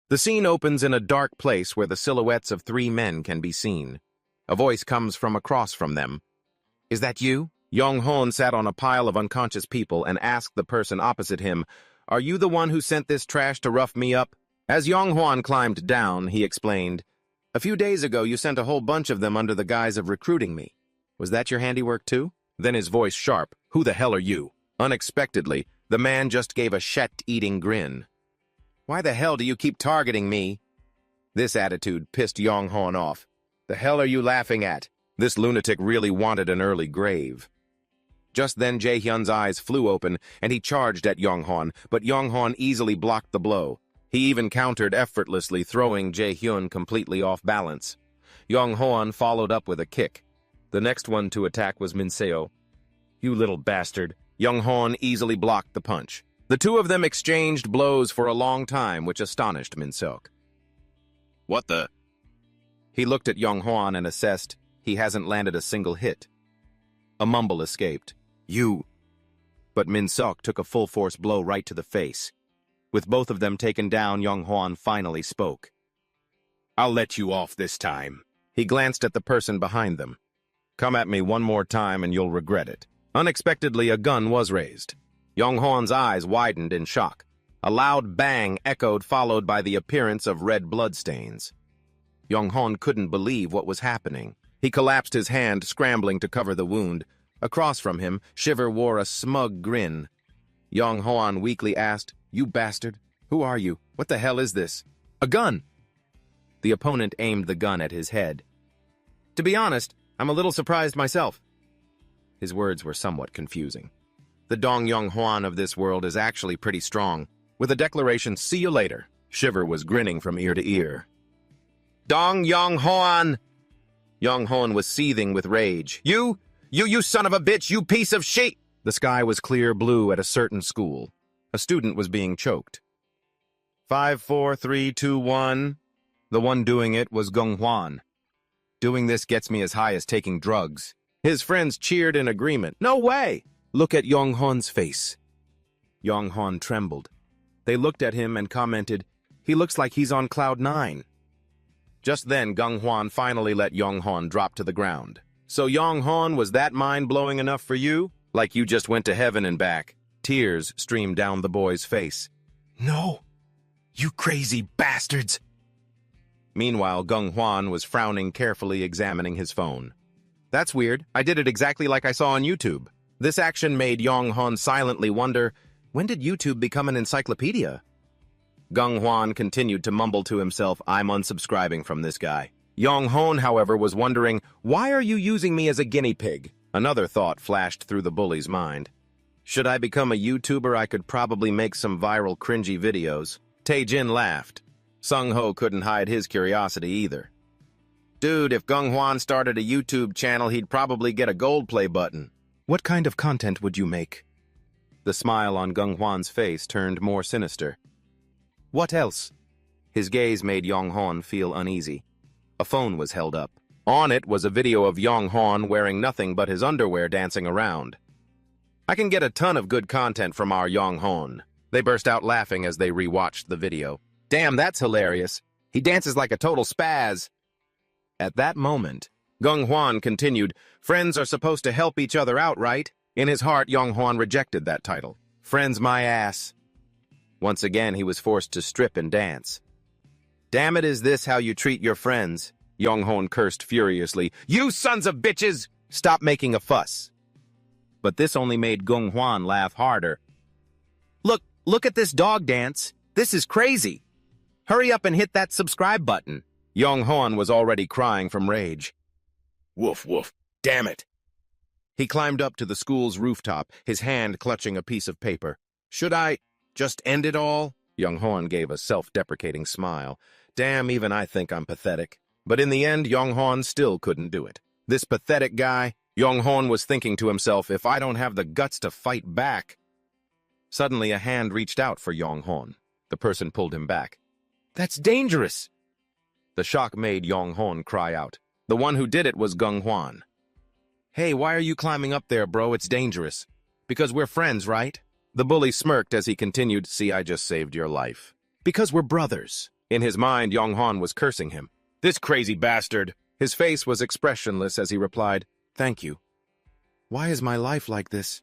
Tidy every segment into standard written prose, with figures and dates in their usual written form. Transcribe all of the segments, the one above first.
The scene opens in a dark place where the silhouettes of three men can be seen. A voice comes from across from them. "Is that you?" Yong-hon sat on a pile of unconscious people and asked the person opposite him, "Are you the one who sent this trash to rough me up?" As Yong-hwan climbed down, he explained, "A few days ago you sent a whole bunch of them under the guise of recruiting me. Was that your handiwork too?" Then his voice sharp, "Who the hell are you?" Unexpectedly, the man just gave a shet-eating grin. "Why the hell do you keep targeting me?" This attitude pissed Yong-hwan off. "The hell are you laughing at?" This lunatic really wanted an early grave. Just then Jae-hyun's eyes flew open, and he charged at Yong-hwan, but Yong-hwan easily blocked the blow. He even countered effortlessly, throwing Jae-hyun completely off balance. Yong-hwan followed up with a kick. The next one to attack was Min-seo. "You little bastard." Yong-hwan easily blocked the punch. The two of them exchanged blows for a long time, which astonished Min-seok. "What the?" He looked at Yong-hwan and assessed, he hasn't landed a single hit. A mumble escaped. "You." But Min-seok took a full-force blow right to the face. With both of them taken down, Yong-hwan finally spoke. "I'll let you off this time." He glanced at the person behind them. "Come at me one more time and you'll regret it." Unexpectedly, a gun was raised. Yong-hwan's eyes widened in shock. A loud bang echoed, followed by the appearance of red bloodstains. Yong-hwan couldn't believe what was happening. He collapsed his hand, scrambling to cover the wound. Across from him, Shiver wore a smug grin. Yong-hwan weakly asked, "You bastard, who are you? What the hell is this?" "A gun!" The opponent aimed the gun at his head. "To be honest, I'm a little surprised myself." His words were somewhat confusing. The Dong Yong-hwan of this world is actually pretty strong. With a declaration, "See you later," Shiver was grinning from ear to ear. "Dong Yong-hwan!" Yong-hwan was seething with rage. You son of a bitch, you piece of shit!" The sky was clear blue at a certain school. A student was being choked. 5, 4, 3, 2, 1. The one doing it was Gung-hwan. "Doing this gets me as high as taking drugs." His friends cheered in agreement. "No way!" "Look at Yong-hwan's face." Yong-hwan trembled. They looked at him and commented, "He looks like he's on cloud 9. Just then, Gung-hwan finally let Yong-hwan drop to the ground. "So Yong-hwan, was that mind-blowing enough for you? Like you just went to heaven and back?" Tears streamed down the boy's face. "No, you crazy bastards!" Meanwhile, Gung-hwan was frowning, carefully examining his phone. "That's weird. I did it exactly like I saw on YouTube." This action made Yong-hwan silently wonder, when did YouTube become an encyclopedia? Gung-hwan continued to mumble to himself, "I'm unsubscribing from this guy." Yong-hwan, however, was wondering, "Why are you using me as a guinea pig?" Another thought flashed through the bully's mind. "Should I become a YouTuber, I could probably make some viral cringy videos." Tae-jin laughed. Sung-ho couldn't hide his curiosity either. "Dude, if Gung-hwan started a YouTube channel, he'd probably get a gold play button." "What kind of content would you make?" The smile on Gung-hwan's face turned more sinister. "What else?" His gaze made Yong-hwan feel uneasy. A phone was held up. On it was a video of Yong-hwan wearing nothing but his underwear dancing around. "I can get a ton of good content from our Yong-hwan." They burst out laughing as they rewatched the video. "Damn, that's hilarious. He dances like a total spaz." At that moment, Gung-hwan continued, "Friends are supposed to help each other out, right?" In his heart, Yong-hwan rejected that title. "Friends my ass." Once again, he was forced to strip and dance. "Damn it, is this how you treat your friends?" Yong-hwan cursed furiously. "You sons of bitches! Stop making a fuss." But this only made Gung-hwan laugh harder. Look at this dog dance. This is crazy. Hurry up and hit that subscribe button." Yong-hwan was already crying from rage. "Woof, woof, damn it." He climbed up to the school's rooftop, his hand clutching a piece of paper. "Should I just end it all?" Yong-hwan gave a self-deprecating smile. "Damn, even I think I'm pathetic." But in the end, Yong-hwan still couldn't do it. This pathetic guy, Yong-hwan was thinking to himself, if I don't have the guts to fight back. Suddenly, a hand reached out for Yong-hwan. The person pulled him back. "That's dangerous!" The shock made Yong-hwan cry out. The one who did it was Gung-hwan. "Hey, why are you climbing up there, bro? It's dangerous." "Because we're friends, right?" The bully smirked as he continued, "See, I just saved your life." "Because we're brothers." In his mind, Yonghwan was cursing him. This crazy bastard! His face was expressionless as he replied, "Thank you. Why is my life like this?"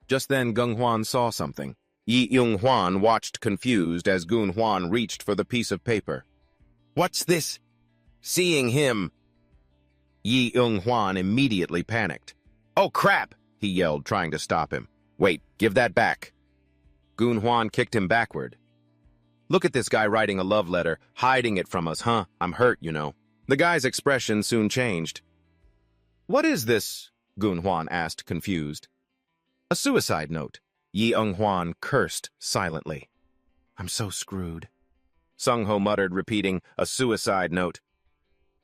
Just then, Gung-hwan saw something. Yi Young-hwan watched confused as Gun-hwan reached for the piece of paper. "What's this?" Seeing him, Yi Young-hwan immediately panicked. "Oh crap!" he yelled, trying to stop him. "Wait, give that back." Gun-hwan kicked him backward. "Look at this guy writing a love letter, hiding it from us, huh? I'm hurt, you know." The guy's expression soon changed. "What is this?" Gun-hwan asked, confused. "A suicide note." Yi Young-hwan cursed silently. "I'm so screwed." Sung-ho muttered, repeating, "A suicide note."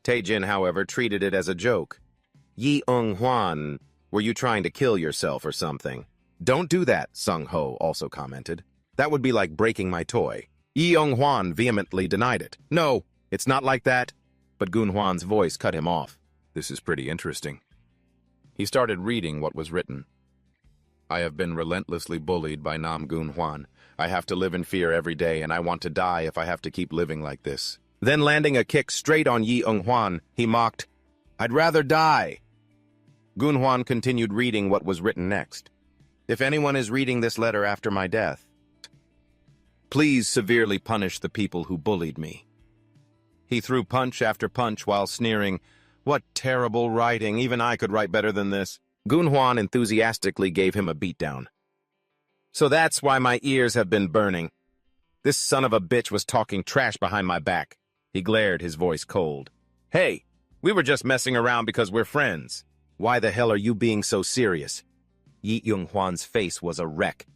Tae-jin, however, treated it as a joke. "Yi Young-hwan, were you trying to kill yourself or something?" "Don't do that," Sung-ho also commented. "That would be like breaking my toy." Yi Young-hwan vehemently denied it. "No, it's not like that." But Gun-hwan's voice cut him off. "This is pretty interesting." He started reading what was written. "I have been relentlessly bullied by Nam Gun-hwan. I have to live in fear every day, and I want to die if I have to keep living like this." Then landing a kick straight on Yi Young-hwan, he mocked, "I'd rather die." Gun-hwan continued reading what was written next. "If anyone is reading this letter after my death, please severely punish the people who bullied me." He threw punch after punch while sneering, "What terrible writing, even I could write better than this." Gun-hwan enthusiastically gave him a beatdown. "So that's why my ears have been burning. This son of a bitch was talking trash behind my back." He glared, his voice cold. "Hey, we were just messing around because we're friends. Why the hell are you being so serious?" Yi Young-hwan's face was a wreck.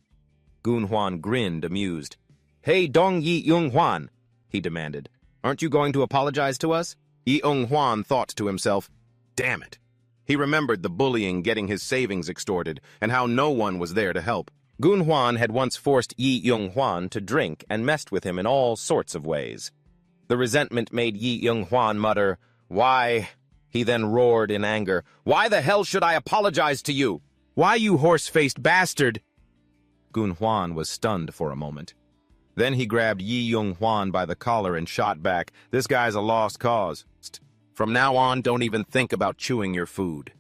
Gun-hwan grinned, amused. "Hey, Dong Yi Young-hwan," he demanded. "Aren't you going to apologize to us?" Yi Young-hwan thought to himself, "Damn it." He remembered the bullying, getting his savings extorted, and how no one was there to help. Gun-hwan had once forced Yi Young-hwan to drink and messed with him in all sorts of ways. The resentment made Yi Young-hwan mutter, "Why?" He then roared in anger, "Why the hell should I apologize to you? Why, you horse-faced bastard?" Gun-hwan was stunned for a moment. Then he grabbed Yi Young-hwan by the collar and shot back, "This guy's a lost cause. From now on, don't even think about chewing your food."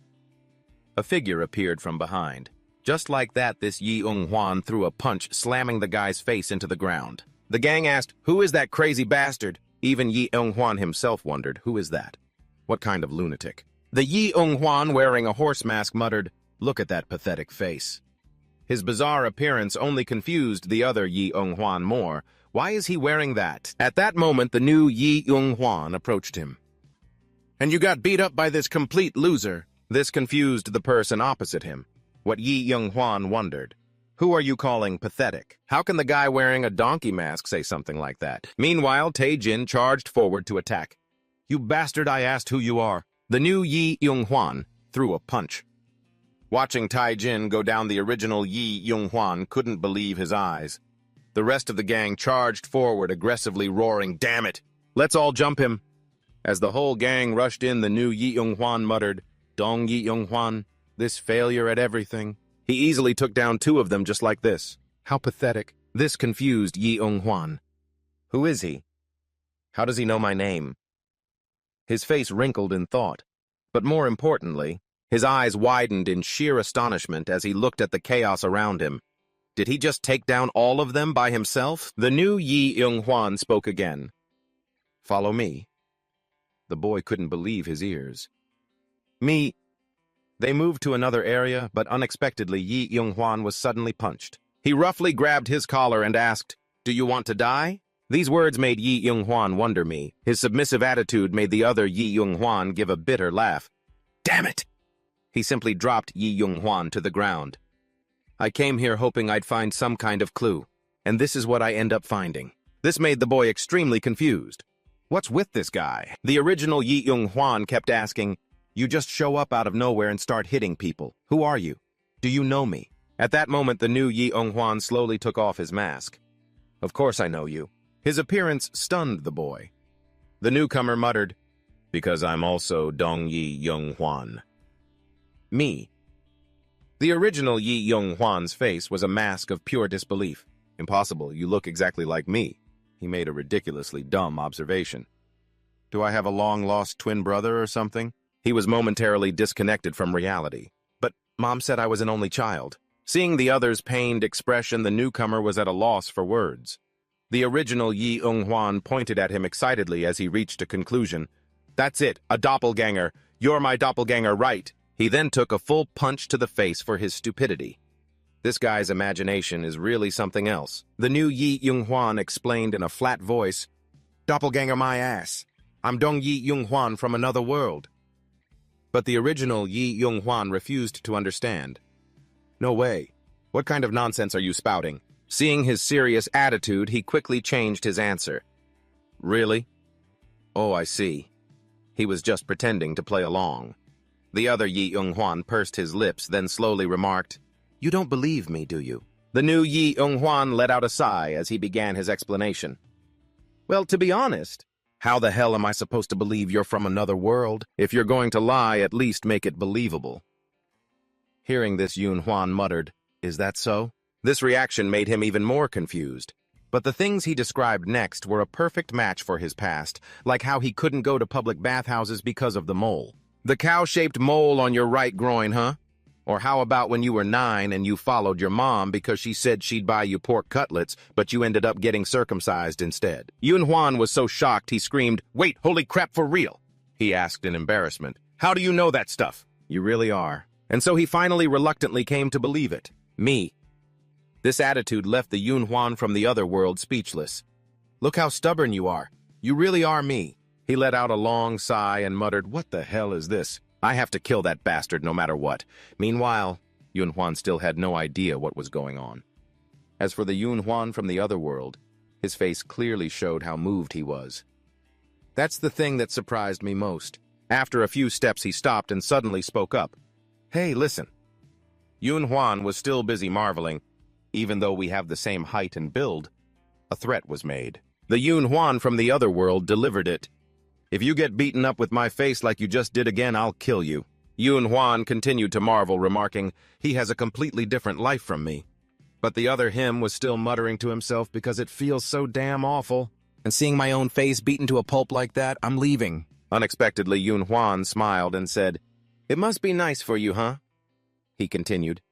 A figure appeared from behind. Just like that, this Yi Young-hwan threw a punch, slamming the guy's face into the ground. The gang asked, "Who is that crazy bastard?" Even Yi Young-hwan himself wondered, "Who is that? What kind of lunatic?" The Yi Young-hwan wearing a horse mask muttered, "Look at that pathetic face." His bizarre appearance only confused the other Yi Young-hwan more. Why is he wearing that? At that moment, the new Yi Young-hwan approached him. "And you got beat up by this complete loser." This confused the person opposite him. What Yi Young-hwan wondered. Who are you calling pathetic? How can the guy wearing a donkey mask say something like that? Meanwhile, Tae-jin charged forward to attack. "You bastard, I asked who you are." The new Yi Young-hwan threw a punch. Watching Tae-jin go down, the original Yi Young-hwan couldn't believe his eyes. The rest of the gang charged forward, aggressively roaring, "Damn it! Let's all jump him!" As the whole gang rushed in, the new Yi Young-hwan muttered, "Dong Yi Young-hwan, this failure at everything." He easily took down two of them just like this. How pathetic. This confused Yi Young-hwan. Who is he? How does he know my name? His face wrinkled in thought. But more importantly, his eyes widened in sheer astonishment as he looked at the chaos around him. Did he just take down all of them by himself? The new Yi Young-hwan spoke again. "Follow me." The boy couldn't believe his ears. "Me." They moved to another area, but unexpectedly Yi Young-hwan was suddenly punched. He roughly grabbed his collar and asked, "Do you want to die?" These words made Yi Young-hwan wonder me. His submissive attitude made the other Yi Young-hwan give a bitter laugh. "Damn it!" He simply dropped Yi Young-hwan to the ground. "I came here hoping I'd find some kind of clue, and this is what I end up finding." This made the boy extremely confused. What's with this guy? The original Yi Young-hwan kept asking, "You just show up out of nowhere and start hitting people. Who are you? Do you know me?" At that moment, the new Yi Young-hwan slowly took off his mask. "Of course I know you." His appearance stunned the boy. The newcomer muttered, "Because I'm also Dong Yi Young-hwan." Me. The original Yi Young-hwan's face was a mask of pure disbelief. "Impossible, you look exactly like me." he made a ridiculously dumb observation. Do I have a long-lost twin brother or something? He was momentarily disconnected from reality. But Mom said I was an only child. Seeing the other's pained expression, the newcomer was at a loss for words. The original Yi Eung-hwan pointed at him excitedly as he reached a conclusion. That's it, a doppelganger. You're my doppelganger, right? He then took a full punch to the face for his stupidity. This guy's imagination is really something else. The new Yi Eung-hwan explained in a flat voice, Doppelganger my ass. I'm Dong Yi Eung-hwan from another world. But the original Yi Eung-hwan refused to understand. No way. What kind of nonsense are you spouting? Seeing his serious attitude, he quickly changed his answer. Really? Oh, I see. He was just pretending to play along. The other Yi Eung-hwan pursed his lips, then slowly remarked, You don't believe me, do you? The new Yi Eung-hwan let out a sigh as he began his explanation. Well, to be honest, how the hell am I supposed to believe you're from another world? If you're going to lie, at least make it believable. Hearing this, Eun-hwan muttered, Is that so? This reaction made him even more confused. But the things he described next were a perfect match for his past, like how he couldn't go to public bathhouses because of the mole. The cow-shaped mole on your right groin, huh? Or how about when you were 9 and you followed your mom because she said she'd buy you pork cutlets, but you ended up getting circumcised instead? Eun-hwan was so shocked he screamed, Wait, holy crap, for real? He asked in embarrassment. How do you know that stuff? You really are. And so he finally reluctantly came to believe it. Me. This attitude left the Eun-hwan from the other world speechless. Look how stubborn you are. You really are me. He let out a long sigh and muttered, What the hell is this? I have to kill that bastard no matter what. Meanwhile, Eun-hwan still had no idea what was going on. As for the Eun-hwan from the other world, his face clearly showed how moved he was. That's the thing that surprised me most. After a few steps, he stopped and suddenly spoke up. Hey, listen. Eun-hwan was still busy marveling. Even though we have the same height and build, a threat was made. The Eun-hwan from the other world delivered it. If you get beaten up with my face like you just did again, I'll kill you. Eun-hwan continued to marvel, remarking, He has a completely different life from me. But the other him was still muttering to himself because it feels so damn awful. And seeing my own face beaten to a pulp like that, I'm leaving. Unexpectedly, Eun-hwan smiled and said, It must be nice for you, huh? He continued,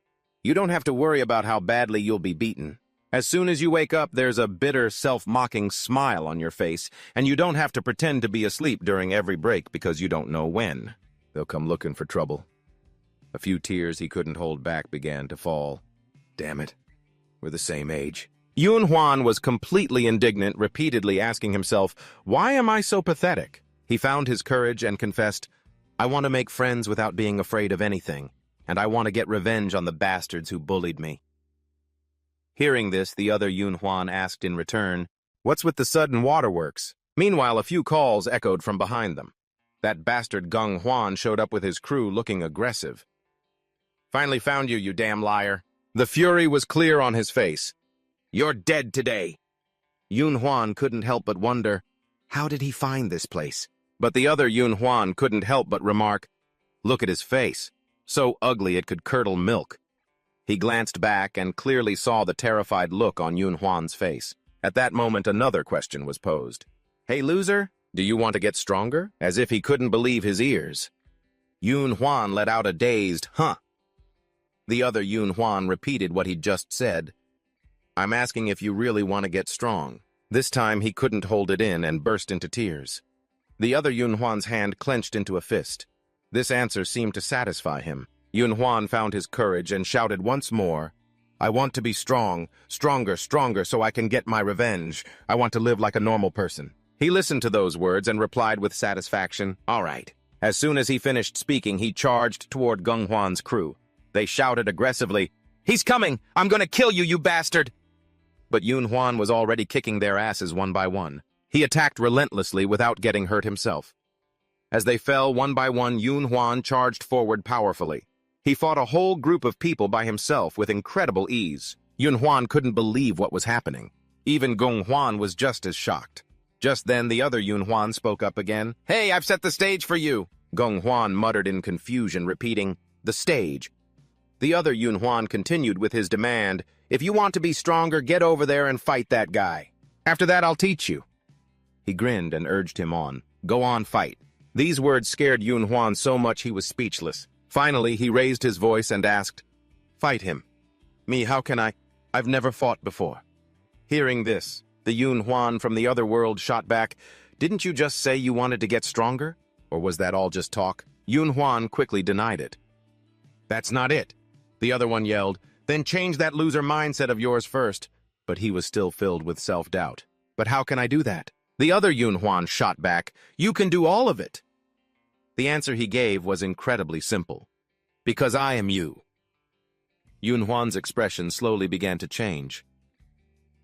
You don't have to worry about how badly you'll be beaten. As soon as you wake up, there's a bitter, self-mocking smile on your face, and you don't have to pretend to be asleep during every break because you don't know when. They'll come looking for trouble. A few tears he couldn't hold back began to fall. Damn it, we're the same age. Eun-hwan was completely indignant, repeatedly asking himself, Why am I so pathetic? He found his courage and confessed, I want to make friends without being afraid of anything, and I want to get revenge on the bastards who bullied me. Hearing this, the other Eun-hwan asked in return, What's with the sudden waterworks? Meanwhile, a few calls echoed from behind them. That bastard Gung-hwan showed up with his crew looking aggressive. Finally found you, you damn liar. The fury was clear on his face. You're dead today. Eun-hwan couldn't help but wonder, how did he find this place? But the other Eun-hwan couldn't help but remark, Look at his face. So ugly it could curdle milk. He glanced back and clearly saw the terrified look on Eun-hwan's face. At that moment, another question was posed. Hey, loser, do you want to get stronger? As if he couldn't believe his ears. Eun-hwan let out a dazed, huh? The other Eun-hwan repeated what he'd just said. I'm asking if you really want to get strong. This time, he couldn't hold it in and burst into tears. The other Eun-hwan's hand clenched into a fist. This answer seemed to satisfy him. Eun-hwan found his courage and shouted once more, I want to be strong, stronger, stronger, so I can get my revenge. I want to live like a normal person. He listened to those words and replied with satisfaction, All right. As soon as he finished speaking, he charged toward Gung-hwan's crew. They shouted aggressively, He's coming! I'm gonna kill you, you bastard! But Eun-hwan was already kicking their asses one by one. He attacked relentlessly without getting hurt himself. As they fell one by one, Eun-hwan charged forward powerfully. He fought a whole group of people by himself with incredible ease. Eun-hwan couldn't believe what was happening. Even Gung-hwan was just as shocked. Just then, the other Eun-hwan spoke up again. Hey, I've set the stage for you! Gung-hwan muttered in confusion, repeating, The stage. The other Eun-hwan continued with his demand, If you want to be stronger, get over there and fight that guy. After that, I'll teach you. He grinned and urged him on. Go on, fight. These words scared Yun Huan so much he was speechless. Finally, he raised his voice and asked, Fight him. Me, how can I? I've never fought before. Hearing this, the Yun Huan from the other world shot back, Didn't you just say you wanted to get stronger? Or was that all just talk? Yun Huan quickly denied it. That's not it. The other one yelled, Then change that loser mindset of yours first. But he was still filled with self-doubt. But how can I do that? The other Yun Huan shot back, You can do all of it. The answer he gave was incredibly simple. Because I am you. Yun Huan's expression slowly began to change.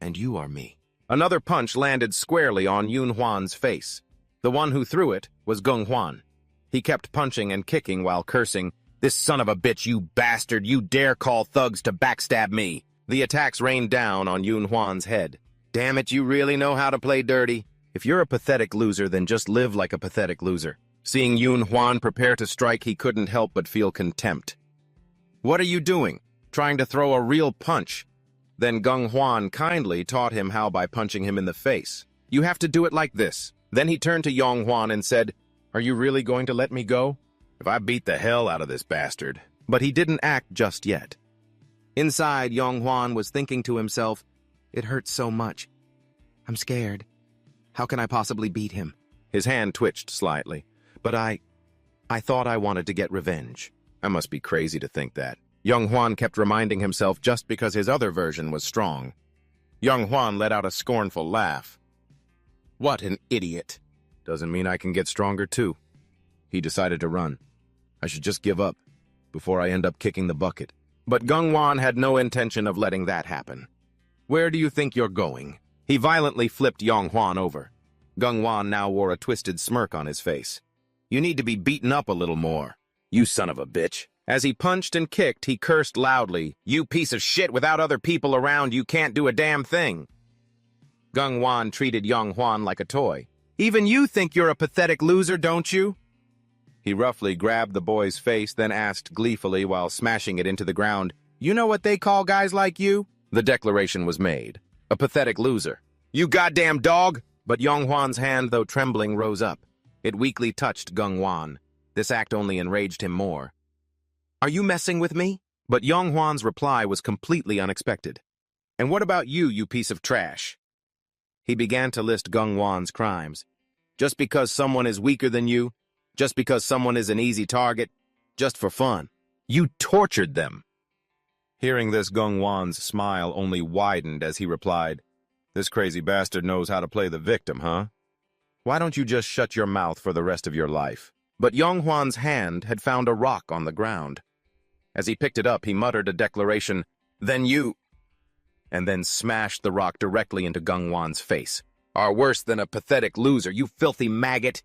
And you are me. Another punch landed squarely on Yun Huan's face. The one who threw it was Gung Huan. He kept punching and kicking while cursing, This son of a bitch, you bastard, you dare call thugs to backstab me. The attacks rained down on Yun Huan's head. Damn it, you really know how to play dirty? If you're a pathetic loser, then just live like a pathetic loser. Seeing Yun Huan prepare to strike, he couldn't help but feel contempt. What are you doing? Trying to throw a real punch? Then Gung Huan kindly taught him how by punching him in the face. You have to do it like this. Then he turned to Yong Huan and said, Are you really going to let me go? If I beat the hell out of this bastard. But he didn't act just yet. Inside, Yong Huan was thinking to himself, It hurts so much. I'm scared. How can I possibly beat him? His hand twitched slightly. But I thought I wanted to get revenge. I must be crazy to think that. Yong Huan kept reminding himself just because his other version was strong. Yong Huan let out a scornful laugh. What an idiot. Doesn't mean I can get stronger too. He decided to run. I should just give up before I end up kicking the bucket. But Gung Huan had no intention of letting that happen. Where do you think you're going? He violently flipped Yong Huan over. Gung Huan now wore a twisted smirk on his face. You need to be beaten up a little more. You son of a bitch. As he punched and kicked, he cursed loudly. You piece of shit, without other people around, you can't do a damn thing. Gung Huan treated Yong Huan like a toy. Even you think you're a pathetic loser, don't you? He roughly grabbed the boy's face, then asked gleefully while smashing it into the ground, You know what they call guys like you? The declaration was made. A pathetic loser. You goddamn dog! But Yong Huan's hand, though trembling, rose up. It weakly touched Gung Huan. This act only enraged him more. Are you messing with me? But Yong Huan's reply was completely unexpected. And what about you, you piece of trash? He began to list Gung Huan's crimes. Just because someone is weaker than you, just because someone is an easy target, just for fun. You tortured them. Hearing this, Gung Huan's smile only widened as he replied, This crazy bastard knows how to play the victim, huh? Why don't you just shut your mouth for the rest of your life? But Yong Huan's hand had found a rock on the ground. As he picked it up, he muttered a declaration, Then you, and then smashed the rock directly into Gung Huan's face. Are worse than a pathetic loser, you filthy maggot.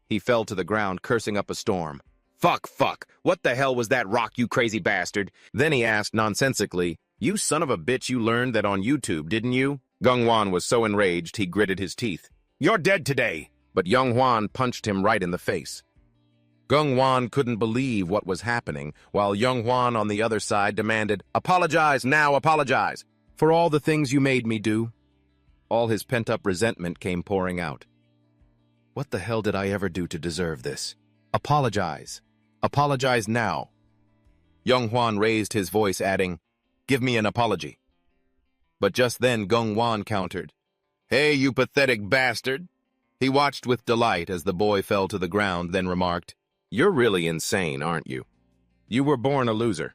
He fell to the ground, cursing up a storm. Fuck, what the hell was that rock, you crazy bastard? Then he asked nonsensically, You son of a bitch, you learned that on YouTube, didn't you? Gung Huan was so enraged he gritted his teeth. You're dead today. But Yong Huan punched him right in the face. Gung Huan couldn't believe what was happening, while Yong Huan on the other side demanded, Apologize now, apologize, for all the things you made me do. All his pent-up resentment came pouring out. What the hell did I ever do to deserve this? Apologize. Apologize now. Yong Huan raised his voice, adding, Give me an apology. But just then Gung Huan countered, Hey, you pathetic bastard. He watched with delight as the boy fell to the ground, then remarked, You're really insane, aren't you? You were born a loser.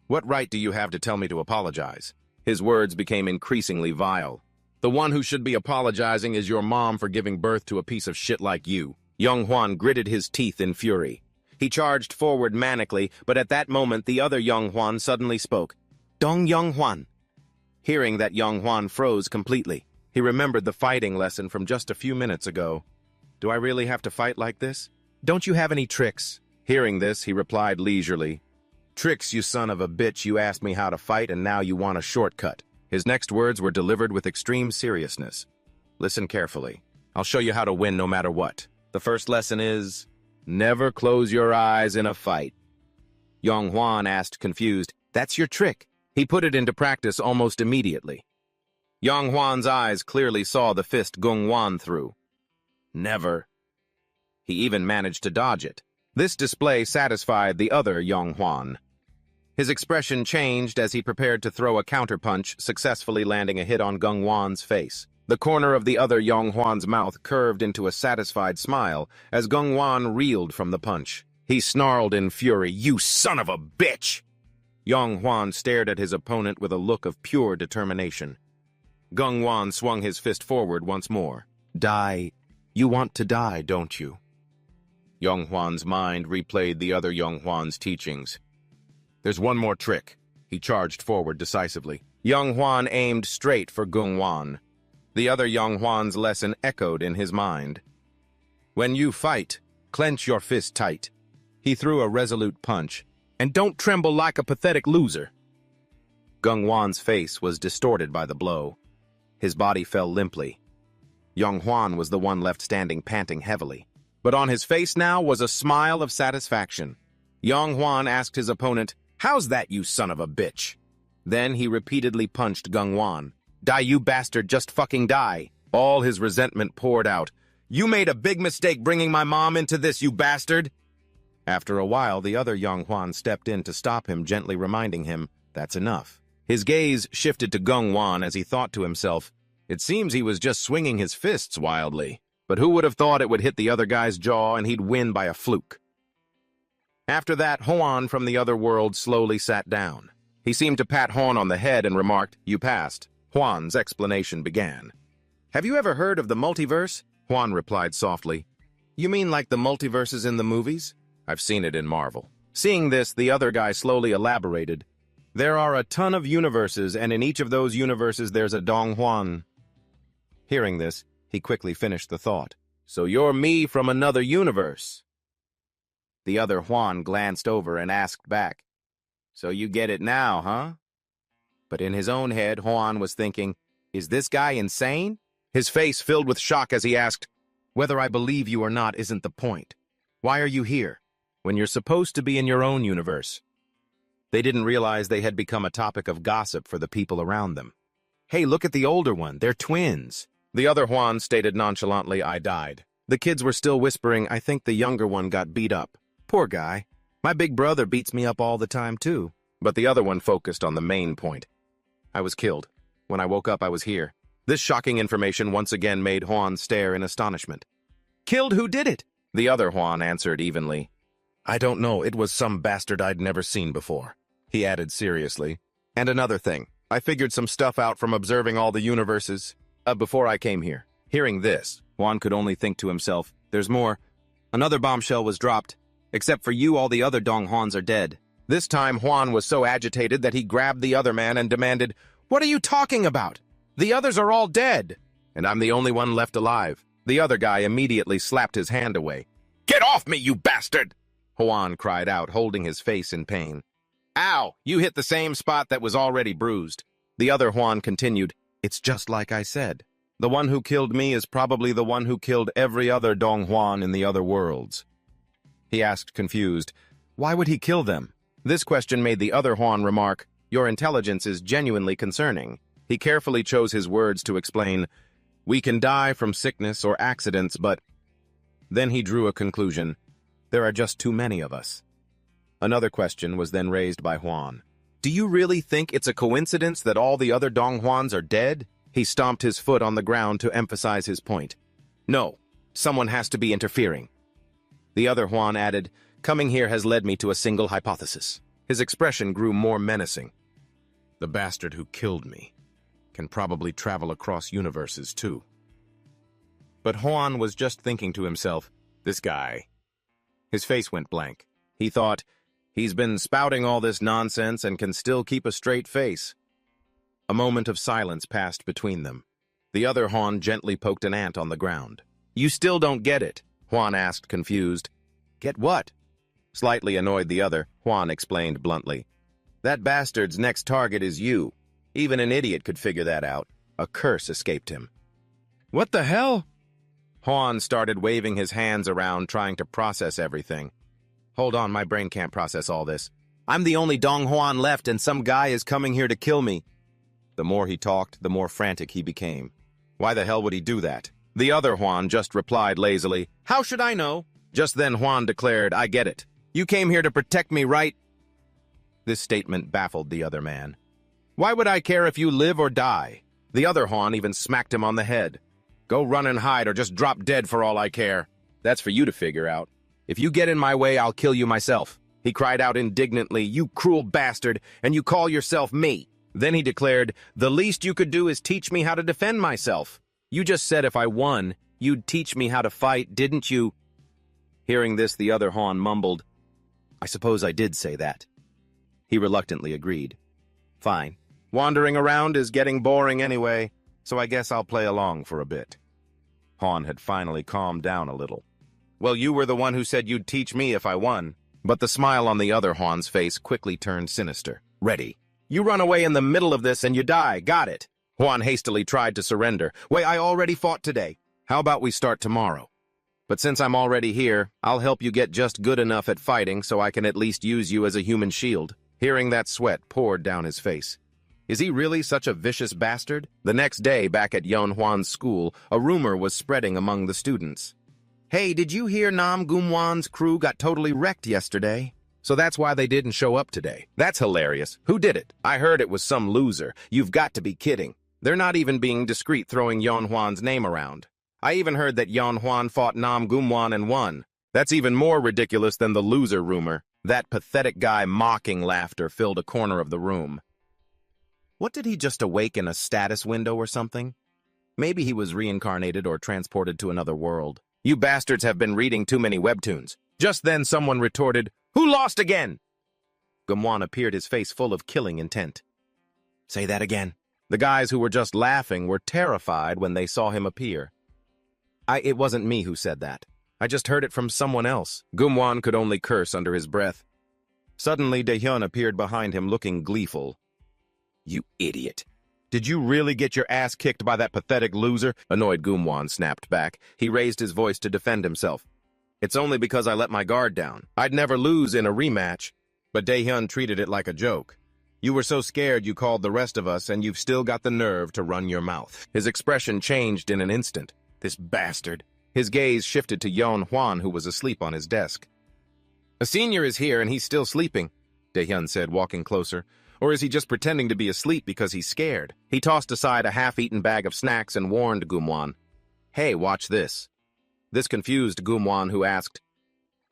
What right do you have to tell me to apologize? His words became increasingly vile. The one who should be apologizing is your mom for giving birth to a piece of shit like you. Yong Huan gritted his teeth in fury. He charged forward manically, but at that moment the other Yong Huan suddenly spoke. Dong Yong Huan. Hearing that, Yong Huan froze completely. He remembered the fighting lesson from just a few minutes ago. Do I really have to fight like this? Don't you have any tricks? Hearing this, he replied leisurely. Tricks, you son of a bitch, you asked me how to fight and now you want a shortcut. His next words were delivered with extreme seriousness. Listen carefully. I'll show you how to win no matter what. The first lesson is, never close your eyes in a fight. Yong Huan asked confused, That's your trick? He put it into practice almost immediately. Yang Huan's eyes clearly saw the fist Gung Huan threw. Never. He even managed to dodge it. This display satisfied the other Yang Huan. His expression changed as he prepared to throw a counterpunch, successfully landing a hit on Gung Huan's face. The corner of the other Yang Huan's mouth curved into a satisfied smile as Gung Huan reeled from the punch. He snarled in fury, "You son of a bitch!" Yang Huan stared at his opponent with a look of pure determination. Gung Huan swung his fist forward once more. "Die. You want to die, don't you?" Yang Huan's mind replayed the other Yang Huan's teachings. "There's one more trick." He charged forward decisively. Yang Huan aimed straight for Gung Huan. The other Yang Huan's lesson echoed in his mind. "When you fight, clench your fist tight." He threw a resolute punch. "And don't tremble like a pathetic loser." Gung Huan's face was distorted by the blow. His body fell limply. Yang Huan was the one left standing, panting heavily. But on his face now was a smile of satisfaction. Yang Huan asked his opponent, "How's that, you son of a bitch?" Then he repeatedly punched Gung Huan. "Die, you bastard, just fucking die." All his resentment poured out. "You made a big mistake bringing my mom into this, you bastard." After a while, the other Yang Huan stepped in to stop him, gently reminding him, "That's enough." His gaze shifted to Gung Huan as he thought to himself, "It seems he was just swinging his fists wildly. But who would have thought it would hit the other guy's jaw and he'd win by a fluke?" After that, Huan from the other world slowly sat down. He seemed to pat Huan on the head and remarked, "You passed." Huan's explanation began. "Have you ever heard of the multiverse?" Huan replied softly. "You mean like the multiverses in the movies?" "I've seen it in Marvel." Seeing this, the other guy slowly elaborated. "There are a ton of universes, and in each of those universes there's a Dong Huan." Hearing this, he quickly finished the thought. "So you're me from another universe?" The other Huan glanced over and asked back, "So you get it now, huh?" But in his own head, Huan was thinking, "Is this guy insane?" His face filled with shock as he asked, "Whether I believe you or not isn't the point. Why are you here, when you're supposed to be in your own universe?" They didn't realize they had become a topic of gossip for the people around them. "Hey, look at the older one, they're twins." The other Huan stated nonchalantly, "I died." The kids were still whispering, "I think the younger one got beat up. Poor guy. My big brother beats me up all the time, too." But the other one focused on the main point. "I was killed. When I woke up, I was here." This shocking information once again made Huan stare in astonishment. "Killed? Who did it?" The other Huan answered evenly. "I don't know. It was some bastard I'd never seen before." He added seriously, "And another thing. I figured some stuff out from observing all the universes before I came here." Hearing this, Huan could only think to himself, "There's more. Another bombshell was dropped. Except for you, all the other Dong Huans are dead." This time, Huan was so agitated that he grabbed the other man and demanded, "What are you talking about? The others are all dead, and I'm the only one left alive." The other guy immediately slapped his hand away. "Get off me, you bastard!" Huan cried out, holding his face in pain. "Ow, you hit the same spot that was already bruised." The other Huan continued, "It's just like I said. The one who killed me is probably the one who killed every other Dong Huan in the other worlds." He asked, confused, "Why would he kill them?" This question made the other Huan remark, "Your intelligence is genuinely concerning." He carefully chose his words to explain, "We can die from sickness or accidents, but..." Then he drew a conclusion. "There are just too many of us." Another question was then raised by Huan. "Do you really think it's a coincidence that all the other Dong Huans are dead?" He stomped his foot on the ground to emphasize his point. "No, someone has to be interfering." The other Huan added, "Coming here has led me to a single hypothesis." His expression grew more menacing. "The bastard who killed me can probably travel across universes too." But Huan was just thinking to himself, "This guy." His face went blank. He thought, "He's been spouting all this nonsense and can still keep a straight face." A moment of silence passed between them. The other Huan gently poked an ant on the ground. "You still don't get it?" Huan asked, confused. "Get what?" Slightly annoyed the other, Huan explained bluntly. "That bastard's next target is you. Even an idiot could figure that out." A curse escaped him. "What the hell?" Huan started waving his hands around, trying to process everything. "Hold on, my brain can't process all this. I'm the only Dong Huan left and some guy is coming here to kill me." The more he talked, the more frantic he became. Why the hell would he do that? The other Juan just replied lazily, "How should I know?" Just then Juan declared, "I get it. You came here to protect me, right?" This statement baffled the other man. "Why would I care if you live or die?" The other Juan even smacked him on the head. "Go run and hide or just drop dead for all I care. That's for you to figure out. If you get in my way, I'll kill you myself." He cried out indignantly, "You cruel bastard, and you call yourself me." Then he declared, "The least you could do is teach me how to defend myself. You just said if I won, you'd teach me how to fight, didn't you?" Hearing this, the other Juan mumbled, "I suppose I did say that." He reluctantly agreed. "Fine. Wandering around is getting boring anyway, so I guess I'll play along for a bit." Juan had finally calmed down a little. "Well, you were the one who said you'd teach me if I won." But the smile on the other Juan's face quickly turned sinister. "Ready. You run away in the middle of this and you die. Got it." Juan hastily tried to surrender. "Wait, I already fought today. How about we start tomorrow? But since I'm already here, I'll help you get just good enough at fighting so I can at least use you as a human shield." Hearing that, sweat poured down his face. Is he really such a vicious bastard? The next day, back at Yon Juan's school, a rumor was spreading among the students. "Hey, did you hear Nam Gumwan's crew got totally wrecked yesterday? So that's why they didn't show up today. That's hilarious. Who did it? I heard it was some loser. You've got to be kidding. They're not even being discreet throwing Yon Juan's name around. I even heard that Yon Juan fought Nam Gumwan and won. That's even more ridiculous than the loser rumor." That pathetic guy mocking laughter filled a corner of the room. What, did he just awake in a status window or something? Maybe he was reincarnated or transported to another world. "You bastards have been reading too many webtoons." Just then someone retorted, "Who lost again?" Gumwan appeared, his face full of killing intent. "Say that again." The guys who were just laughing were terrified when they saw him appear. It wasn't me who said that. I just heard it from someone else." Gumwan could only curse under his breath. Suddenly, Daehyun appeared behind him looking gleeful. "You idiot. Did you really get your ass kicked by that pathetic loser?" Annoyed Gumwan snapped back. He raised his voice to defend himself. "It's only because I let my guard down. I'd never lose in a rematch." But Daehyun treated it like a joke. "You were so scared you called the rest of us, and you've still got the nerve to run your mouth." His expression changed in an instant. This bastard. His gaze shifted to Yon Juan, who was asleep on his desk. "A senior is here and he's still sleeping," Daehyun said, walking closer. "Or is he just pretending to be asleep because he's scared?" He tossed aside a half-eaten bag of snacks and warned Gumwan, "Hey, watch this." This confused Gumwan, who asked,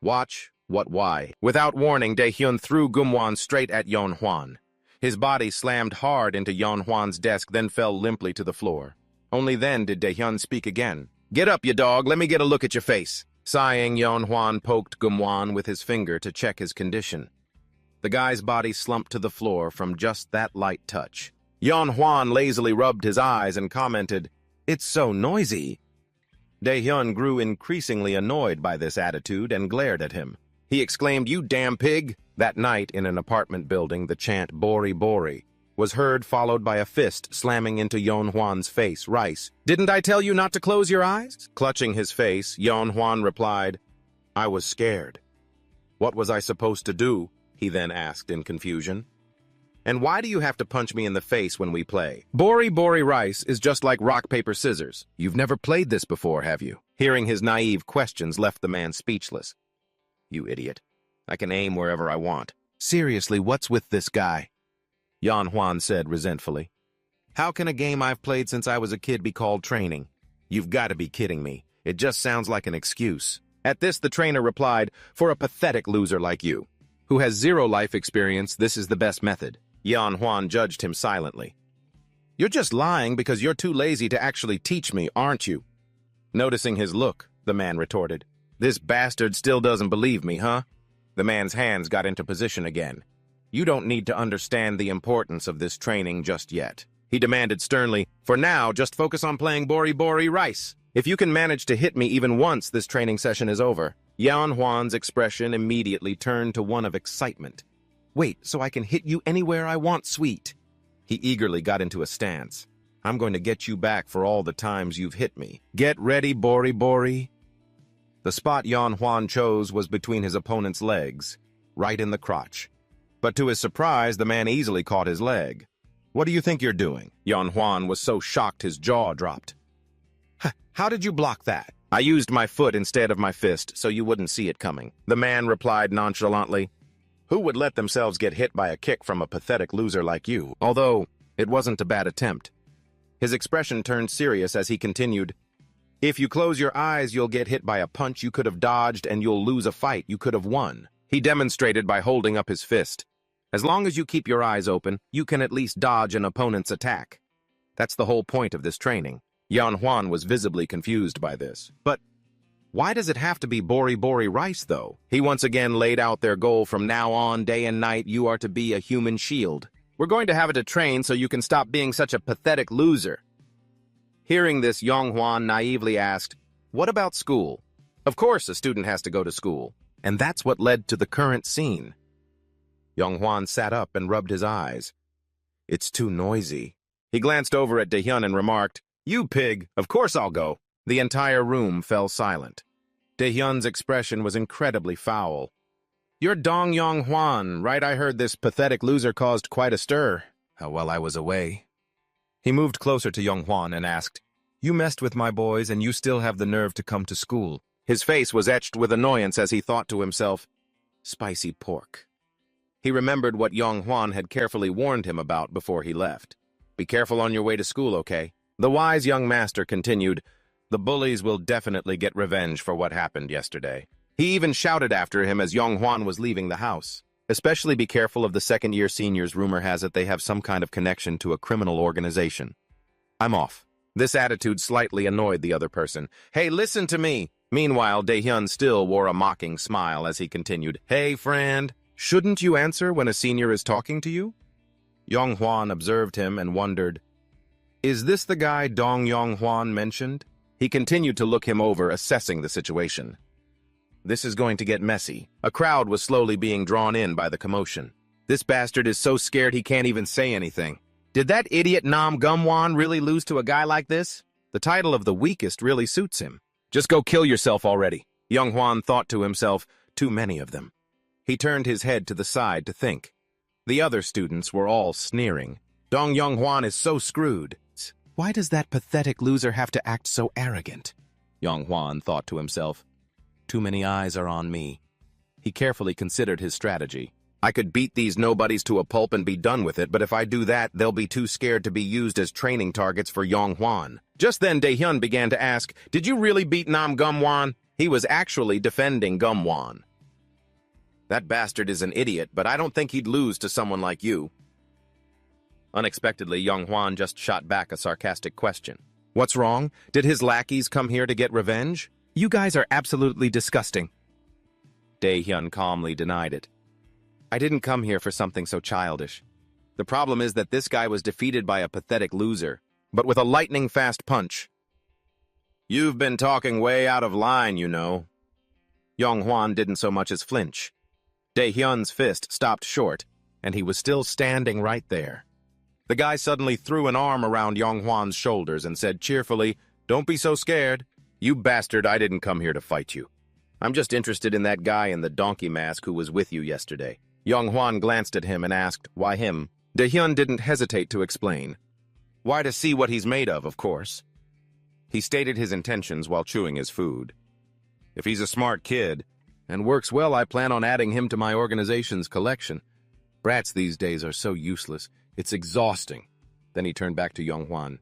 "Watch? What, why?" Without warning, Daehyun threw Gumwan straight at Yon Juan. His body slammed hard into Yon Juan's desk, then fell limply to the floor. Only then did Daehyun speak again. "Get up, you dog. Let me get a look at your face." Sighing, Yon Juan poked Gumwan with his finger to check his condition. The guy's body slumped to the floor from just that light touch. Yon Juan lazily rubbed his eyes and commented, "It's so noisy." Daehyun grew increasingly annoyed by this attitude and glared at him. He exclaimed, "You damn pig!" That night, in an apartment building, the chant "Bori Bori" was heard, followed by a fist slamming into Yon Juan's face. "Rice, didn't I tell you not to close your eyes?" Clutching his face, Yon Juan replied, "I was scared." "What was I supposed to do?" he then asked in confusion. "And why do you have to punch me in the face when we play? Bori Bori Rice is just like rock, paper, scissors. You've never played this before, have you?" Hearing his naive questions left the man speechless. "You idiot. I can aim wherever I want." "Seriously, what's with this guy?" Yon Juan said resentfully. "How can a game I've played since I was a kid be called training? You've got to be kidding me. It just sounds like an excuse." At this, the trainer replied, "For a pathetic loser like you, who has zero life experience, this is the best method." Yon Juan judged him silently. "You're just lying because you're too lazy to actually teach me, aren't you?" Noticing his look, the man retorted, "This bastard still doesn't believe me, huh?" The man's hands got into position again. "You don't need to understand the importance of this training just yet," he demanded sternly. "For now, just focus on playing Bori Bori Rice. If you can manage to hit me even once, this training session is over." Yon Juan's expression immediately turned to one of excitement. "Wait, so I can hit you anywhere I want, sweet?" He eagerly got into a stance. "I'm going to get you back for all the times you've hit me. Get ready, Bori Bori." The spot Yon Juan chose was between his opponent's legs, right in the crotch. But to his surprise, the man easily caught his leg. What do you think you're doing? Yon Huan was so shocked his jaw dropped. How did you block that? I used my foot instead of my fist, so you wouldn't see it coming. The man replied nonchalantly. Who would let themselves get hit by a kick from a pathetic loser like you? Although, it wasn't a bad attempt. His expression turned serious as he continued. If you close your eyes, you'll get hit by a punch you could have dodged, and you'll lose a fight you could have won. He demonstrated by holding up his fist. As long as you keep your eyes open, you can at least dodge an opponent's attack. That's the whole point of this training. Yan Huan was visibly confused by this. But why does it have to be bori rice, though? He once again laid out their goal. From now on, day and night, you are to be a human shield. We're going to have it to train so you can stop being such a pathetic loser. Hearing this, Yang Huan naively asked, what about school? Of course a student has to go to school. And that's what led to the current scene. Yang Huan sat up and rubbed his eyes. It's too noisy. He glanced over at Daehyun and remarked, You pig, of course I'll go. The entire room fell silent. Daehyun's expression was incredibly foul. You're Dong Yang Huan, right? I heard this pathetic loser caused quite a stir. While I was away. He moved closer to Yang Huan and asked, You messed with my boys and you still have the nerve to come to school. His face was etched with annoyance as he thought to himself, Spicy pork. He remembered what Yang Huan had carefully warned him about before he left. Be careful on your way to school, okay? The wise young master continued, The bullies will definitely get revenge for what happened yesterday. He even shouted after him as Yang Huan was leaving the house. Especially be careful of the second-year seniors. Rumor has it they have some kind of connection to a criminal organization. I'm off. This attitude slightly annoyed the other person. Hey, listen to me. Meanwhile, Daehyun still wore a mocking smile as he continued, Hey, friend. Shouldn't you answer when a senior is talking to you? Yang Huan observed him and wondered, Is this the guy Dong Yang Huan mentioned? He continued to look him over, assessing the situation. This is going to get messy. A crowd was slowly being drawn in by the commotion. This bastard is so scared he can't even say anything. Did that idiot Nam Gumwan really lose to a guy like this? The title of the weakest really suits him. Just go kill yourself already. Yang Huan thought to himself, too many of them. He turned his head to the side to think. The other students were all sneering. Dong Yang Huan is so screwed. Why does that pathetic loser have to act so arrogant? Yang Huan thought to himself. Too many eyes are on me. He carefully considered his strategy. I could beat these nobodies to a pulp and be done with it, but if I do that, they'll be too scared to be used as training targets for Yang Huan. Just then, Daehyun began to ask, Did you really beat Nam Gumwan? He was actually defending Gumwan. That bastard is an idiot, but I don't think he'd lose to someone like you. Unexpectedly, Yang Huan just shot back a sarcastic question. What's wrong? Did his lackeys come here to get revenge? You guys are absolutely disgusting. Daehyun calmly denied it. I didn't come here for something so childish. The problem is that this guy was defeated by a pathetic loser, but with a lightning-fast punch. You've been talking way out of line, you know. Yang Huan didn't so much as flinch. Daehyun's fist stopped short, and he was still standing right there. The guy suddenly threw an arm around Yang Huan's shoulders and said cheerfully, Don't be so scared. You bastard, I didn't come here to fight you. I'm just interested in that guy in the donkey mask who was with you yesterday. Yang Huan glanced at him and asked, Why him? Daehyun didn't hesitate to explain. Why, to see what he's made of course. He stated his intentions while chewing his food. If he's a smart kid and works well, I plan on adding him to my organization's collection. Brats these days are so useless. It's exhausting. Then he turned back to Yang Huan.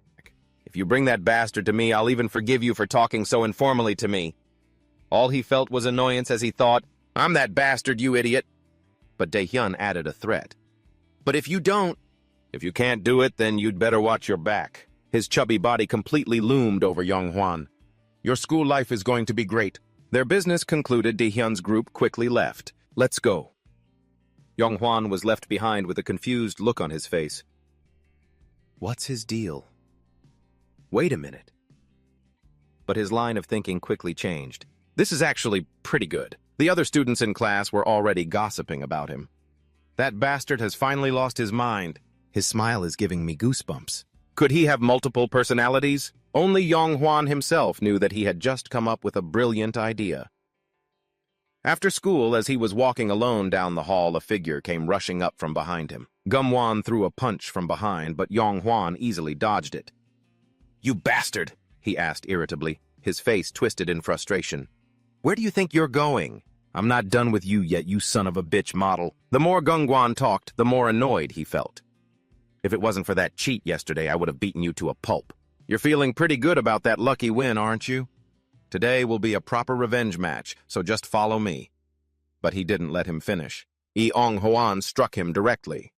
If you bring that bastard to me, I'll even forgive you for talking so informally to me. All he felt was annoyance as he thought, I'm that bastard, you idiot. But Daehyun added a threat. But if you don't, if you can't do it, then you'd better watch your back. His chubby body completely loomed over Yang Huan. Your school life is going to be great. Their business concluded, Daehyun's group quickly left. Let's go. Yang Huan was left behind with a confused look on his face. What's his deal? Wait a minute. But his line of thinking quickly changed. This is actually pretty good. The other students in class were already gossiping about him. That bastard has finally lost his mind. His smile is giving me goosebumps. Could he have multiple personalities? Only Yang Huan himself knew that he had just come up with a brilliant idea. After school, as he was walking alone down the hall, a figure came rushing up from behind him. Gumwan threw a punch from behind, but Yonghwan easily dodged it. "You bastard!" he asked irritably, his face twisted in frustration. "Where do you think you're going? I'm not done with you yet, you son of a bitch model." The more Gungwan talked, the more annoyed he felt. "If it wasn't for that cheat yesterday, I would have beaten you to a pulp. You're feeling pretty good about that lucky win, aren't you? Today will be a proper revenge match, so just follow me." But he didn't let him finish. Yonghwan struck him directly.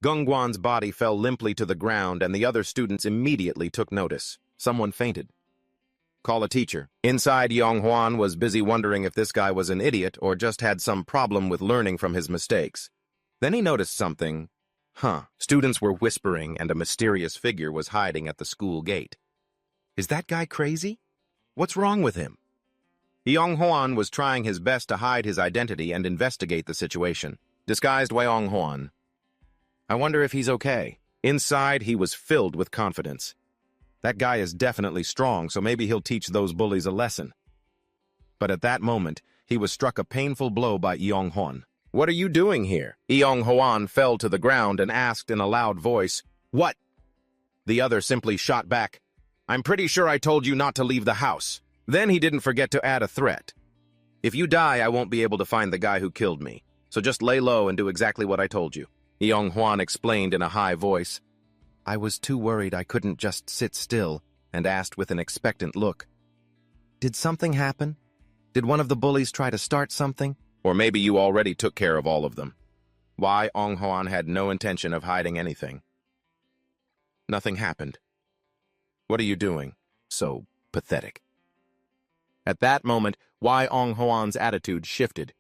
Gungwan's body fell limply to the ground, and the other students immediately took notice. Someone fainted. "Call a teacher." Inside, Yonghwan was busy wondering if this guy was an idiot or just had some problem with learning from his mistakes. Then he noticed something. Students were whispering, and a mysterious figure was hiding at the school gate. Is that guy crazy? What's wrong with him? Yonghwan was trying his best to hide his identity and investigate the situation. Disguised Yonghwan. I wonder if he's okay. Inside, he was filled with confidence. That guy is definitely strong, so maybe he'll teach those bullies a lesson. But at that moment, he was struck a painful blow by Yonghwan. "What are you doing here?" Yonghwan fell to the ground and asked in a loud voice, "What?" The other simply shot back, "I'm pretty sure I told you not to leave the house." Then he didn't forget to add a threat. "If you die, I won't be able to find the guy who killed me, so just lay low and do exactly what I told you." Yonghwan explained in a high voice. I was too worried I couldn't just sit still, and asked with an expectant look, "Did something happen? Did one of the bullies try to start something? Or maybe you already took care of all of them." Yonghwan had no intention of hiding anything. "Nothing happened." "What are you doing? So pathetic." At that moment, Yonghwan's attitude shifted.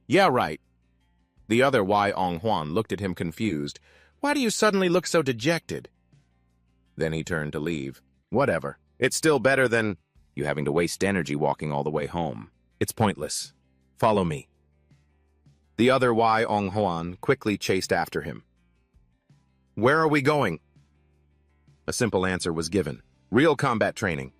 "Yeah, right." The other Yonghwan looked at him confused. "Why do you suddenly look so dejected?" Then he turned to leave. "Whatever. It's still better than you having to waste energy walking all the way home. It's pointless. Follow me." The other Yonghwan quickly chased after him. "Where are we going?" A simple answer was given. "Real combat training."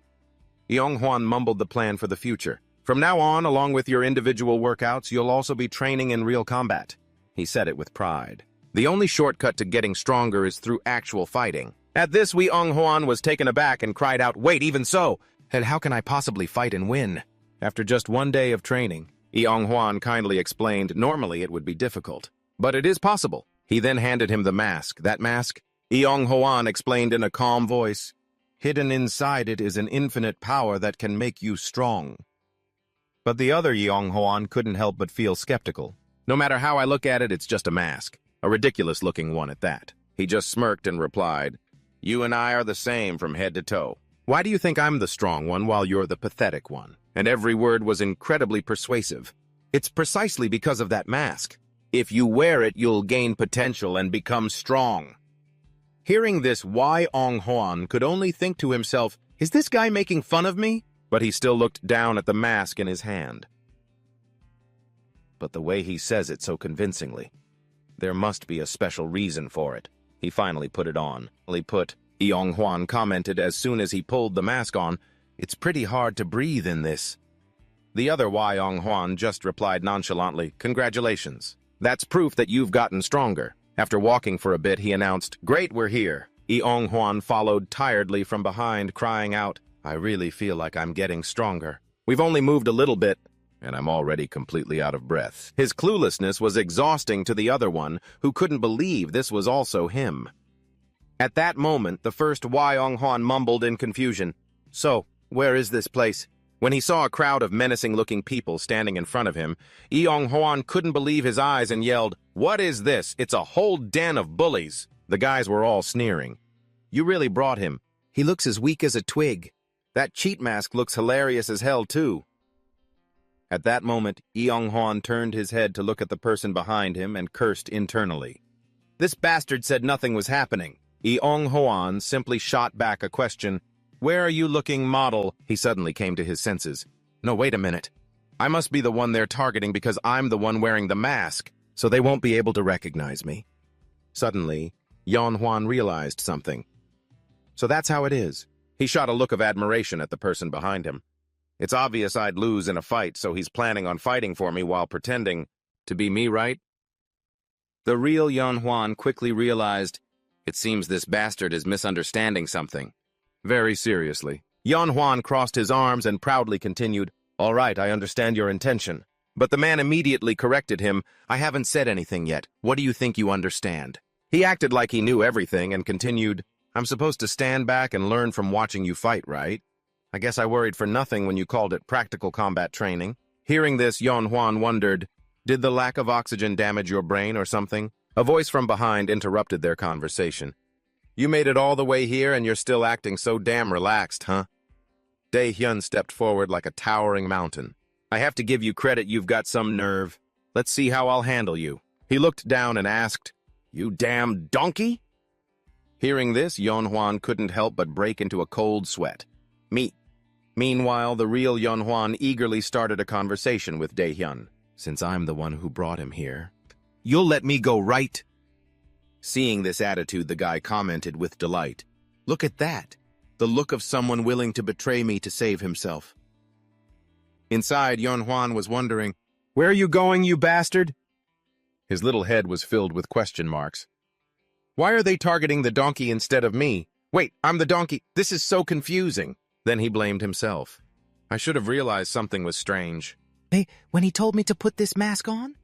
Yonghwan mumbled the plan for the future. "From now on, along with your individual workouts, you'll also be training in real combat." He said it with pride. "The only shortcut to getting stronger is through actual fighting." At this, Yonghwan was taken aback and cried out, "Wait, even so? And how can I possibly fight and win?" After just one day of training, Yonghwan kindly explained normally it would be difficult. But it is possible. He then handed him the mask. That mask? Yonghwan explained in a calm voice. Hidden inside it is an infinite power that can make you strong. But the other Yonghwan couldn't help but feel skeptical. No matter how I look at it, it's just a mask. A ridiculous-looking one at that. He just smirked and replied, "You and I are the same from head to toe. Why do you think I'm the strong one while you're the pathetic one?" And every word was incredibly persuasive. "It's precisely because of that mask. If you wear it, you'll gain potential and become strong." Hearing this, Yonghwan could only think to himself, "Is this guy making fun of me?" But he still looked down at the mask in his hand. But the way he says it so convincingly, there must be a special reason for it. He finally put it on. Yonghwan commented as soon as he pulled the mask on, "It's pretty hard to breathe in this." The other Yonghwan just replied nonchalantly, "Congratulations. That's proof that you've gotten stronger." After walking for a bit, he announced, "Great, we're here." Yonghwan followed tiredly from behind, crying out, "I really feel like I'm getting stronger. We've only moved a little bit, and I'm already completely out of breath." His cluelessness was exhausting to the other one, who couldn't believe this was also him. At that moment, the first Yonghwan mumbled in confusion, "So, where is this place?" When he saw a crowd of menacing-looking people standing in front of him, Yonghwan couldn't believe his eyes and yelled, "What is this? It's a whole den of bullies." The guys were all sneering. "You really brought him. He looks as weak as a twig. That cheat mask looks hilarious as hell, too." At that moment, Yonghwan turned his head to look at the person behind him and cursed internally. This bastard said nothing was happening. Yonghwan simply shot back a question. "Where are you looking, model?" He suddenly came to his senses. "No, wait a minute. I must be the one they're targeting because I'm the one wearing the mask, so they won't be able to recognize me." Suddenly, Yonghwan realized something. So that's how it is. He shot a look of admiration at the person behind him. "It's obvious I'd lose in a fight, so he's planning on fighting for me while pretending to be me, right?" The real Yonhwan quickly realized, it seems this bastard is misunderstanding something. Very seriously. Yonhwan crossed his arms and proudly continued, "All right, I understand your intention." But the man immediately corrected him, "I haven't said anything yet. What do you think you understand?" He acted like he knew everything and continued, "I'm supposed to stand back and learn from watching you fight, right? I guess I worried for nothing when you called it practical combat training." Hearing this, Yonhwan wondered, did the lack of oxygen damage your brain or something? A voice from behind interrupted their conversation. "You made it all the way here and you're still acting so damn relaxed, huh?" Dae-hyun stepped forward like a towering mountain. "I have to give you credit, you've got some nerve. Let's see how I'll handle you." He looked down and asked, "You damn donkey?" Hearing this, Yonhwan couldn't help but break into a cold sweat. Meanwhile, the real Yonhwan eagerly started a conversation with Dae-hyun. "Since I'm the one who brought him here, you'll let me go, right?" Seeing this attitude, the guy commented with delight, "Look at that. The look of someone willing to betray me to save himself." Inside, Yonhwan was wondering, "Where are you going, you bastard?" His little head was filled with question marks. Why are they targeting the donkey instead of me? Wait, I'm the donkey. This is so confusing. Then he blamed himself. I should have realized something was strange. Hey, when he told me to put this mask on?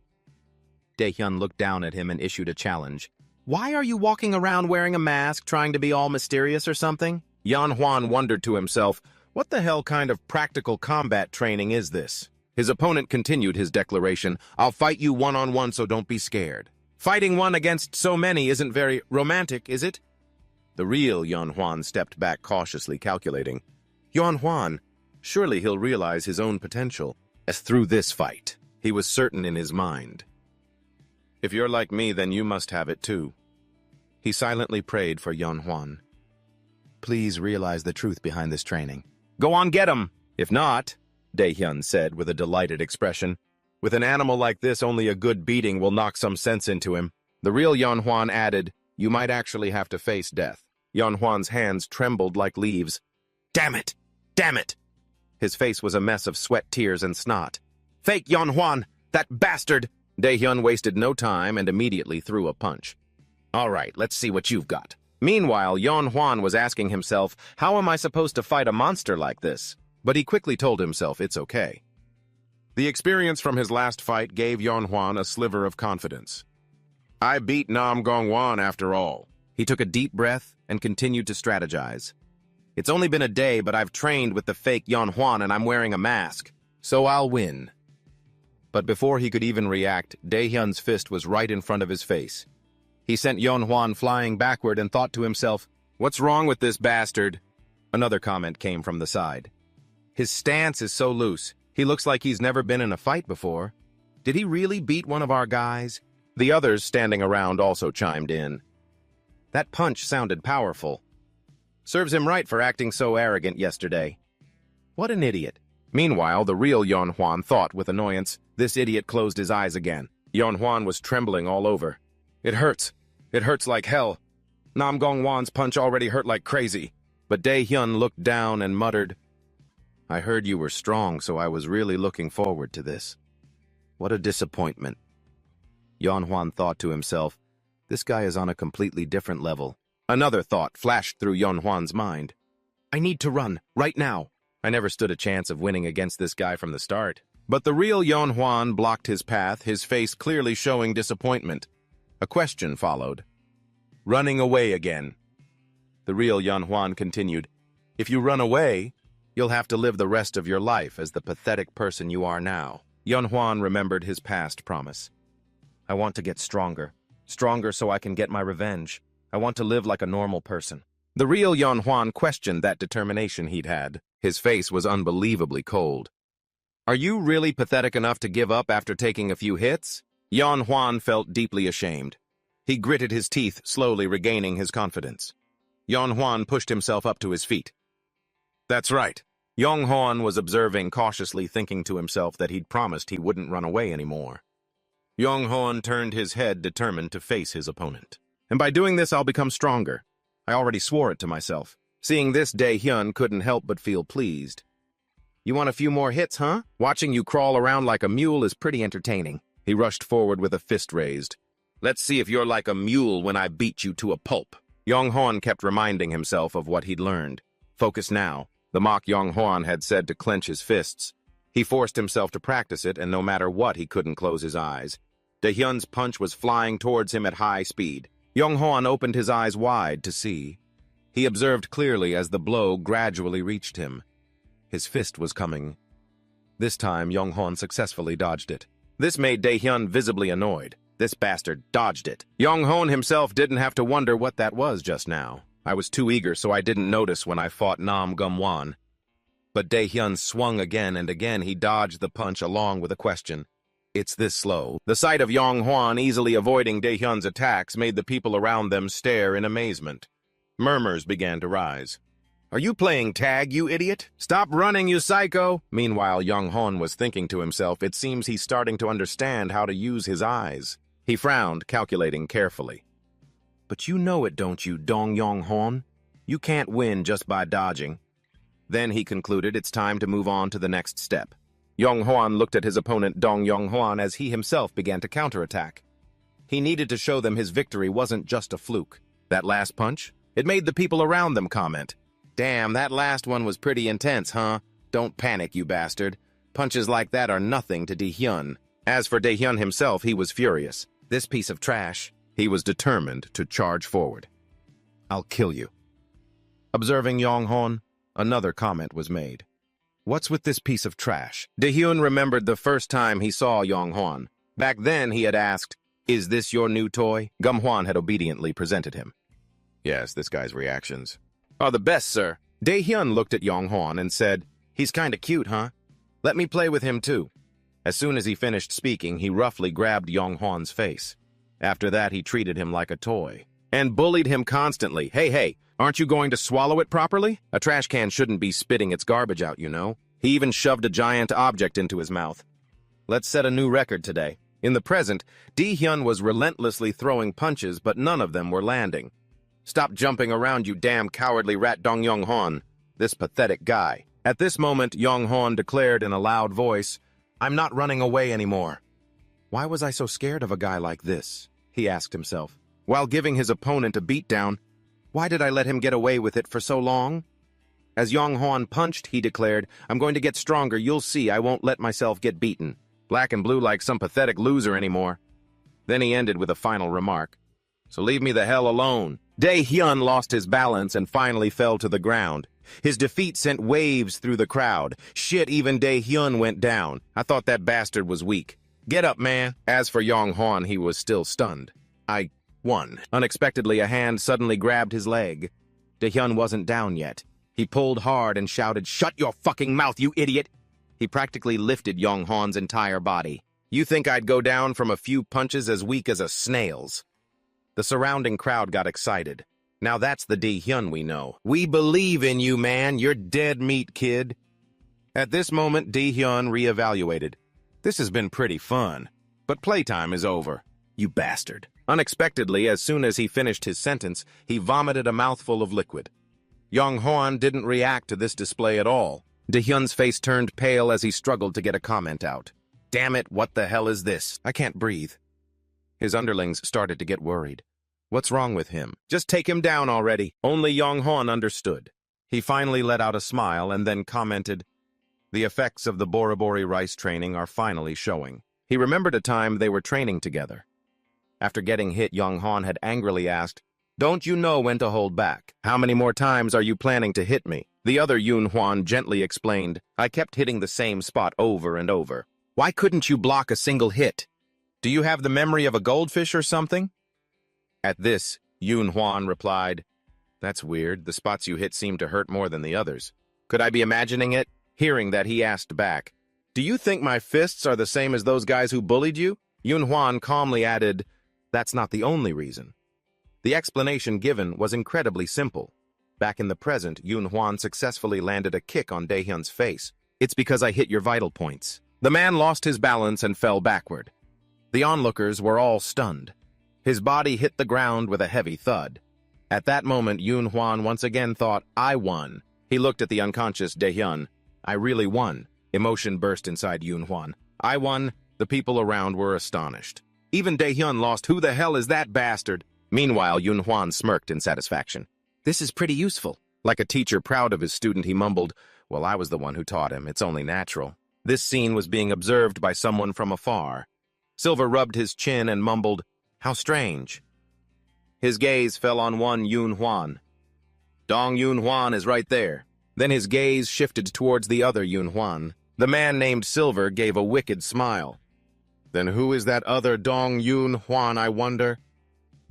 Dae-hyun looked down at him and issued a challenge. Why are you walking around wearing a mask, trying to be all mysterious or something? Yonhwan wondered to himself, what the hell kind of practical combat training is this? His opponent continued his declaration, I'll fight you one-on-one, so don't be scared. Fighting one against so many isn't very romantic, is it? The real Yonhwan stepped back cautiously, calculating. Yonhwan, surely he'll realize his own potential. As through this fight, he was certain in his mind. If you're like me, then you must have it too. He silently prayed for Yonhwan. Please realize the truth behind this training. Go on, get him! If not, Dae-hyun said with a delighted expression, with an animal like this, only a good beating will knock some sense into him. The real Yonhwan added, you might actually have to face death. Yonhwan's hands trembled like leaves. Damn it! Damn it! His face was a mess of sweat, tears, and snot. Fake Yonhwan! That bastard! Dae-hyun wasted no time and immediately threw a punch. All right, let's see what you've got. Meanwhile, Yonhwan was asking himself, how am I supposed to fight a monster like this? But he quickly told himself it's okay. The experience from his last fight gave Yonhwan a sliver of confidence. I beat Nam Gongwan after all. He took a deep breath and continued to strategize. It's only been a day, but I've trained with the fake Yonhwan and I'm wearing a mask, so I'll win. But before he could even react, Dae-hyun's fist was right in front of his face. He sent Yonhwan flying backward and thought to himself, what's wrong with this bastard? Another comment came from the side. His stance is so loose. He looks like he's never been in a fight before. Did he really beat one of our guys? The others standing around also chimed in. That punch sounded powerful. Serves him right for acting so arrogant yesterday. What an idiot. Meanwhile, the real Yonhwan thought with annoyance. This idiot closed his eyes again. Yonhwan was trembling all over. It hurts. It hurts like hell. Nam Gongwan's punch already hurt like crazy. But Dae-hyun looked down and muttered, I heard you were strong, so I was really looking forward to this. What a disappointment. Yonhwan thought to himself, this guy is on a completely different level. Another thought flashed through Yonhwan's mind. I need to run, right now. I never stood a chance of winning against this guy from the start. But the real Yonhwan blocked his path, his face clearly showing disappointment. A question followed. Running away again. The real Yonhwan continued, if you run away, you'll have to live the rest of your life as the pathetic person you are now. Yonhwan remembered his past promise. I want to get stronger. Stronger so I can get my revenge. I want to live like a normal person. The real Yonhwan questioned that determination he'd had. His face was unbelievably cold. Are you really pathetic enough to give up after taking a few hits? Yonhwan felt deeply ashamed. He gritted his teeth, slowly regaining his confidence. Yonhwan pushed himself up to his feet. That's right. Yonhwan was observing cautiously, thinking to himself that he'd promised he wouldn't run away anymore. Yonhwan turned his head, determined to face his opponent. And by doing this, I'll become stronger. I already swore it to myself. Seeing this, Dae-hyun couldn't help but feel pleased. You want a few more hits, huh? Watching you crawl around like a mule is pretty entertaining. He rushed forward with a fist raised. Let's see if you're like a mule when I beat you to a pulp. Yonghwan kept reminding himself of what he'd learned. Focus now, the mock Yonghwan had said to clench his fists. He forced himself to practice it, and no matter what, he couldn't close his eyes. Daehyun's punch was flying towards him at high speed. Yonghwan opened his eyes wide to see. He observed clearly as the blow gradually reached him. His fist was coming. This time, Yonghwan successfully dodged it. This made Daehyun visibly annoyed. This bastard dodged it. Yonghwan himself didn't have to wonder what that was just now. I was too eager, so I didn't notice when I fought Nam Gumwan. But Daehyun swung again and again. He dodged the punch along with a question. It's this slow. The sight of Yonghwan easily avoiding Daehyun's attacks made the people around them stare in amazement. Murmurs began to rise. Are you playing tag, you idiot? Stop running, you psycho! Meanwhile, Yonghwan was thinking to himself, it seems he's starting to understand how to use his eyes. He frowned, calculating carefully. But you know it, don't you, Dong Yonghwan? You can't win just by dodging. Then he concluded it's time to move on to the next step. Yonghwan looked at his opponent Dong Yonghwan as he himself began to counterattack. He needed to show them his victory wasn't just a fluke. That last punch? It made the people around them comment. Damn, that last one was pretty intense, huh? Don't panic, you bastard. Punches like that are nothing to Daehyun. As for Daehyun himself, he was furious. This piece of trash. He was determined to charge forward. I'll kill you. Observing Yonghwan, another comment was made. What's with this piece of trash? Daehyun remembered the first time he saw Yonghwan. Back then he had asked, is this your new toy? Gumhwan had obediently presented him. Yes, this guy's reactions are the best, sir. Daehyun looked at Yonghwan and said, he's kinda cute, huh? Let me play with him too. As soon as he finished speaking, he roughly grabbed Yonghwan's face. After that, he treated him like a toy and bullied him constantly. Hey, aren't you going to swallow it properly? A trash can shouldn't be spitting its garbage out, you know. He even shoved a giant object into his mouth. Let's set a new record today. In the present, Daehyun was relentlessly throwing punches, but none of them were landing. Stop jumping around, you damn cowardly rat, Dong Yonghwan. This pathetic guy. At this moment, Yonghwan declared in a loud voice, I'm not running away anymore. Why was I so scared of a guy like this? He asked himself. While giving his opponent a beatdown, why did I let him get away with it for so long? As Yonghwan punched, he declared, I'm going to get stronger, you'll see, I won't let myself get beaten. Black and blue like some pathetic loser anymore. Then he ended with a final remark. So leave me the hell alone. Daehyun lost his balance and finally fell to the ground. His defeat sent waves through the crowd. Shit, even Daehyun went down. I thought that bastard was weak. Get up, man. As for Yonghwan, he was still stunned. I won. Unexpectedly, a hand suddenly grabbed his leg. Daehyun wasn't down yet. He pulled hard and shouted, Shut your fucking mouth, you idiot! He practically lifted Yonghwan's entire body. You think I'd go down from a few punches as weak as a snail's? The surrounding crowd got excited. Now that's the Daehyun we know. We believe in you, man. You're dead meat, kid. At this moment, Daehyun reevaluated. This has been pretty fun, but playtime is over. You bastard. Unexpectedly, as soon as he finished his sentence, he vomited a mouthful of liquid. Yonghwan didn't react to this display at all. Daehyun's face turned pale as he struggled to get a comment out. Damn it, what the hell is this? I can't breathe. His underlings started to get worried. What's wrong with him? Just take him down already. Only Yonghwan understood. He finally let out a smile and then commented, The effects of the Boribori rice training are finally showing. He remembered a time they were training together. After getting hit, Yonghwan had angrily asked, Don't you know when to hold back? How many more times are you planning to hit me? The other Yunhwan gently explained, I kept hitting the same spot over and over. Why couldn't you block a single hit? Do you have the memory of a goldfish or something? At this, Yunhwan replied, That's weird. The spots you hit seem to hurt more than the others. Could I be imagining it? Hearing that, he asked back, Do you think my fists are the same as those guys who bullied you? Yunhwan calmly added, That's not the only reason. The explanation given was incredibly simple. Back in the present, Yunhwan successfully landed a kick on Daehyun's face. It's because I hit your vital points. The man lost his balance and fell backward. The onlookers were all stunned. His body hit the ground with a heavy thud. At that moment, Yunhwan once again thought, I won. He looked at the unconscious Daehyun. I really won. Emotion burst inside Yunhwan. I won. The people around were astonished. Even Daehyun lost. Who the hell is that bastard? Meanwhile, Yunhwan smirked in satisfaction. This is pretty useful. Like a teacher proud of his student, he mumbled, well, I was the one who taught him. It's only natural. This scene was being observed by someone from afar. Silver rubbed his chin and mumbled, how strange. His gaze fell on one Yunhwan. Dong Yunhwan is right there. Then his gaze shifted towards the other Yunhwan. The man named Silver gave a wicked smile. Then who is that other Dong Yunhwan, I wonder?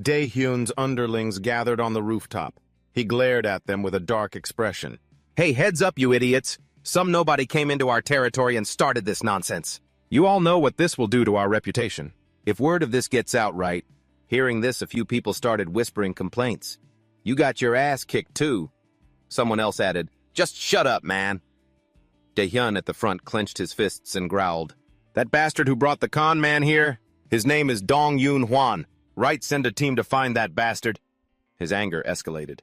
Daehyun's underlings gathered on the rooftop. He glared at them with a dark expression. Hey, heads up, you idiots! Some nobody came into our territory and started this nonsense. You all know what this will do to our reputation. If word of this gets out right, hearing this, a few people started whispering complaints. You got your ass kicked too. Someone else added, just shut up, man. Daehyun at the front clenched his fists and growled. That bastard who brought the con man here? His name is Dong Yunhwan. Right, send a team to find that bastard. His anger escalated.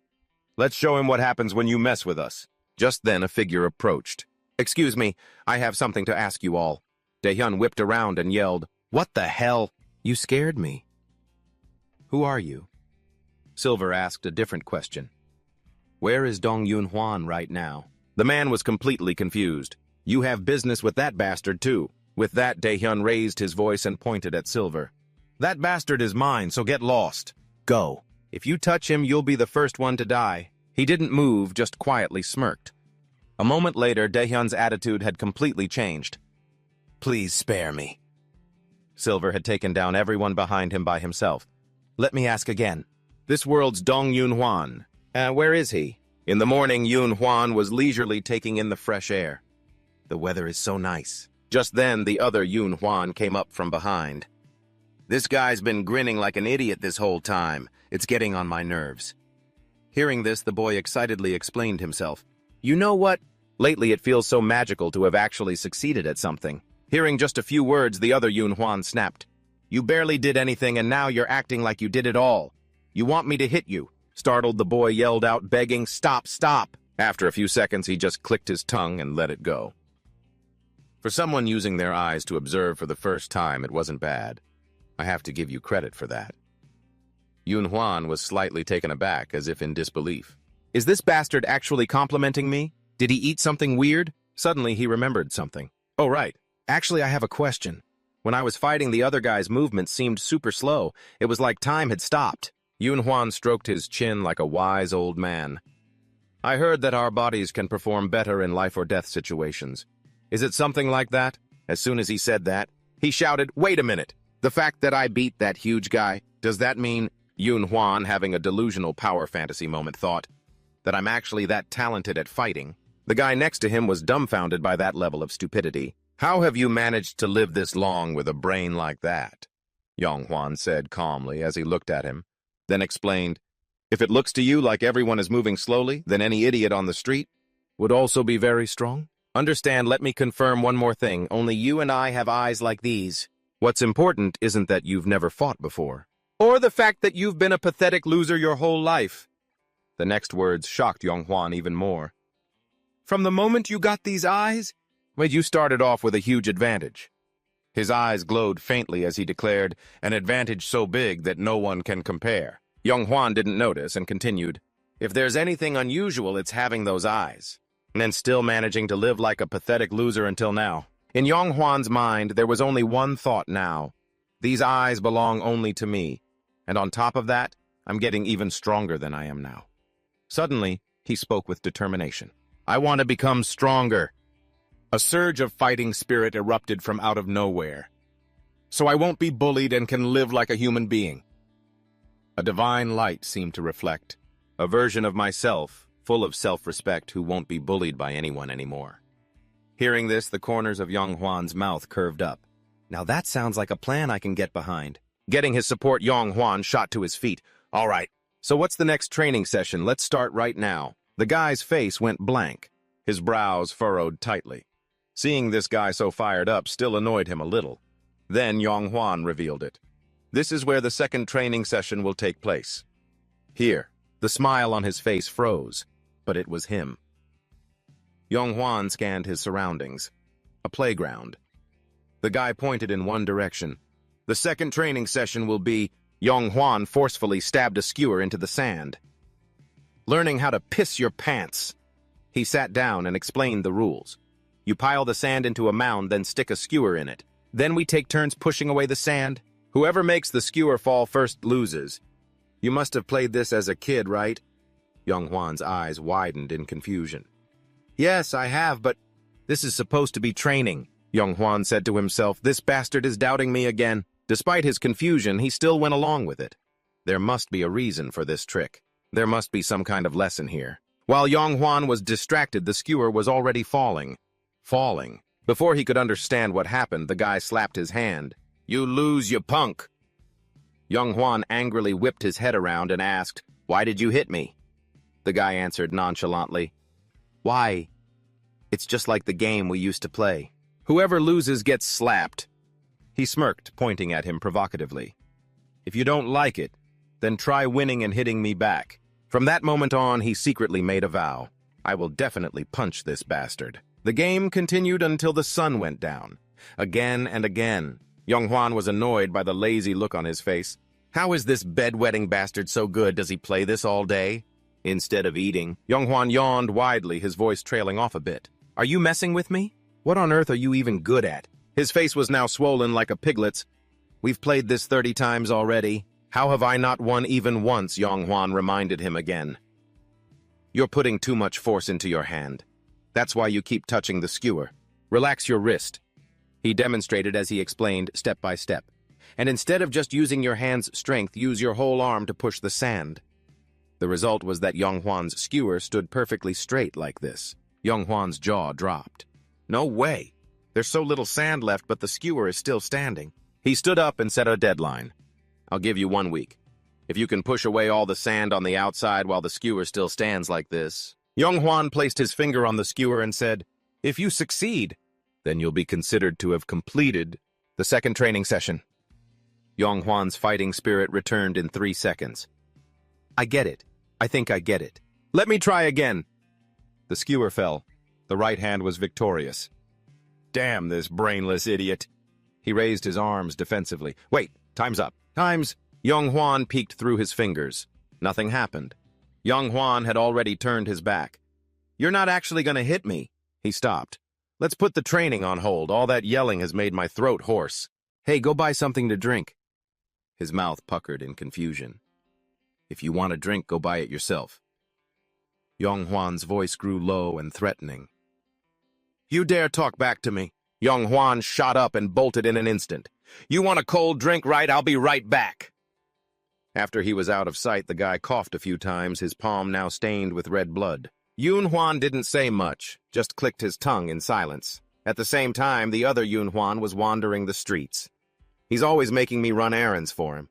Let's show him what happens when you mess with us. Just then a figure approached. Excuse me, I have something to ask you all. Daehyun whipped around and yelled, what the hell? You scared me. Who are you? Silver asked a different question. Where is Dong Yunhwan right now? The man was completely confused. You have business with that bastard too. With that, Daehyun raised his voice and pointed at Silver. That bastard is mine, so get lost. Go. If you touch him, you'll be the first one to die. He didn't move, just quietly smirked. A moment later, Daehyun's attitude had completely changed. Please spare me. Silver had taken down everyone behind him by himself. Let me ask again. This world's Dong Yunhwan. Where is he? In the morning, Yunhwan was leisurely taking in the fresh air. The weather is so nice. Just then, the other Yunhwan came up from behind. This guy's been grinning like an idiot this whole time. It's getting on my nerves. Hearing this, the boy excitedly explained himself. You know what? Lately it feels so magical to have actually succeeded at something. Hearing just a few words, the other Yunhwan snapped. You barely did anything and now you're acting like you did it all. You want me to hit you? Startled, the boy yelled out, begging, stop, stop. After a few seconds, he just clicked his tongue and let it go. For someone using their eyes to observe for the first time, it wasn't bad. I have to give you credit for that. Yunhwan was slightly taken aback, as if in disbelief. Is this bastard actually complimenting me? Did he eat something weird? Suddenly, he remembered something. Oh, right. Actually, I have a question. When I was fighting, the other guy's movement seemed super slow. It was like time had stopped. Yunhwan stroked his chin like a wise old man. I heard that our bodies can perform better in life-or-death situations. Is it something like that? As soon as he said that, he shouted, wait a minute! The fact that I beat that huge guy, does that mean, Yunhwan, having a delusional power fantasy moment, thought, that I'm actually that talented at fighting? The guy next to him was dumbfounded by that level of stupidity. How have you managed to live this long with a brain like that? Yunhwan said calmly as he looked at him, then explained, if it looks to you like everyone is moving slowly, then any idiot on the street would also be very strong. Understand, let me confirm one more thing. Only you and I have eyes like these. What's important isn't that you've never fought before, or the fact that you've been a pathetic loser your whole life. The next words shocked Yunhwan even more. From the moment you got these eyes, well, you started off with a huge advantage. His eyes glowed faintly as he declared, an advantage so big that no one can compare. Yunhwan didn't notice and continued, if there's anything unusual, it's having those eyes, and then still managing to live like a pathetic loser until now. In Yunhwan's mind, there was only one thought now. These eyes belong only to me, and on top of that, I'm getting even stronger than I am now. Suddenly, he spoke with determination. I want to become stronger. A surge of fighting spirit erupted from out of nowhere. So I won't be bullied and can live like a human being. A divine light seemed to reflect, a version of myself, full of self-respect, who won't be bullied by anyone anymore. Hearing this, the corners of Yunhwan's mouth curved up. Now that sounds like a plan I can get behind. Getting his support, Yunhwan shot to his feet. All right, so what's the next training session? Let's start right now. The guy's face went blank. His brows furrowed tightly. Seeing this guy so fired up still annoyed him a little. Then Yunhwan revealed it. This is where the second training session will take place. Here, the smile on his face froze, but it was him. Yunhwan scanned his surroundings. A playground. The guy pointed in one direction. The second training session will be Yong Huan forcefully stabbed a skewer into the sand. Learning how to piss your pants. He sat down and explained the rules. You pile the sand into a mound, then stick a skewer in it. Then we take turns pushing away the sand. Whoever makes the skewer fall first loses. You must have played this as a kid, right? Yong Huan's eyes widened in confusion. Yes, I have, but this is supposed to be training, Yong Huan said to himself. This bastard is doubting me again. Despite his confusion, he still went along with it. There must be a reason for this trick. There must be some kind of lesson here. While Yong Huan was distracted, the skewer was already falling. Before he could understand what happened, the guy slapped his hand. You lose, you punk! Yong Huan angrily whipped his head around and asked, Why did you hit me? The guy answered nonchalantly, Why? It's just like the game we used to play. Whoever loses gets slapped. He smirked, pointing at him provocatively. If you don't like it, then try winning and hitting me back. From that moment on, he secretly made a vow. I will definitely punch this bastard. The game continued until the sun went down. Again and again. Yong Huan was annoyed by the lazy look on his face. How is this bedwetting bastard so good? Does he play this all day? Instead of eating, Yong Huan yawned widely, his voice trailing off a bit. Are you messing with me? What on earth are you even good at? His face was now swollen like a piglet's. We've played this 30 times already. How have I not won even once? Yong Huan reminded him again. You're putting too much force into your hand. That's why you keep touching the skewer. Relax your wrist. He demonstrated as he explained step by step. And instead of just using your hand's strength, use your whole arm to push the sand. The result was that Yong Huan's skewer stood perfectly straight like this. Yong Huan's jaw dropped. No way! There's so little sand left, but the skewer is still standing. He stood up and set a deadline. I'll give you 1 week. If you can push away all the sand on the outside while the skewer still stands like this. Yong Huan placed his finger on the skewer and said, If you succeed, then you'll be considered to have completed the second training session. Yong Huan's fighting spirit returned in 3 seconds. I get it. I think I get it. Let me try again. The skewer fell. The right hand was victorious. Damn this brainless idiot. He raised his arms defensively. Wait, time's up. Time's... Yong Huan peeked through his fingers. Nothing happened. Yong Huan had already turned his back. You're not actually going to hit me. He stopped. Let's put the training on hold. All that yelling has made my throat hoarse. Hey, go buy something to drink. His mouth puckered in confusion. If you want a drink, go buy it yourself. Yong Huan's voice grew low and threatening. You dare talk back to me? Yong Huan shot up and bolted in an instant. You want a cold drink, right? I'll be right back. After he was out of sight, the guy coughed a few times, his palm now stained with red blood. Yun Huan didn't say much, just clicked his tongue in silence. At the same time, the other Yun Huan was wandering the streets. He's always making me run errands for him.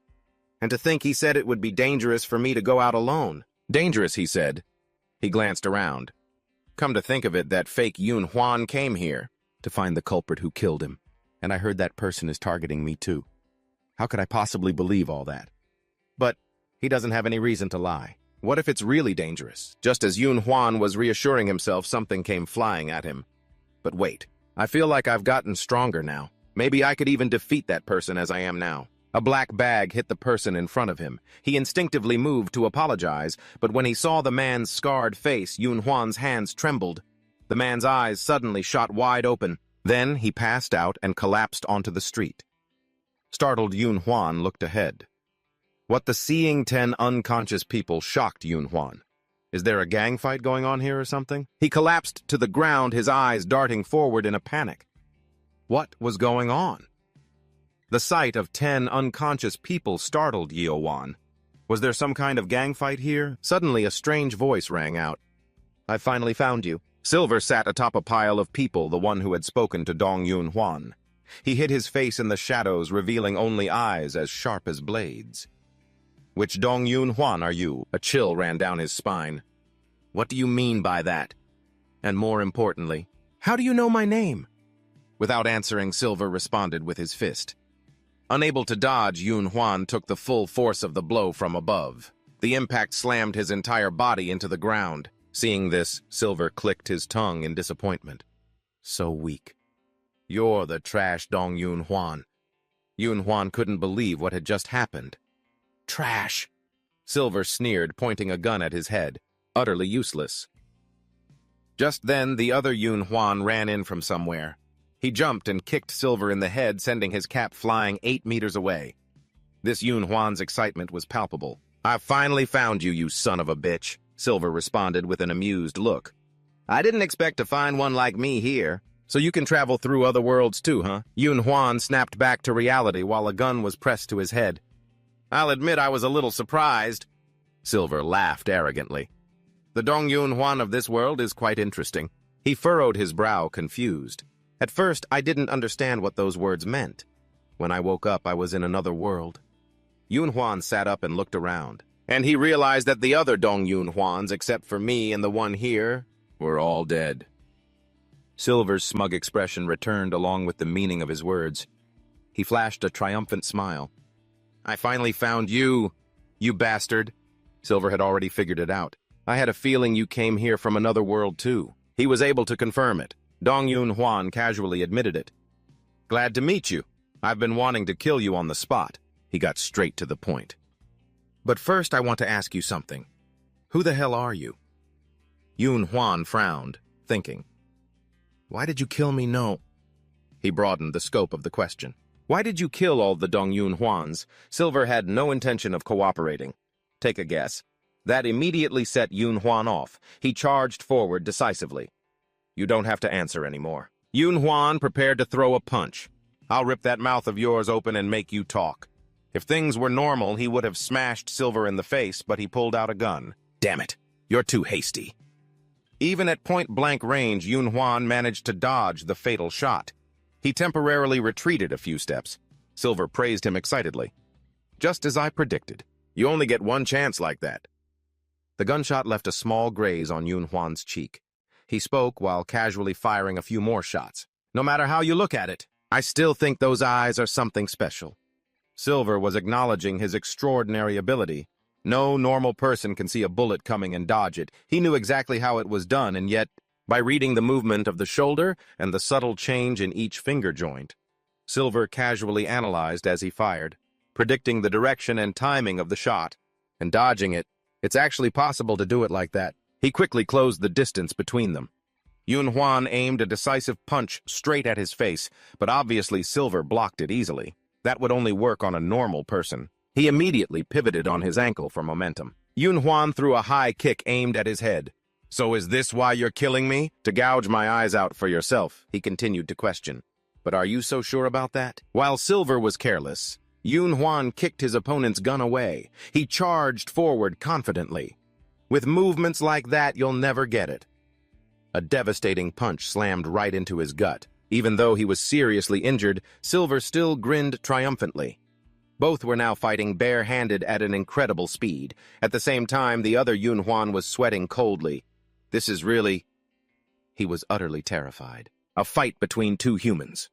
And to think he said it would be dangerous for me to go out alone. Dangerous, he said. He glanced around. Come to think of it, that fake Yun Huan came here to find the culprit who killed him. And I heard that person is targeting me too. How could I possibly believe all that? But he doesn't have any reason to lie. What if it's really dangerous? Just as Yun Huan was reassuring himself, something came flying at him. But wait, I feel like I've gotten stronger now. Maybe I could even defeat that person as I am now. A black bag hit the person in front of him. He instinctively moved to apologize, but when he saw the man's scarred face, Yun Huan's hands trembled. The man's eyes suddenly shot wide open. Then he passed out and collapsed onto the street. Startled, Yun Huan looked ahead. What the seeing 10 unconscious people shocked Yun Huan. Is there a gang fight going on here or something? He collapsed to the ground, his eyes darting forward in a panic. What was going on? The sight of 10 unconscious people startled Yeo Wan. Was there some kind of gang fight here? Suddenly a strange voice rang out. I finally found you. Silver sat atop a pile of people, the one who had spoken to Dong Yun Huan. He hid his face in the shadows, revealing only eyes as sharp as blades. Which Dong Yun Huan are you? A chill ran down his spine. What do you mean by that? And more importantly, how do you know my name? Without answering, Silver responded with his fist. Unable to dodge, Yun Huan took the full force of the blow from above. The impact slammed his entire body into the ground. Seeing this, Silver clicked his tongue in disappointment. So weak. You're the trash Dong Yun Huan. Yun Huan couldn't believe what had just happened. Trash! Silver sneered, pointing a gun at his head. Utterly useless. Just then, the other Yun Huan ran in from somewhere. He jumped and kicked Silver in the head, sending his cap flying 8 meters away. This Yun Huan's excitement was palpable. "I've finally found you, you son of a bitch," Silver responded with an amused look. "I didn't expect to find one like me here. So you can travel through other worlds too, huh?" Yun Huan snapped back to reality while a gun was pressed to his head. "I'll admit I was a little surprised." Silver laughed arrogantly. "The Dong Yun Huan of this world is quite interesting." He furrowed his brow, confused. "At first, I didn't understand what those words meant. When I woke up, I was in another world." Yun Huan sat up and looked around, and he realized that the other Dong Yun Huans, except for me and the one here, were all dead. Silver's smug expression returned along with the meaning of his words. He flashed a triumphant smile. "I finally found you, you bastard." Silver had already figured it out. "I had a feeling you came here from another world too." He was able to confirm it. Dong Yun Huan casually admitted it. "Glad to meet you. I've been wanting to kill you on the spot." He got straight to the point. "But first I want to ask you something. Who the hell are you?" Yun Huan frowned, thinking. "Why did you kill me? No." He broadened the scope of the question. "Why did you kill all the Dong Yun Huans?" Silver had no intention of cooperating. "Take a guess." That immediately set Yun Huan off. He charged forward decisively. "You don't have to answer anymore." Yun Huan prepared to throw a punch. "I'll rip that mouth of yours open and make you talk." If things were normal, he would have smashed Silver in the face, but he pulled out a gun. "Damn it, you're too hasty." Even at point-blank range, Yun Huan managed to dodge the fatal shot. He temporarily retreated a few steps. Silver praised him excitedly. "Just as I predicted. You only get one chance like that." The gunshot left a small graze on Yun Huan's cheek. He spoke while casually firing a few more shots. "No matter how you look at it, I still think those eyes are something special." Silver was acknowledging his extraordinary ability. No normal person can see a bullet coming and dodge it. He knew exactly how it was done, and yet, by reading the movement of the shoulder and the subtle change in each finger joint, Silver casually analyzed as he fired, predicting the direction and timing of the shot, and dodging it. It's actually possible to do it like that. He quickly closed the distance between them. Yun Huan aimed a decisive punch straight at his face, but obviously Silver blocked it easily. That would only work on a normal person. He immediately pivoted on his ankle for momentum. Yun Huan threw a high kick aimed at his head. "So is this why you're killing me? To gouge my eyes out for yourself?" he continued to question. "But are you so sure about that?" While Silver was careless, Yun Huan kicked his opponent's gun away. He charged forward confidently. "With movements like that, you'll never get it." A devastating punch slammed right into his gut. Even though he was seriously injured, Silver still grinned triumphantly. Both were now fighting bare-handed at an incredible speed. At the same time, the other Yun Huan was sweating coldly. This is really... He was utterly terrified. A fight between two humans.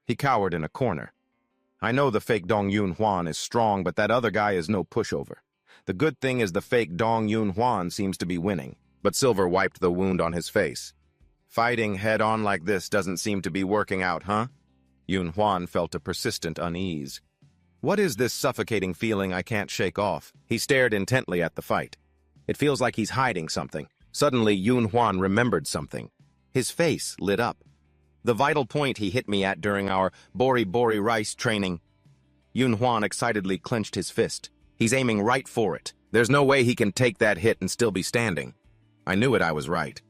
He cowered in a corner. "I know the fake Dong Yun Huan is strong, but that other guy is no pushover. The good thing is the fake Dong Yun Huan seems to be winning." But Silver wiped the wound on his face. "Fighting head-on like this doesn't seem to be working out, huh?" Yun Huan felt a persistent unease. "What is this suffocating feeling I can't shake off?" He stared intently at the fight. "It feels like he's hiding something." Suddenly, Yun Huan remembered something. His face lit up. "The vital point he hit me at during our bori-bori rice training." Yun Huan excitedly clenched his fist. "He's aiming right for it. There's no way he can take that hit and still be standing." I knew it, I was right.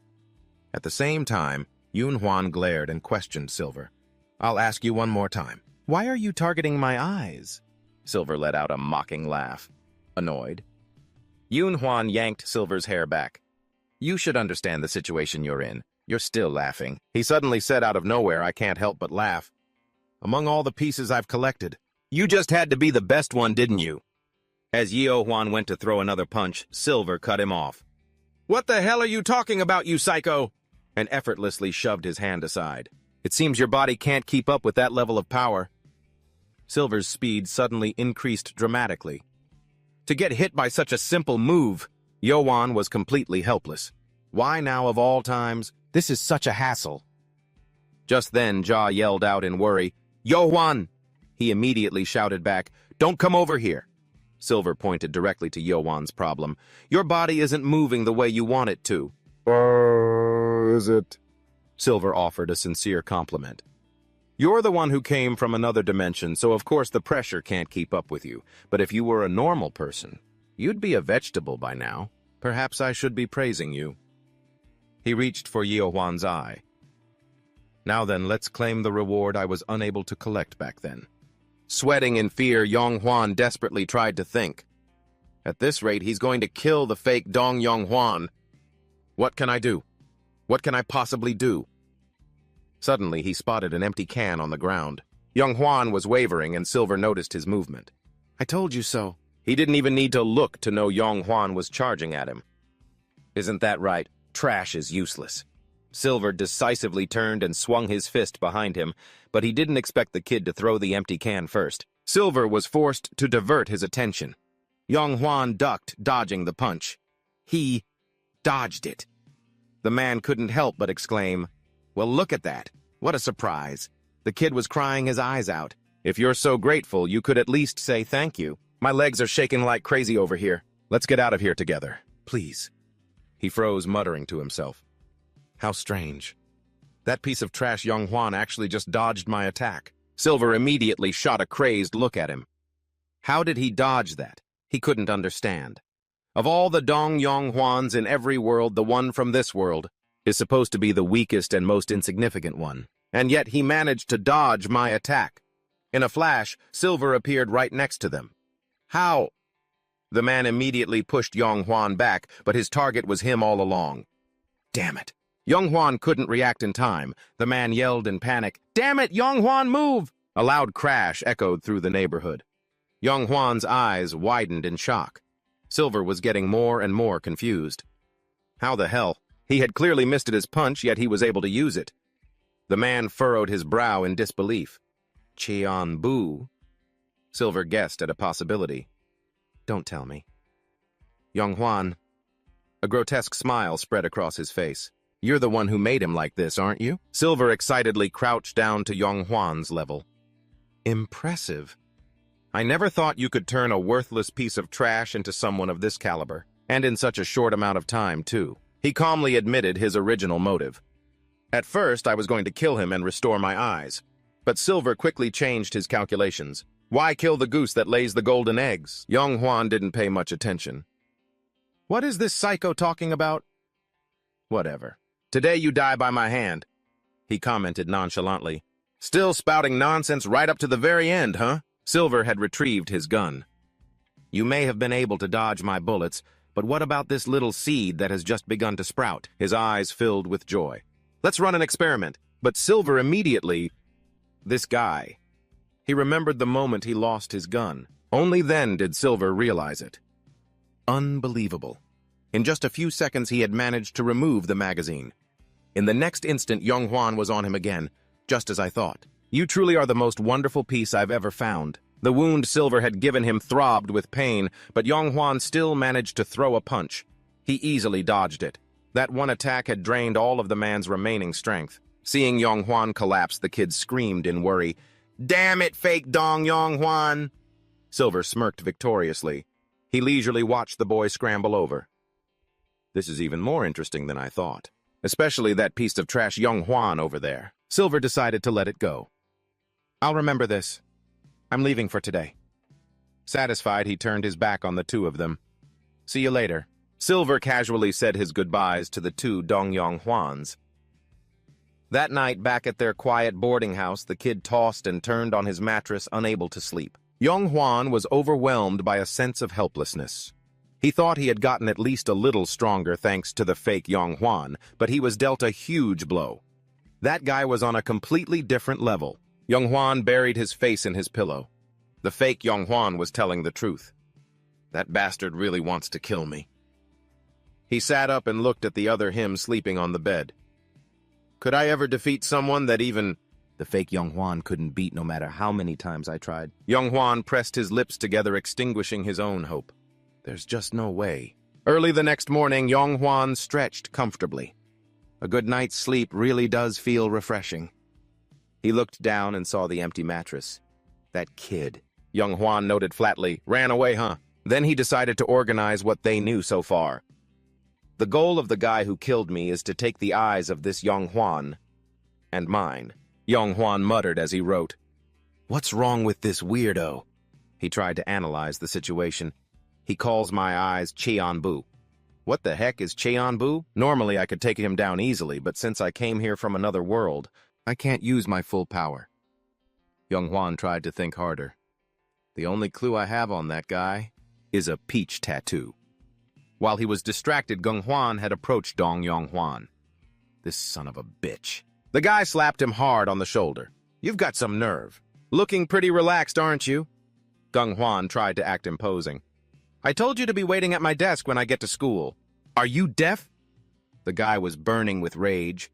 At the same time, Yun Huan glared and questioned Silver. "I'll ask you one more time. Why are you targeting my eyes?" Silver let out a mocking laugh. Annoyed. Yun Huan yanked Silver's hair back. "You should understand the situation you're in. You're still laughing." He suddenly said out of nowhere, "I can't help but laugh. Among all the pieces I've collected, you just had to be the best one, didn't you?" As Yeo Huan went to throw another punch, Silver cut him off. "What the hell are you talking about, you psycho?" And effortlessly shoved his hand aside. "It seems your body can't keep up with that level of power." Silver's speed suddenly increased dramatically. To get hit by such a simple move, Yowan was completely helpless. Why now of all times? This is such a hassle. Just then, Ja yelled out in worry, "Yowan!" He immediately shouted back, "Don't come over here." Silver pointed directly to Yowan's problem. "Your body isn't moving the way you want it to." Is it? Silver offered a sincere compliment. "You're the one who came from another dimension, so of course the pressure can't keep up with you. But if you were a normal person, you'd be a vegetable by now. Perhaps I should be praising you." He reached for Yowan's eye. "Now then, let's claim the reward I was unable to collect back then." Sweating in fear, Yonghwan desperately tried to think. At this rate, he's going to kill the fake Dong Yonghwan. What can I do? What can I possibly do? Suddenly, he spotted an empty can on the ground. Yonghwan was wavering, and Silver noticed his movement. "I told you so." He didn't even need to look to know Yonghwan was charging at him. "Isn't that right? Trash is useless." Silver decisively turned and swung his fist behind him, but he didn't expect the kid to throw the empty can first. Silver was forced to divert his attention. Yonghwan ducked, dodging the punch. He dodged it. The man couldn't help but exclaim, "Well, look at that. What a surprise." The kid was crying his eyes out. "If you're so grateful, you could at least say thank you. My legs are shaking like crazy over here. Let's get out of here together, please." He froze, muttering to himself. How strange. That piece of trash Yonghwan actually just dodged my attack. Silver immediately shot a crazed look at him. How did he dodge that? He couldn't understand. Of all the Dong Yonghwans in every world, the one from this world is supposed to be the weakest and most insignificant one. And yet he managed to dodge my attack. In a flash, Silver appeared right next to them. How? The man immediately pushed Yonghwan back, but his target was him all along. Damn it. Yonghwan couldn't react in time. The man yelled in panic, "Damn it, Yonghwan, move!" A loud crash echoed through the neighborhood. Yonghwan's eyes widened in shock. Silver was getting more and more confused. How the hell? He had clearly missed his punch, yet he was able to use it. The man furrowed his brow in disbelief. Cheon Bu? Silver guessed at a possibility. Don't tell me. Yonghwan. A grotesque smile spread across his face. You're the one who made him like this, aren't you? Silver excitedly crouched down to Yonghwan's level. Impressive. I never thought you could turn a worthless piece of trash into someone of this caliber, and in such a short amount of time, too. He calmly admitted his original motive. At first, I was going to kill him and restore my eyes, but Silver quickly changed his calculations. Why kill the goose that lays the golden eggs? Yonghwan didn't pay much attention. What is this psycho talking about? Whatever. Today you die by my hand, he commented nonchalantly. Still spouting nonsense right up to the very end, huh? Silver had retrieved his gun. You may have been able to dodge my bullets, but what about this little seed that has just begun to sprout? His eyes filled with joy. Let's run an experiment. But Silver immediately... This guy. He remembered the moment he lost his gun. Only then did Silver realize it. Unbelievable. In just a few seconds he had managed to remove the magazine. In the next instant, Yonghwan was on him again, just as I thought. You truly are the most wonderful piece I've ever found. The wound Silver had given him throbbed with pain, but Yonghwan still managed to throw a punch. He easily dodged it. That one attack had drained all of the man's remaining strength. Seeing Yonghwan collapse, the kid screamed in worry. Damn it, fake Dong Yonghwan! Silver smirked victoriously. He leisurely watched the boy scramble over. This is even more interesting than I thought. Especially that piece of trash Yonghwan over there. Silver decided to let it go. I'll remember this. I'm leaving for today. Satisfied, he turned his back on the two of them. See you later. Silver casually said his goodbyes to the two Dong Yonghwans. That night, back at their quiet boarding house, the kid tossed and turned on his mattress, unable to sleep. Yonghwan was overwhelmed by a sense of helplessness. He thought he had gotten at least a little stronger thanks to the fake Yonghwan, but he was dealt a huge blow. That guy was on a completely different level. Yonghwan buried his face in his pillow. The fake Yonghwan was telling the truth. That bastard really wants to kill me. He sat up and looked at the other him sleeping on the bed. Could I ever defeat someone that even the fake Yonghwan couldn't beat no matter how many times I tried? Yonghwan pressed his lips together, extinguishing his own hope. There's just no way. Early the next morning, Yonghwan stretched comfortably. A good night's sleep really does feel refreshing. He looked down and saw the empty mattress. That kid, young Juan noted flatly, ran away, huh? Then he decided to organize what they knew so far. The goal of the guy who killed me is to take the eyes of this young Juan and mine, young Juan muttered as he wrote. What's wrong with this weirdo? He tried to analyze the situation. He calls my eyes Cheonbu. What the heck is Cheonbu? Normally I could take him down easily, but since I came here from another world, I can't use my full power. Young Juan tried to think harder. The only clue I have on that guy is a peach tattoo. While he was distracted, Gung Juan had approached Dong Yong Juan. This son of a bitch. The guy slapped him hard on the shoulder. You've got some nerve. Looking pretty relaxed, aren't you? Gung Juan tried to act imposing. I told you to be waiting at my desk when I get to school. Are you deaf? The guy was burning with rage.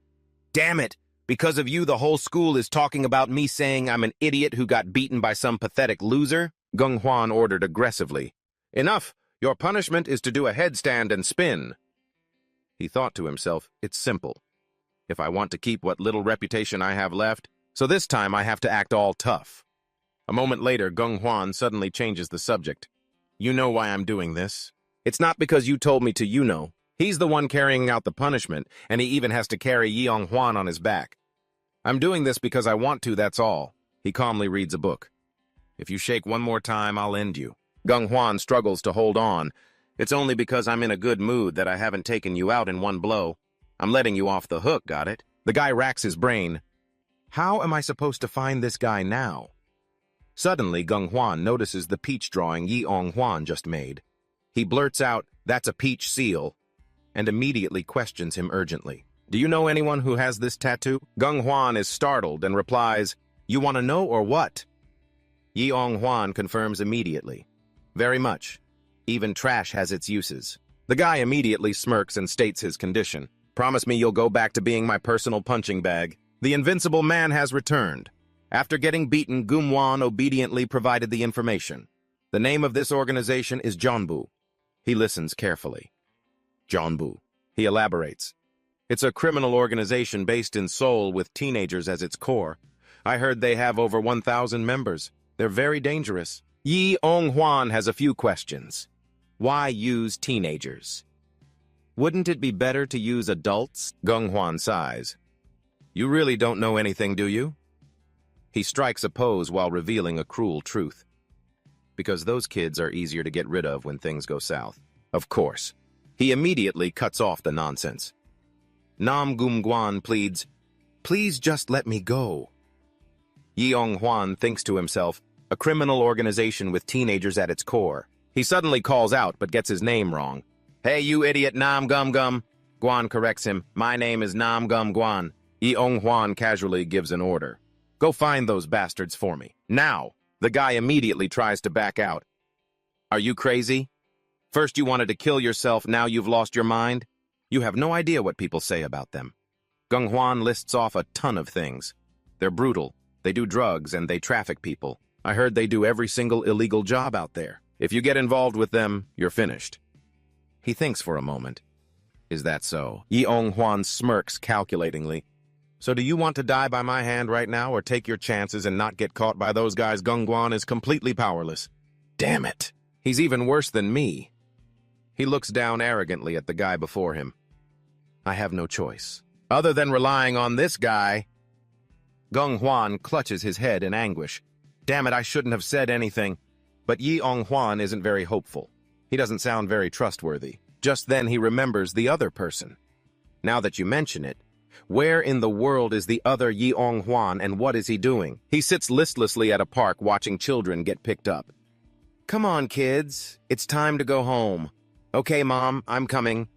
Damn it! Because of you, the whole school is talking about me saying I'm an idiot who got beaten by some pathetic loser, Gung Juan ordered aggressively. Enough! Your punishment is to do a headstand and spin. He thought to himself, it's simple. If I want to keep what little reputation I have left, so this time I have to act all tough. A moment later, Gung Juan suddenly changes the subject. You know why I'm doing this. It's not because you told me to, you know. He's the one carrying out the punishment, and he even has to carry Yeong Juan on his back. I'm doing this because I want to, that's all. He calmly reads a book. If you shake one more time, I'll end you. Gung Juan struggles to hold on. It's only because I'm in a good mood that I haven't taken you out in one blow. I'm letting you off the hook, got it? The guy racks his brain. How am I supposed to find this guy now? Suddenly, Gung Juan notices the peach drawing Yeong Juan just made. He blurts out, that's a peach seal, and immediately questions him urgently. Do you know anyone who has this tattoo? Gung Juan is startled and replies, you want to know or what? Yeong Juan confirms immediately. Very much. Even trash has its uses. The guy immediately smirks and states his condition. Promise me you'll go back to being my personal punching bag. The invincible man has returned. After getting beaten, Gum Wan obediently provided the information. The name of this organization is Jeonbu. He listens carefully. Jeonbu. He elaborates. It's a criminal organization based in Seoul with teenagers as its core. I heard they have over 1,000 members. They're very dangerous. Yeong Juan has a few questions. Why use teenagers? Wouldn't it be better to use adults? Gung Juan sighs. You really don't know anything, do you? He strikes a pose while revealing a cruel truth. Because those kids are easier to get rid of when things go south. Of course. He immediately cuts off the nonsense. Nam Gum Guan pleads, please just let me go. Yeong Juan thinks to himself, a criminal organization with teenagers at its core. He suddenly calls out but gets his name wrong. Hey, you idiot Nam Gum Gum. Guan corrects him. My name is Nam Gum Guan. Yeong Juan casually gives an order. Go find those bastards for me. Now! The guy immediately tries to back out. Are you crazy? First you wanted to kill yourself, now you've lost your mind? You have no idea what people say about them. Gung Juan lists off a ton of things. They're brutal, they do drugs, and they traffic people. I heard they do every single illegal job out there. If you get involved with them, you're finished. He thinks for a moment. Is that so? Yeong Juan smirks calculatingly. So do you want to die by my hand right now or take your chances and not get caught by those guys? Gung Guan is completely powerless. Damn it. He's even worse than me. He looks down arrogantly at the guy before him. I have no choice. Other than relying on this guy. Gung Juan clutches his head in anguish. Damn it, I shouldn't have said anything. But Yeong Juan isn't very hopeful. He doesn't sound very trustworthy. Just then he remembers the other person. Now that you mention it, where in the world is the other Yeong Juan and what is he doing? He sits listlessly at a park watching children get picked up. Come on, kids. It's time to go home. Okay, Mom, I'm coming.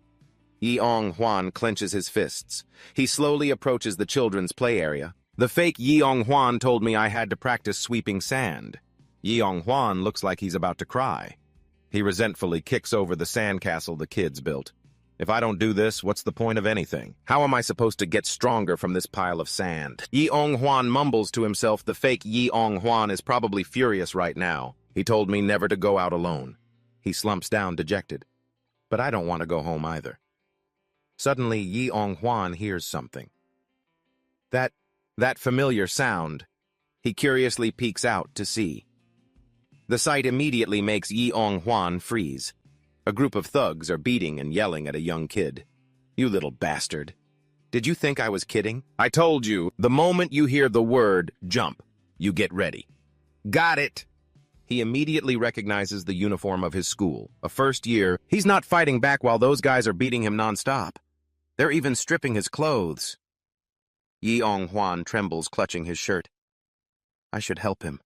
Yeong Juan clenches his fists. He slowly approaches the children's play area. The fake Yeong Juan told me I had to practice sweeping sand. Yeong Juan looks like he's about to cry. He resentfully kicks over the sandcastle the kids built. If I don't do this, what's the point of anything? How am I supposed to get stronger from this pile of sand? Yeong Juan mumbles to himself. The fake Yeong Juan is probably furious right now. He told me never to go out alone. He slumps down dejected. But I don't want to go home either. Suddenly, Yeong Juan hears something. That familiar sound. He curiously peeks out to see. The sight immediately makes Yi Ong-hwan freeze. A group of thugs are beating and yelling at a young kid. "You little bastard. Did you think I was kidding? I told you, the moment you hear the word jump, you get ready." "Got it." He immediately recognizes the uniform of his school. A first year, he's not fighting back while those guys are beating him nonstop. They're even stripping his clothes. Yi Ong-hwan trembles, clutching his shirt. I should help him.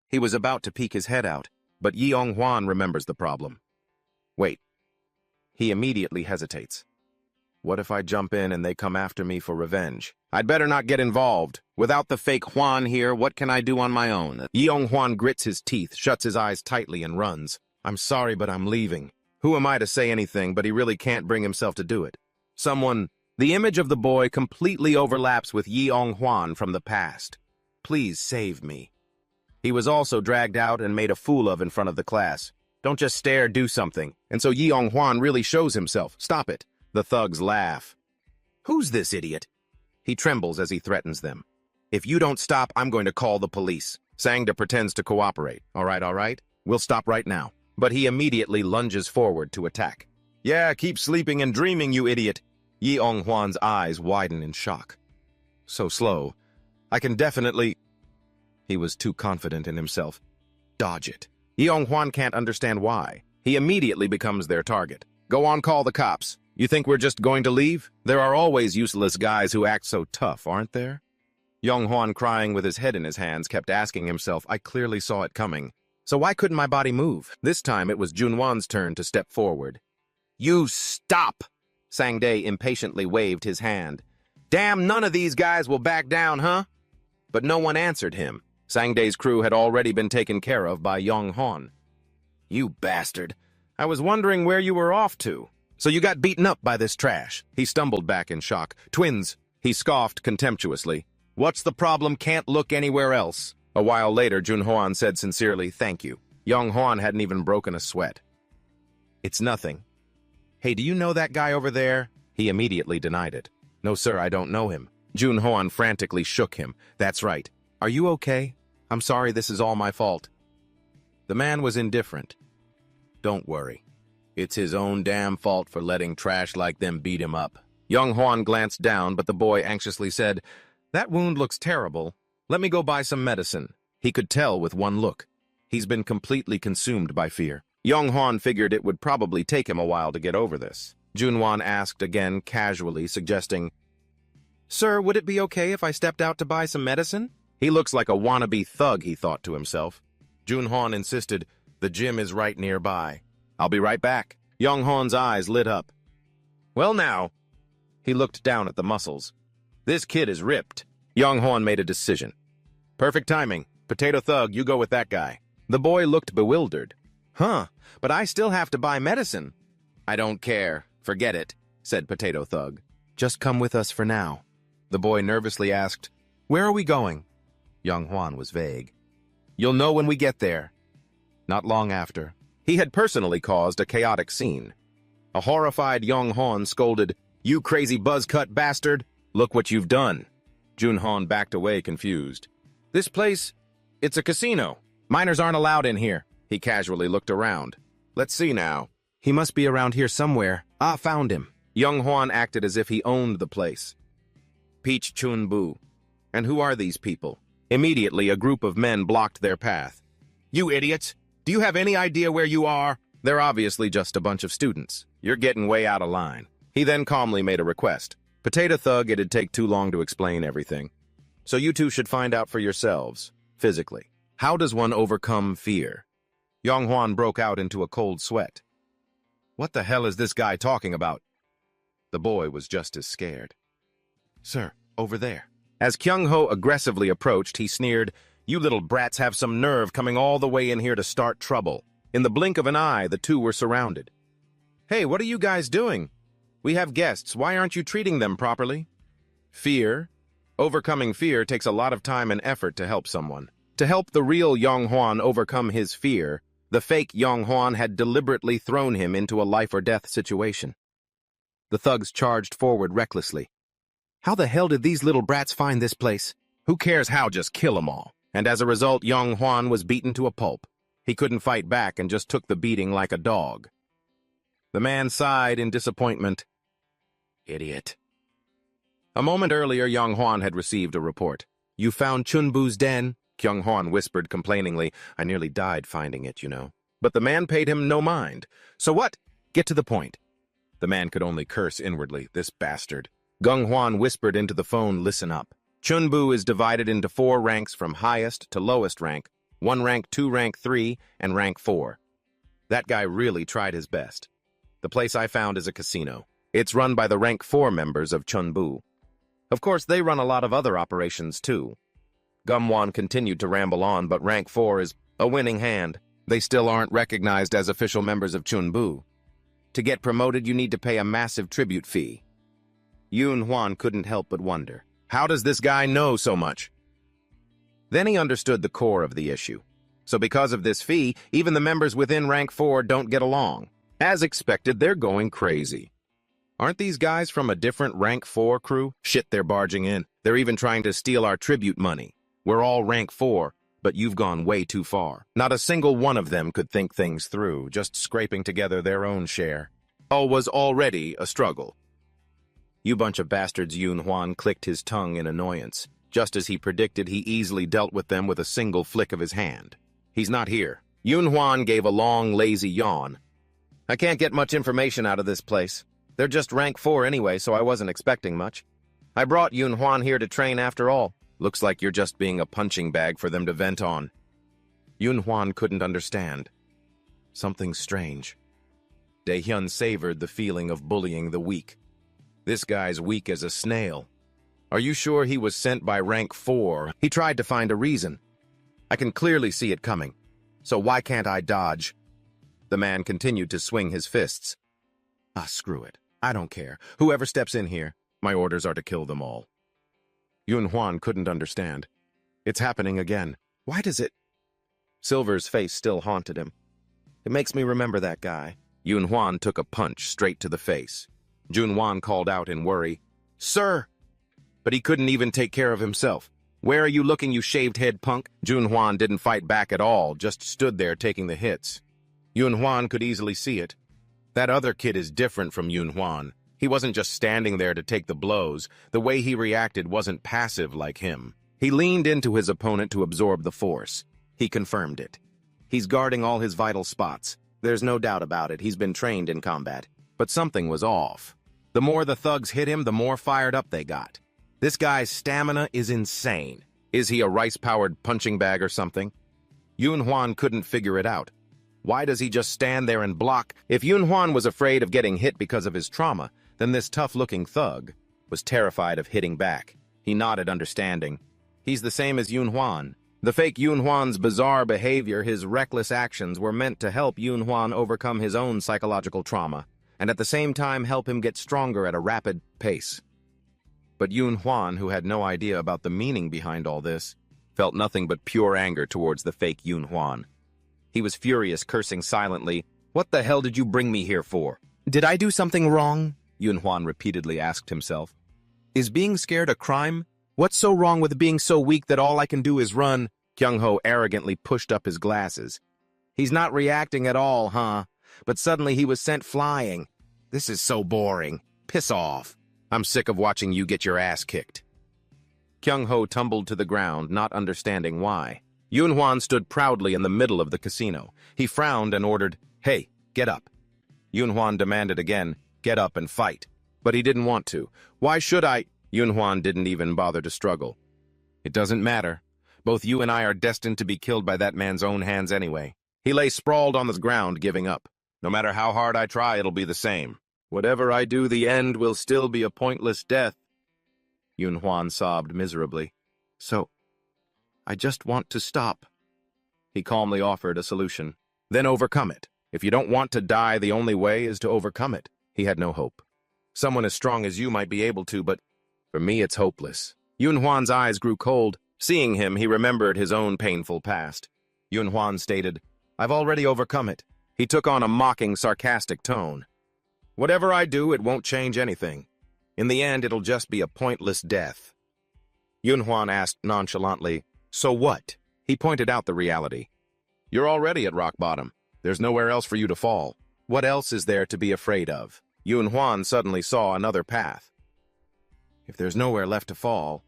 He was about to peek his head out, but Yi Ong-hwan remembers the problem. Wait. He immediately hesitates. What if I jump in and they come after me for revenge? I'd better not get involved. Without the fake Hwan here, what can I do on my own? Yi Ong-hwan grits his teeth, shuts his eyes tightly, and runs. I'm sorry, but I'm leaving. Who am I to say anything, but he really can't bring himself to do it. The image of the boy completely overlaps with Yi Ong-hwan from the past. Please save me. He was also dragged out and made a fool of in front of the class. Don't just stare, do something. And so Yi Ong-hwan really shows himself. Stop it. The thugs laugh. Who's this idiot? He trembles as he threatens them. If you don't stop, I'm going to call the police. Sangda pretends to cooperate. All right. We'll stop right now. But he immediately lunges forward to attack. Yeah, keep sleeping and dreaming, you idiot. Yi Ong-hwan's eyes widen in shock. So slow. I can definitely... He was too confident in himself. Dodge it. Yi Ong-hwan can't understand why. He immediately becomes their target. Go on, call the cops. You think we're just going to leave? There are always useless guys who act so tough, aren't there? Yong-hwan, crying with his head in his hands, kept asking himself, I clearly saw it coming. So why couldn't my body move? This time it was Junwan's turn to step forward. You stop! Sangdae impatiently waved his hand. Damn, none of these guys will back down, huh? But no one answered him. Sangdae's crew had already been taken care of by Yong-hwan. You bastard. I was wondering where you were off to. So you got beaten up by this trash. He stumbled back in shock. Twins, he scoffed contemptuously. What's the problem? Can't look anywhere else. A while later, Junhwan said sincerely, thank you. Yong-hwan hadn't even broken a sweat. It's nothing. Hey, do you know that guy over there? He immediately denied it. No, sir, I don't know him. Junhwan frantically shook him. That's right. Are you okay? I'm sorry, this is all my fault. The man was indifferent. Don't worry. It's his own damn fault for letting trash like them beat him up. Yong-hwan glanced down, but the boy anxiously said, that wound looks terrible. Let me go buy some medicine. He could tell with one look. He's been completely consumed by fear. Yong-hwan figured it would probably take him a while to get over this. Junhwan asked again casually, suggesting, Sir, would it be okay if I stepped out to buy some medicine? He looks like a wannabe thug, he thought to himself. Junhwan insisted, the gym is right nearby. I'll be right back. Yong-hwan's eyes lit up. Well now. He looked down at the muscles. This kid is ripped. Yong-hwan made a decision. Perfect timing. Potato Thug, you go with that guy. The boy looked bewildered. Huh, but I still have to buy medicine. I don't care. Forget it, said Potato Thug. Just come with us for now. The boy nervously asked, where are we going? Yong-hwan was vague. You'll know when we get there. Not long after. He had personally caused a chaotic scene. A horrified Yong-hwan scolded, you crazy buzz-cut bastard! Look what you've done. Junhwan backed away confused. This place, it's a casino. Minors aren't allowed in here. He casually looked around. Let's see now. He must be around here somewhere. Ah, found him. Yong-hwan acted as if he owned the place. Peach Chun-bu. And who are these people? Immediately, a group of men blocked their path. You idiots! Do you have any idea where you are? They're obviously just a bunch of students. You're getting way out of line. He then calmly made a request. Potato Thug, it'd take too long to explain everything. So you two should find out for yourselves, physically. How does one overcome fear? Yong-hwan broke out into a cold sweat. What the hell is this guy talking about? The boy was just as scared. Sir, over there. As Kyung-ho aggressively approached, he sneered, you little brats have some nerve coming all the way in here to start trouble. In the blink of an eye, the two were surrounded. Hey, what are you guys doing? We have guests. Why aren't you treating them properly? Fear. Overcoming fear takes a lot of time and effort to help someone. To help the real Yong-hwan overcome his fear, the fake Yong-hwan had deliberately thrown him into a life-or-death situation. The thugs charged forward recklessly. How the hell did these little brats find this place? Who cares how, just kill 'em all. And as a result, Young Hwan was beaten to a pulp. He couldn't fight back and just took the beating like a dog. The man sighed in disappointment. Idiot. A moment earlier, Young Hwan had received a report. You found Chunbu's den? Kyung Hwan whispered complainingly. I nearly died finding it, you know. But the man paid him no mind. So what? Get to the point. The man could only curse inwardly, this bastard. Gung Hwan whispered into the phone, listen up. Chunbu is divided into 4 ranks from highest to lowest rank, 1 rank, 2 rank, 3, and rank 4. That guy really tried his best. The place I found is a casino. It's run by the rank 4 members of Chunbu. Of course, they run a lot of other operations, too. Gumwon continued to ramble on, but rank 4 is a winning hand. They still aren't recognized as official members of Chunbu. To get promoted, you need to pay a massive tribute fee. Yoon Hwan couldn't help but wonder, how does this guy know so much? Then he understood the core of the issue. So because of this fee, even the members within rank 4 don't get along. As expected, they're going crazy. Aren't these guys from a different rank 4 crew? Shit, they're barging in. They're even trying to steal our tribute money. We're all rank 4, but you've gone way too far. Not a single one of them could think things through, just scraping together their own share. All was already a struggle. You bunch of bastards, Yoon Hwan clicked his tongue in annoyance. Just as he predicted, he easily dealt with them with a single flick of his hand. He's not here. Yoon Hwan gave a long, lazy yawn. I can't get much information out of this place. They're just rank 4 anyway, so I wasn't expecting much. I brought Yoon Hwan here to train after all. Looks like you're just being a punching bag for them to vent on. Yoon Hwan couldn't understand. Something strange. Dae-hyun savored the feeling of bullying the weak. This guy's weak as a snail. Are you sure he was sent by rank 4? He tried to find a reason. I can clearly see it coming. So why can't I dodge? The man continued to swing his fists. Ah, screw it. I don't care. Whoever steps in here, my orders are to kill them all. Yoon Hwan couldn't understand. It's happening again. Why does it? Silver's face still haunted him. It makes me remember that guy. Yoon Hwan took a punch straight to the face. Jun Hwan called out in worry, Sir! But he couldn't even take care of himself. Where are you looking, you shaved head punk? Jun Hwan didn't fight back at all, just stood there taking the hits. Yoon Hwan could easily see it. That other kid is different from Yoon Hwan. He wasn't just standing there to take the blows. The way he reacted wasn't passive like him. He leaned into his opponent to absorb the force. He confirmed it. He's guarding all his vital spots. There's no doubt about it. He's been trained in combat. But something was off. The more the thugs hit him, the more fired up they got. This guy's stamina is insane. Is he a rice-powered punching bag or something? Yoon Hwan couldn't figure it out. Why does he just stand there and block? If Yoon Hwan was afraid of getting hit because of his trauma, then this tough-looking thug was terrified of hitting back. He nodded, understanding. He's the same as Yoon Hwan. The fake Yoon Hwan's bizarre behavior, his reckless actions, were meant to help Yoon Hwan overcome his own psychological trauma, and at the same time help him get stronger at a rapid pace. But Yoon Hwan, who had no idea about the meaning behind all this, felt nothing but pure anger towards the fake Yoon Hwan. He was furious, cursing silently. What the hell did you bring me here for? Did I do something wrong? Yoon Hwan repeatedly asked himself. Is being scared a crime? What's so wrong with being so weak that all I can do is run? Kyung-ho arrogantly pushed up his glasses. He's not reacting at all, huh? But suddenly he was sent flying. This is so boring. Piss off. I'm sick of watching you get your ass kicked. Kyung-ho tumbled to the ground, not understanding why. Yoon Hwan stood proudly in the middle of the casino. He frowned and ordered, Hey, get up. Yoon Hwan demanded again, Get up and fight. But he didn't want to. Why should I? Yoon Hwan didn't even bother to struggle. It doesn't matter. Both you and I are destined to be killed by that man's own hands anyway. He lay sprawled on the ground, giving up. No matter how hard I try, it'll be the same. Whatever I do, the end will still be a pointless death. Yoon Hwan sobbed miserably. So, I just want to stop. He calmly offered a solution. Then overcome it. If you don't want to die, the only way is to overcome it. He had no hope. Someone as strong as you might be able to, but for me it's hopeless. Yoon Hwan's eyes grew cold. Seeing him, he remembered his own painful past. Yoon Hwan stated, I've already overcome it. He took on a mocking, sarcastic tone. Whatever I do, it won't change anything. In the end, it'll just be a pointless death. Yunhuan asked nonchalantly, "So what?" He pointed out the reality. "You're already at rock bottom. There's nowhere else for you to fall. What else is there to be afraid of?" Yunhuan suddenly saw another path. If there's nowhere left to fall,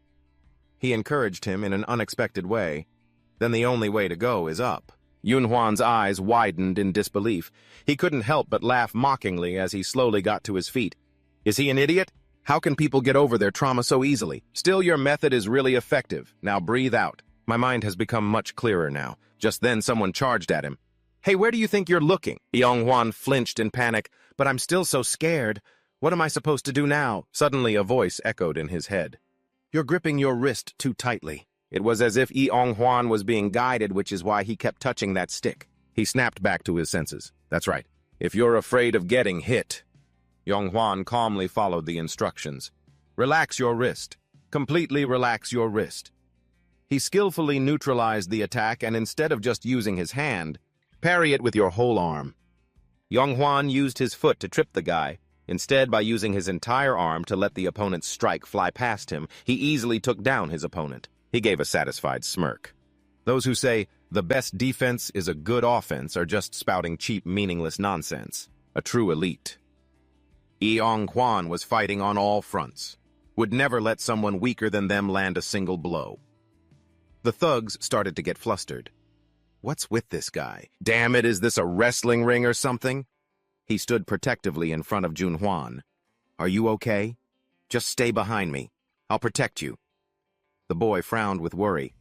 he encouraged him in an unexpected way, then the only way to go is up. Yunhuan's eyes widened in disbelief. He couldn't help but laugh mockingly as he slowly got to his feet. Is he an idiot? How can people get over their trauma so easily? Still, your method is really effective. Now breathe out. My mind has become much clearer now. Just then someone charged at him. "Hey, where do you think you're looking?" Yonghuan flinched in panic. "But I'm still so scared. What am I supposed to do now?" Suddenly a voice echoed in his head. "You're gripping your wrist too tightly." It was as if Yonghuan was being guided, which is why he kept touching that stick. He snapped back to his senses. That's right. If you're afraid of getting hit. Yonghuan calmly followed the instructions. Relax your wrist. Completely relax your wrist. He skillfully neutralized the attack, and instead of just using his hand, parry it with your whole arm. Yonghuan used his foot to trip the guy. Instead, by using his entire arm to let the opponent's strike fly past him, he easily took down his opponent. He gave a satisfied smirk. Those who say, the best defense is a good offense are just spouting cheap, meaningless nonsense. A true elite. Yonghuan was fighting on all fronts. Would never let someone weaker than them land a single blow. The thugs started to get flustered. What's with this guy? Damn it, is this a wrestling ring or something? He stood protectively in front of Junhuan. Are you okay? Just stay behind me. I'll protect you. The boy frowned with worry.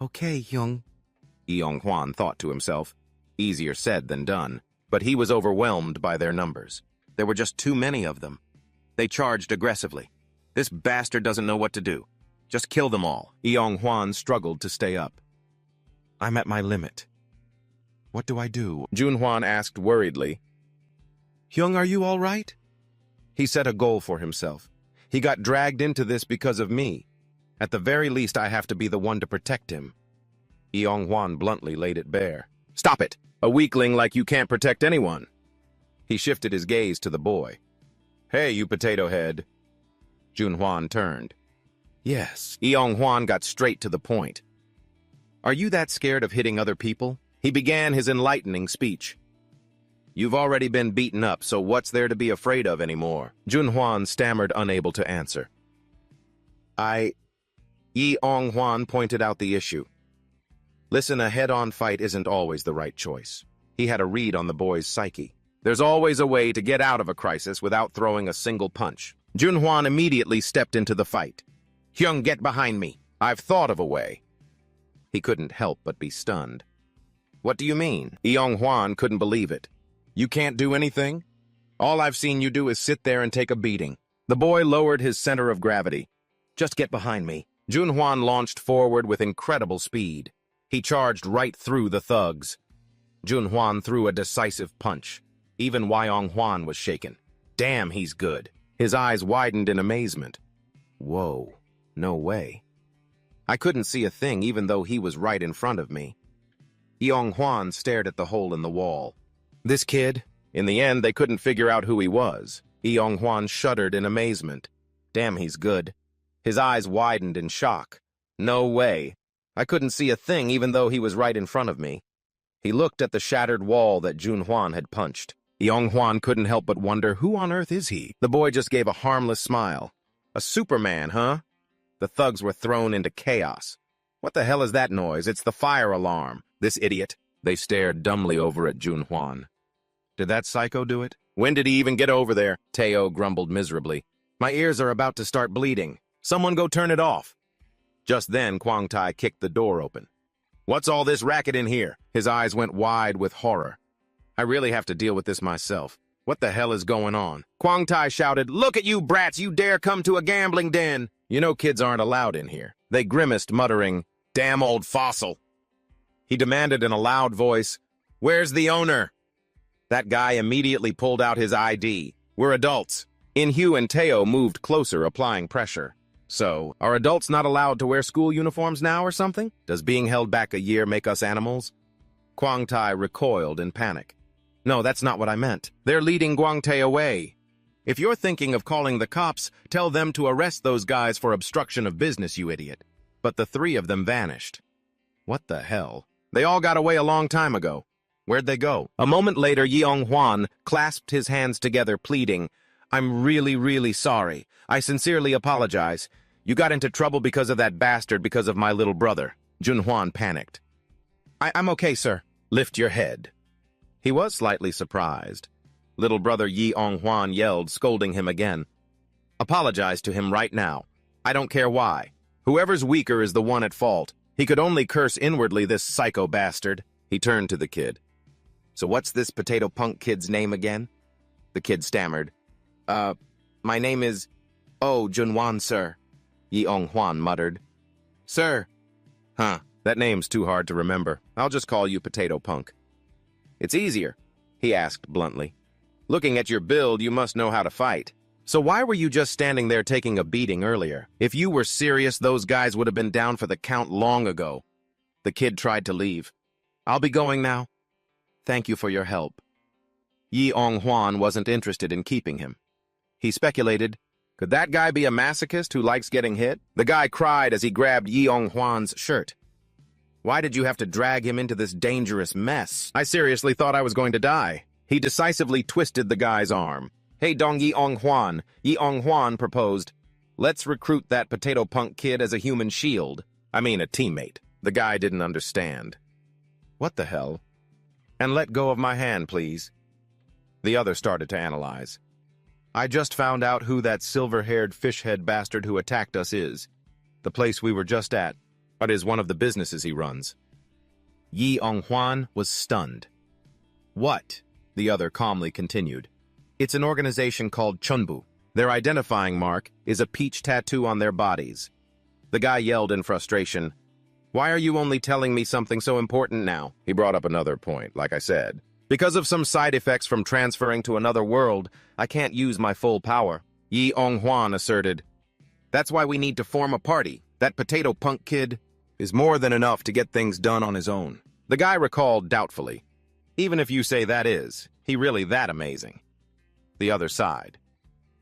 Okay, Yonghuan thought to himself. Easier said than done, but he was overwhelmed by their numbers. There were just too many of them. They charged aggressively. This bastard doesn't know what to do. Just kill them all. Yonghuan struggled to stay up. I'm at my limit. What do I do? Junhuan asked worriedly. Hyung, are you all right? He set a goal for himself. He got dragged into this because of me. At the very least, I have to be the one to protect him. Yonghuan bluntly laid it bare. Stop it! A weakling like you can't protect anyone. He shifted his gaze to the boy. Hey, you potato head. Junhuan turned. Yes. Yonghuan got straight to the point. Are you that scared of hitting other people? He began his enlightening speech. You've already been beaten up, so what's there to be afraid of anymore? Junhuan stammered, unable to answer. Yonghuan pointed out the issue. Listen, a head-on fight isn't always the right choice. He had a read on the boy's psyche. There's always a way to get out of a crisis without throwing a single punch. Junhuan immediately stepped into the fight. Hyung, get behind me. I've thought of a way. He couldn't help but be stunned. What do you mean? Yonghuan couldn't believe it. You can't do anything? All I've seen you do is sit there and take a beating. The boy lowered his center of gravity. Just get behind me. Junhuan launched forward with incredible speed. He charged right through the thugs. Junhuan threw a decisive punch. Even Yonghuan was shaken. Damn, he's good. His eyes widened in amazement. Whoa, no way. I couldn't see a thing even though he was right in front of me. Yonghuan stared at the hole in the wall. This kid? In the end, they couldn't figure out who he was. Yonghuan shuddered in amazement. Damn, he's good. His eyes widened in shock. No way. I couldn't see a thing even though he was right in front of me. He looked at the shattered wall that Junhuan had punched. Yonghuan couldn't help but wonder, who on earth is he? The boy just gave a harmless smile. A Superman, huh? The thugs were thrown into chaos. What the hell is that noise? It's the fire alarm. This idiot. They stared dumbly over at Junhuan. Did that psycho do it? When did he even get over there? Teo grumbled miserably. My ears are about to start bleeding. Someone go turn it off. Just then, Kwang Tai kicked the door open. What's all this racket in here? His eyes went wide with horror. I really have to deal with this myself. What the hell is going on? Kwang Tai shouted, Look at you brats, you dare come to a gambling den. You know kids aren't allowed in here. They grimaced, muttering, Damn old fossil. He demanded in a loud voice, Where's the owner? That guy immediately pulled out his ID. We're adults. Inhu and Teo moved closer, applying pressure. So, are adults not allowed to wear school uniforms now or something? Does being held back a year make us animals? Kwang Tai recoiled in panic. No, that's not what I meant. They're leading Kwang Tai away. If you're thinking of calling the cops, tell them to arrest those guys for obstruction of business, you idiot. But the three of them vanished. What the hell? They all got away a long time ago. Where'd they go? A moment later, Yeong Hwan clasped his hands together, pleading, I'm really sorry. I sincerely apologize. You got into trouble because of that bastard, because of my little brother. Jun Hwan panicked. I'm okay, sir. Lift your head. He was slightly surprised. Little brother Yeong Hwan yelled, scolding him again. Apologize to him right now. I don't care why. Whoever's weaker is the one at fault. He could only curse inwardly, this psycho bastard. He turned to the kid. So what's this potato punk kid's name again? The kid stammered. My name is... Oh, Junwan, sir. Yeong Hwan muttered. Sir. Huh, that name's too hard to remember. I'll just call you Potato Punk. It's easier, he asked bluntly. Looking at your build, you must know how to fight. So why were you just standing there taking a beating earlier? If you were serious, those guys would have been down for the count long ago. The kid tried to leave. I'll be going now. Thank you for your help. Yeong Hwan wasn't interested in keeping him. He speculated, could that guy be a masochist who likes getting hit? The guy cried as he grabbed Yeong Hwan's shirt. Why did you have to drag him into this dangerous mess? I seriously thought I was going to die. He decisively twisted the guy's arm. Hey, Dong Yeong Hwan. Yeong Hwan proposed. Let's recruit that potato punk kid as a human shield. I mean, a teammate. The guy didn't understand. What the hell? And let go of my hand, please. The other started to analyze. I just found out who that silver-haired fish-head bastard who attacked us is. The place we were just at. But is one of the businesses he runs. Yeong Hwan was stunned. What? The other calmly continued. It's an organization called Chunbu. Their identifying mark is a peach tattoo on their bodies. The guy yelled in frustration. Why are you only telling me something so important now? He brought up another point, like I said. Because of some side effects from transferring to another world, I can't use my full power. Yeong Hwan asserted. That's why we need to form a party. That potato punk kid is more than enough to get things done on his own. The guy recalled doubtfully. Even if you say that is, he really that amazing. The other sighed.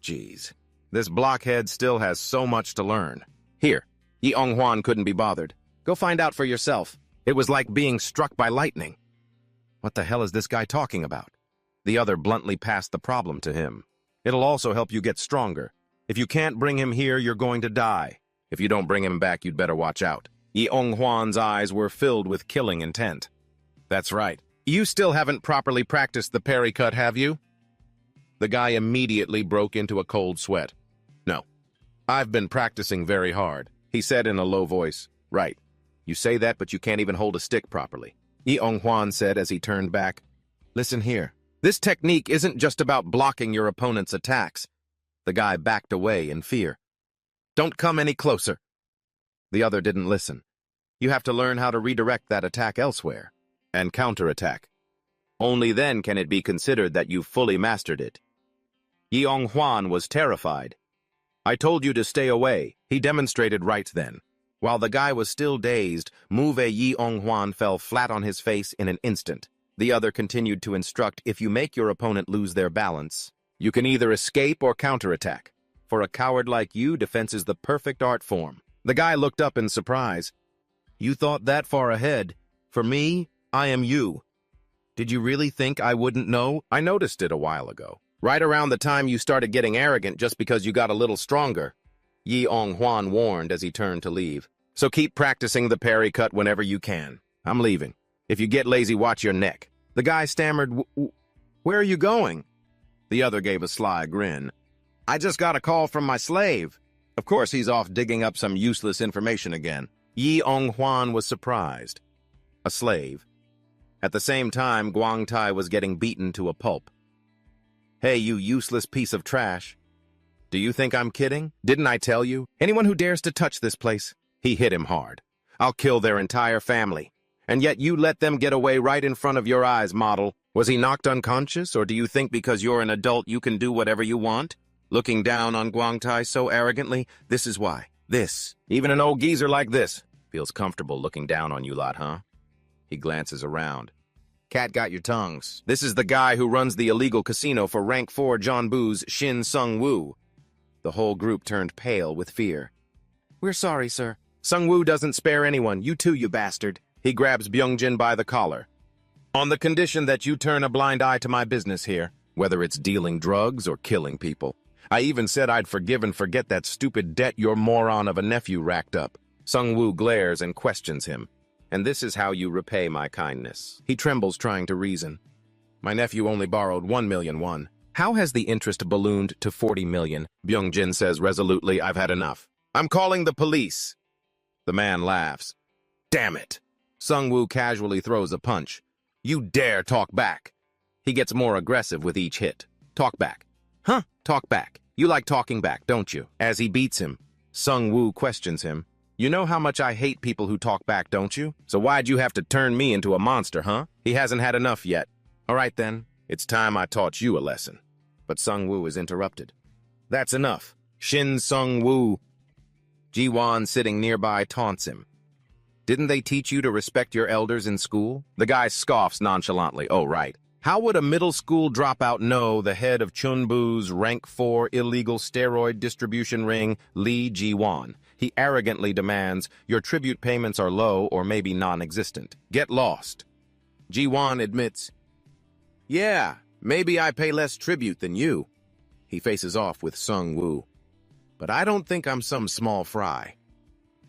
Geez, this blockhead still has so much to learn. Here, Yeong Hwan couldn't be bothered. Go find out for yourself. It was like being struck by lightning. What the hell is this guy talking about? The other bluntly passed the problem to him. It'll also help you get stronger. If you can't bring him here, you're going to die. If you don't bring him back, you'd better watch out. Yeong Hwan's eyes were filled with killing intent. That's right. You still haven't properly practiced the parry cut, have you? The guy immediately broke into a cold sweat. No. I've been practicing very hard, he said in a low voice. Right. You say that, but you can't even hold a stick properly. Yeong Hwan said as he turned back. Listen here. This technique isn't just about blocking your opponent's attacks. The guy backed away in fear. Don't come any closer. The other didn't listen. You have to learn how to redirect that attack elsewhere and counterattack. Only then can it be considered that you've fully mastered it. Yeong Hwan was terrified. I told you to stay away, he demonstrated right then. While the guy was still dazed, Move Yeong Hwan fell flat on his face in an instant. The other continued to instruct, if you make your opponent lose their balance, you can either escape or counterattack. For a coward like you, defense is the perfect art form. The guy looked up in surprise. You thought that far ahead. For me, I am you. Did you really think I wouldn't know? I noticed it a while ago. Right around the time you started getting arrogant just because you got a little stronger. Yeong Hwan warned as he turned to leave. So keep practicing the parry cut whenever you can. I'm leaving. If you get lazy, watch your neck. The guy stammered, Where are you going? The other gave a sly grin. I just got a call from my slave. Of course he's off digging up some useless information again. Yeong Hwan was surprised. A slave. At the same time, Guang Tai was getting beaten to a pulp. Hey, you useless piece of trash. Do you think I'm kidding? Didn't I tell you? Anyone who dares to touch this place. He hit him hard. I'll kill their entire family. And yet you let them get away right in front of your eyes, model. Was he knocked unconscious, or do you think because you're an adult you can do whatever you want? Looking down on Guang Tai so arrogantly, this is why. This, even an old geezer like this, feels comfortable looking down on you lot, huh? He glances around. Cat got your tongues. This is the guy who runs the illegal casino for rank 4 John Boo's Shin Sung-woo. The whole group turned pale with fear. We're sorry, sir. Sung-woo doesn't spare anyone. You too, you bastard. He grabs Byung-jin by the collar. On the condition that you turn a blind eye to my business here, whether it's dealing drugs or killing people. I even said I'd forgive and forget that stupid debt your moron of a nephew racked up. Sung-woo glares and questions him. And this is how you repay my kindness. He trembles trying to reason. My nephew only borrowed 1 million won. How has the interest ballooned to 40 million? Byung-jin says resolutely, I've had enough. I'm calling the police. The man laughs. Damn it. Sung-woo casually throws a punch. You dare talk back. He gets more aggressive with each hit. Talk back. Huh? Talk back. You like talking back, don't you? As he beats him, Sung-woo questions him. You know how much I hate people who talk back, don't you? So why'd you have to turn me into a monster, huh? He hasn't had enough yet. All right then, it's time I taught you a lesson. But Sung-woo is interrupted. That's enough. Shin Sung-woo. Ji-won sitting nearby taunts him. Didn't they teach you to respect your elders in school? The guy scoffs nonchalantly. Oh, right. How would a middle school dropout know the head of Chunbu's rank 4 illegal steroid distribution ring, Lee Ji-won? He arrogantly demands, your tribute payments are low or maybe non-existent. Get lost. Ji-won admits, yeah, maybe I pay less tribute than you. He faces off with Sung-woo. But I don't think I'm some small fry.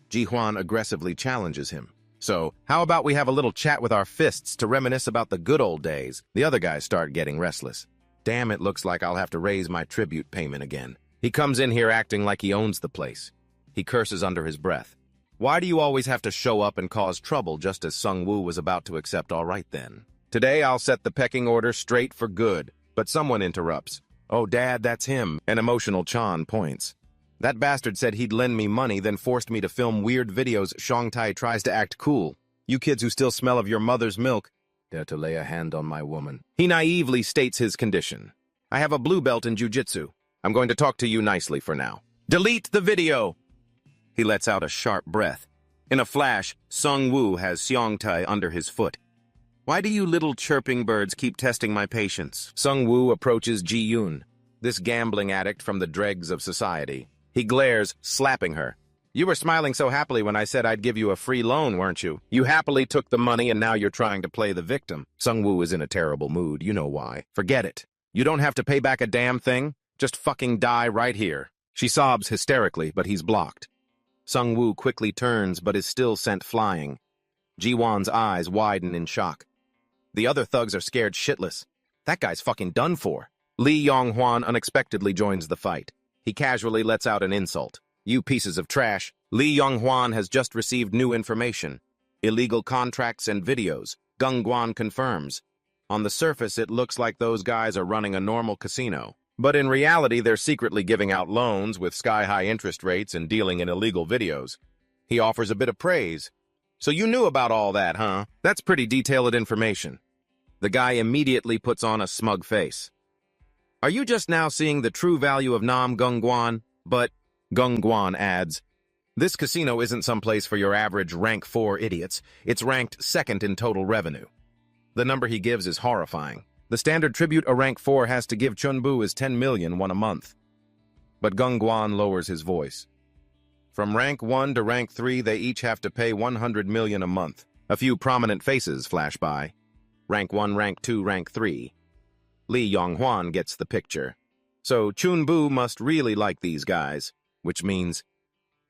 Ji-hwan aggressively challenges him. So, how about we have a little chat with our fists to reminisce about the good old days? The other guys start getting restless. Damn, it looks like I'll have to raise my tribute payment again. He comes in here acting like he owns the place. He curses under his breath. Why do you always have to show up and cause trouble just as Sung-woo was about to accept all right then? Today I'll set the pecking order straight for good. But someone interrupts. Oh, Dad, that's him. An emotional Chan points. That bastard said he'd lend me money, then forced me to film weird videos. Shongtai tries to act cool. You kids who still smell of your mother's milk, dare to lay a hand on my woman. He naively states his condition. I have a blue belt in jujitsu. I'm going to talk to you nicely for now. Delete the video! He lets out a sharp breath. In a flash, Sung-woo has Seongtae under his foot. Why do you little chirping birds keep testing my patience? Sung-woo approaches Ji-yoon, this gambling addict from the dregs of society. He glares, slapping her. You were smiling so happily when I said I'd give you a free loan, weren't you? You happily took the money and now you're trying to play the victim. Sung-woo is in a terrible mood, you know why. Forget it. You don't have to pay back a damn thing. Just fucking die right here. She sobs hysterically, but he's blocked. Sung-woo quickly turns but is still sent flying. Ji-won's eyes widen in shock. The other thugs are scared shitless. That guy's fucking done for. Lee Yong-hwan unexpectedly joins the fight. He casually lets out an insult. You pieces of trash. Lee Yong-hwan has just received new information. Illegal contracts and videos. Gungguan confirms. On the surface, it looks like those guys are running a normal casino. But in reality, they're secretly giving out loans with sky-high interest rates and dealing in illegal videos. He offers a bit of praise. So you knew about all that, huh? That's pretty detailed information. The guy immediately puts on a smug face. Are you just now seeing the true value of Nam Gungguan? But, Gungguan adds, this casino isn't someplace for your average rank 4 idiots. It's ranked second in total revenue. The number he gives is horrifying. The standard tribute a rank 4 has to give Chunbu is 10 million won a month. But Gungguan lowers his voice. From rank 1 to rank 3, they each have to pay 100 million a month. A few prominent faces flash by. Rank 1, rank 2, rank 3. Lee Yong-hwan gets the picture. So Chunbu must really like these guys, which means,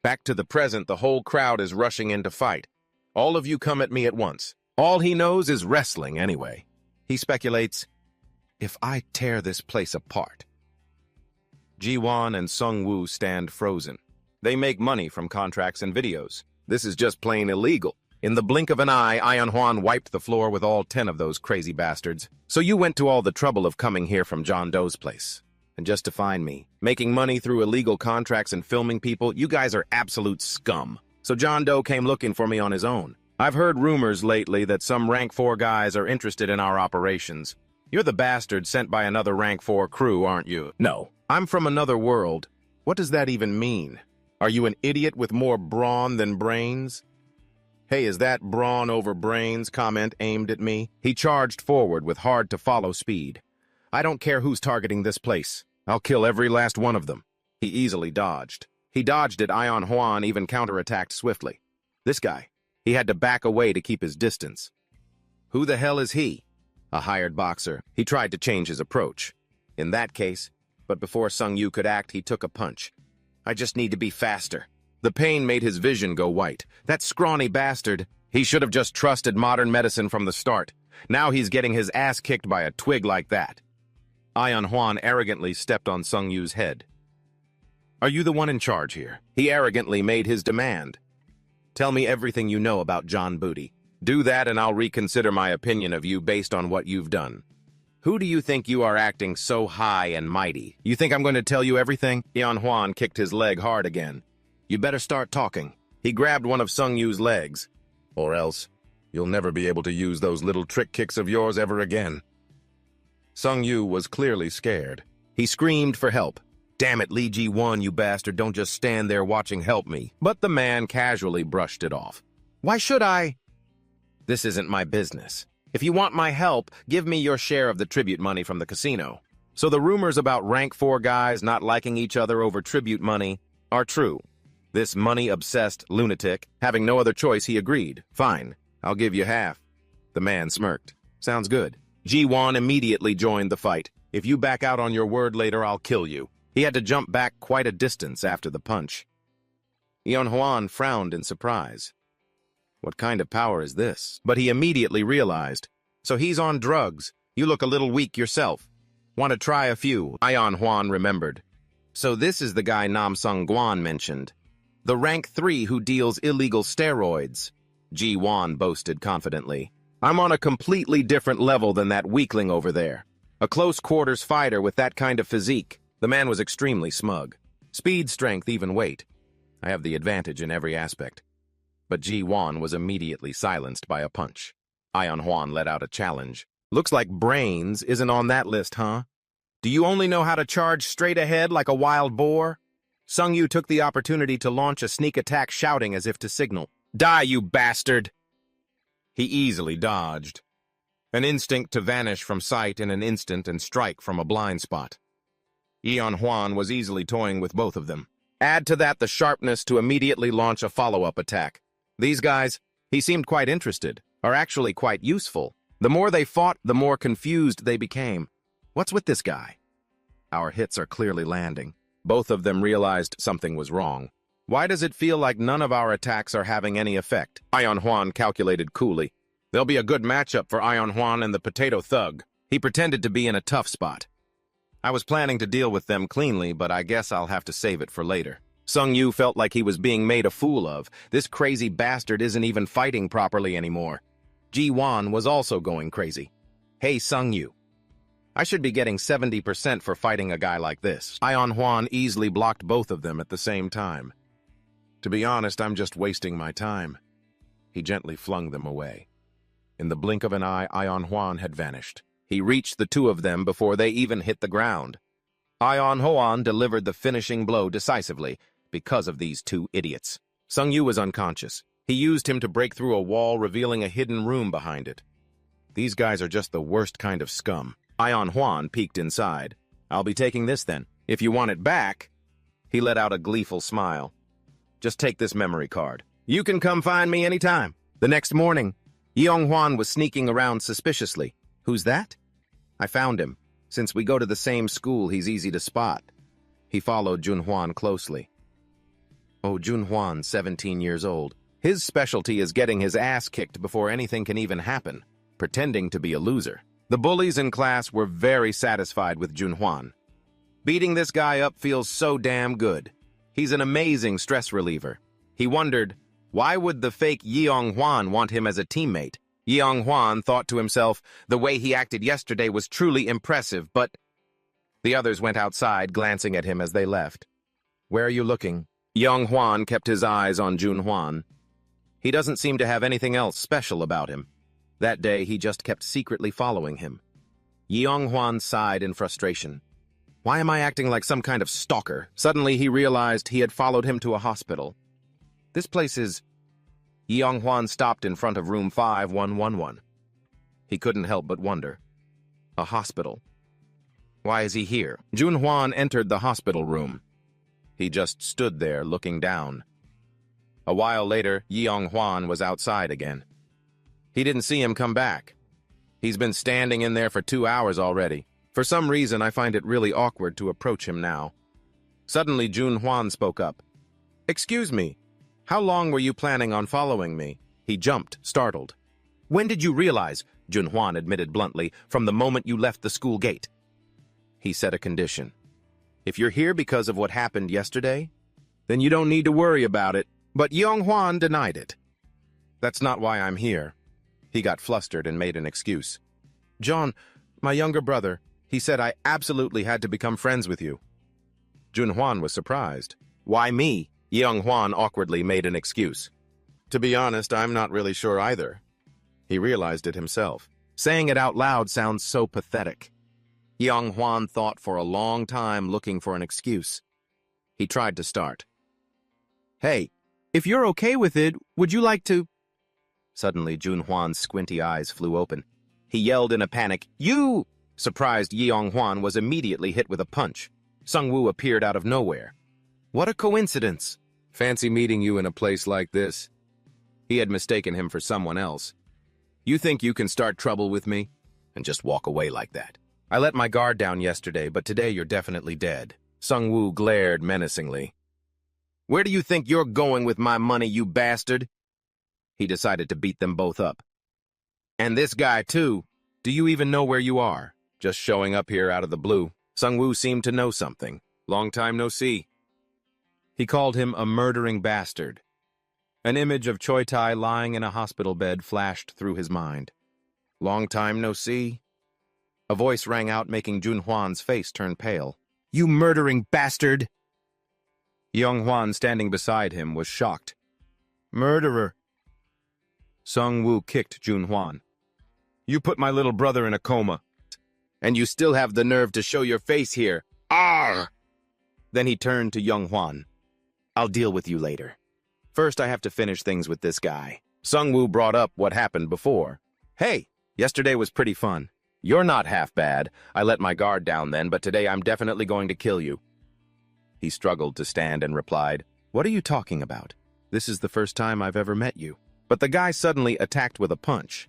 back to the present, the whole crowd is rushing in to fight. All of you come at me at once. All he knows is wrestling anyway. He speculates, if I tear this place apart. Ji-won and Sung-woo stand frozen. They make money from contracts and videos. This is just plain illegal. In the blink of an eye, Ion-hwan wiped the floor with all 10 of those crazy bastards. So you went to all the trouble of coming here from John Doe's place. And just to find me, making money through illegal contracts and filming people, you guys are absolute scum. So John Doe came looking for me on his own. I've heard rumors lately that some rank 4 guys are interested in our operations. You're the bastard sent by another rank 4 crew, aren't you? No, I'm from another world. What does that even mean? Are you an idiot with more brawn than brains? Hey, is that brawn over brains comment aimed at me? He charged forward with hard-to-follow speed. I don't care who's targeting this place. I'll kill every last one of them. He easily dodged. He dodged it. Ion Juan even counterattacked swiftly. This guy, he had to back away to keep his distance. Who the hell is he? A hired boxer. He tried to change his approach. In that case, but before Sung Yu could act, he took a punch. I just need to be faster. The pain made his vision go white. That scrawny bastard, he should have just trusted modern medicine from the start. Now he's getting his ass kicked by a twig like that. Ion Juan arrogantly stepped on Sung Yu's head. Are you the one in charge here? He arrogantly made his demand. Tell me everything you know about John Booty. Do that and I'll reconsider my opinion of you based on what you've done. Who do you think you are acting so high and mighty? You think I'm going to tell you everything? Ion Juan kicked his leg hard again. You better start talking. He grabbed one of Sung Yu's legs. Or else, you'll never be able to use those little trick kicks of yours ever again. Sung Yu was clearly scared. He screamed for help. Damn it, Lee Ji-won, you bastard, don't just stand there watching help me. But the man casually brushed it off. Why should I? This isn't my business. If you want my help, give me your share of the tribute money from the casino. So the rumors about rank 4 guys not liking each other over tribute money are true. This money-obsessed lunatic, having no other choice, he agreed. Fine, I'll give you half. The man smirked. Sounds good. Ji-won immediately joined the fight. If you back out on your word later, I'll kill you. He had to jump back quite a distance after the punch. Ion Juan frowned in surprise. What kind of power is this? But he immediately realized. So he's on drugs. You look a little weak yourself. Want to try a few? Ion Juan remembered. So this is the guy Nam Sung Guan mentioned. The rank 3 who deals illegal steroids. Ji-won boasted confidently. I'm on a completely different level than that weakling over there. A close-quarters fighter with that kind of physique. The man was extremely smug. Speed, strength, even weight. I have the advantage in every aspect. But Ji-won was immediately silenced by a punch. Ion Juan let out a challenge. Looks like brains isn't on that list, huh? Do you only know how to charge straight ahead like a wild boar? Sung Yu took the opportunity to launch a sneak attack, shouting as if to signal. Die, you bastard! He easily dodged. An instinct to vanish from sight in an instant and strike from a blind spot. Ion Juan was easily toying with both of them. Add to that the sharpness to immediately launch a follow-up attack. These guys, he seemed quite interested, are actually quite useful. The more they fought, the more confused they became. What's with this guy? Our hits are clearly landing. Both of them realized something was wrong. Why does it feel like none of our attacks are having any effect? Ion Juan calculated coolly. There'll be a good matchup for Ion Juan and the potato thug. He pretended to be in a tough spot. I was planning to deal with them cleanly, but I guess I'll have to save it for later. Sung Yu felt like he was being made a fool of. This crazy bastard isn't even fighting properly anymore. Ji-won was also going crazy. Hey, Sung Yu. I should be getting 70% for fighting a guy like this. Ion Juan easily blocked both of them at the same time. To be honest, I'm just wasting my time. He gently flung them away. In the blink of an eye, Ion Juan had vanished. He reached the two of them before they even hit the ground. Ion Juan delivered the finishing blow decisively because of these two idiots. Sung Yu was unconscious. He used him to break through a wall, revealing a hidden room behind it. These guys are just the worst kind of scum. Ion Juan peeked inside. I'll be taking this then. If you want it back. He let out a gleeful smile. Just take this memory card. You can come find me anytime. The next morning, Ion Juan was sneaking around suspiciously. Who's that? I found him. Since we go to the same school, he's easy to spot. He followed Jun Juan closely. Oh, Jun Juan, 17 years old. His specialty is getting his ass kicked before anything can even happen, pretending to be a loser. The bullies in class were very satisfied with Jun Juan. Beating this guy up feels so damn good. He's an amazing stress reliever. He wondered, why would the fake Yeong Juan want him as a teammate? Yeong Juan thought to himself, the way he acted yesterday was truly impressive, but... The others went outside, glancing at him as they left. Where are you looking? Yeong Juan kept his eyes on Jun Juan. He doesn't seem to have anything else special about him. That day, he just kept secretly following him. Yeong Juan sighed in frustration. Why am I acting like some kind of stalker? Suddenly, he realized he had followed him to a hospital. This place is... Yong-hwan stopped in front of room 5111. He couldn't help but wonder. A hospital. Why is he here? Jun-hwan entered the hospital room. He just stood there looking down. A while later, Yong-hwan was outside again. He didn't see him come back. He's been standing in there for 2 hours already. For some reason, I find it really awkward to approach him now. Suddenly, Jun-hwan spoke up. "Excuse me, how long were you planning on following me?" He jumped, startled. "When did you realize," Jun-hwan admitted bluntly, "from the moment you left the school gate?" He set a condition. "If you're here because of what happened yesterday, then you don't need to worry about it." But Yong-hwan denied it. "That's not why I'm here." He got flustered and made an excuse. "John, my younger brother, he said I absolutely had to become friends with you." Jun-hwan was surprised. "Why me?" Yong-hwan awkwardly made an excuse. "To be honest, I'm not really sure either." He realized it himself. Saying it out loud sounds so pathetic. Yong-hwan thought for a long time, looking for an excuse. He tried to start. "Hey, if you're okay with it, would you like to—" Suddenly, Jun-hwan's squinty eyes flew open. He yelled in a panic, "You!" Surprised, Yong-hwan was immediately hit with a punch. Sung-woo appeared out of nowhere. "What a coincidence! Fancy meeting you in a place like this." He had mistaken him for someone else. "You think you can start trouble with me? And just walk away like that? I let my guard down yesterday, but today you're definitely dead." Sung-woo glared menacingly. "Where do you think you're going with my money, you bastard?" He decided to beat them both up. "And this guy, too. Do you even know where you are? Just showing up here out of the blue." Sung-woo seemed to know something. "Long time no see." He called him a murdering bastard. An image of Choi-tae lying in a hospital bed flashed through his mind. "Long time no see?" A voice rang out, making Jun-hwan's face turn pale. "You murdering bastard!" Yong-hwan, standing beside him, was shocked. "Murderer!" Sung-woo kicked Jun-hwan. "You put my little brother in a coma. And you still have the nerve to show your face here. Arr!" Then he turned to Yong-hwan. "I'll deal with you later. First, I have to finish things with this guy." Sung-woo brought up what happened before. "Hey, yesterday was pretty fun. You're not half bad. I let my guard down then, but today I'm definitely going to kill you." He struggled to stand and replied, "What are you talking about? This is the first time I've ever met you." But the guy suddenly attacked with a punch.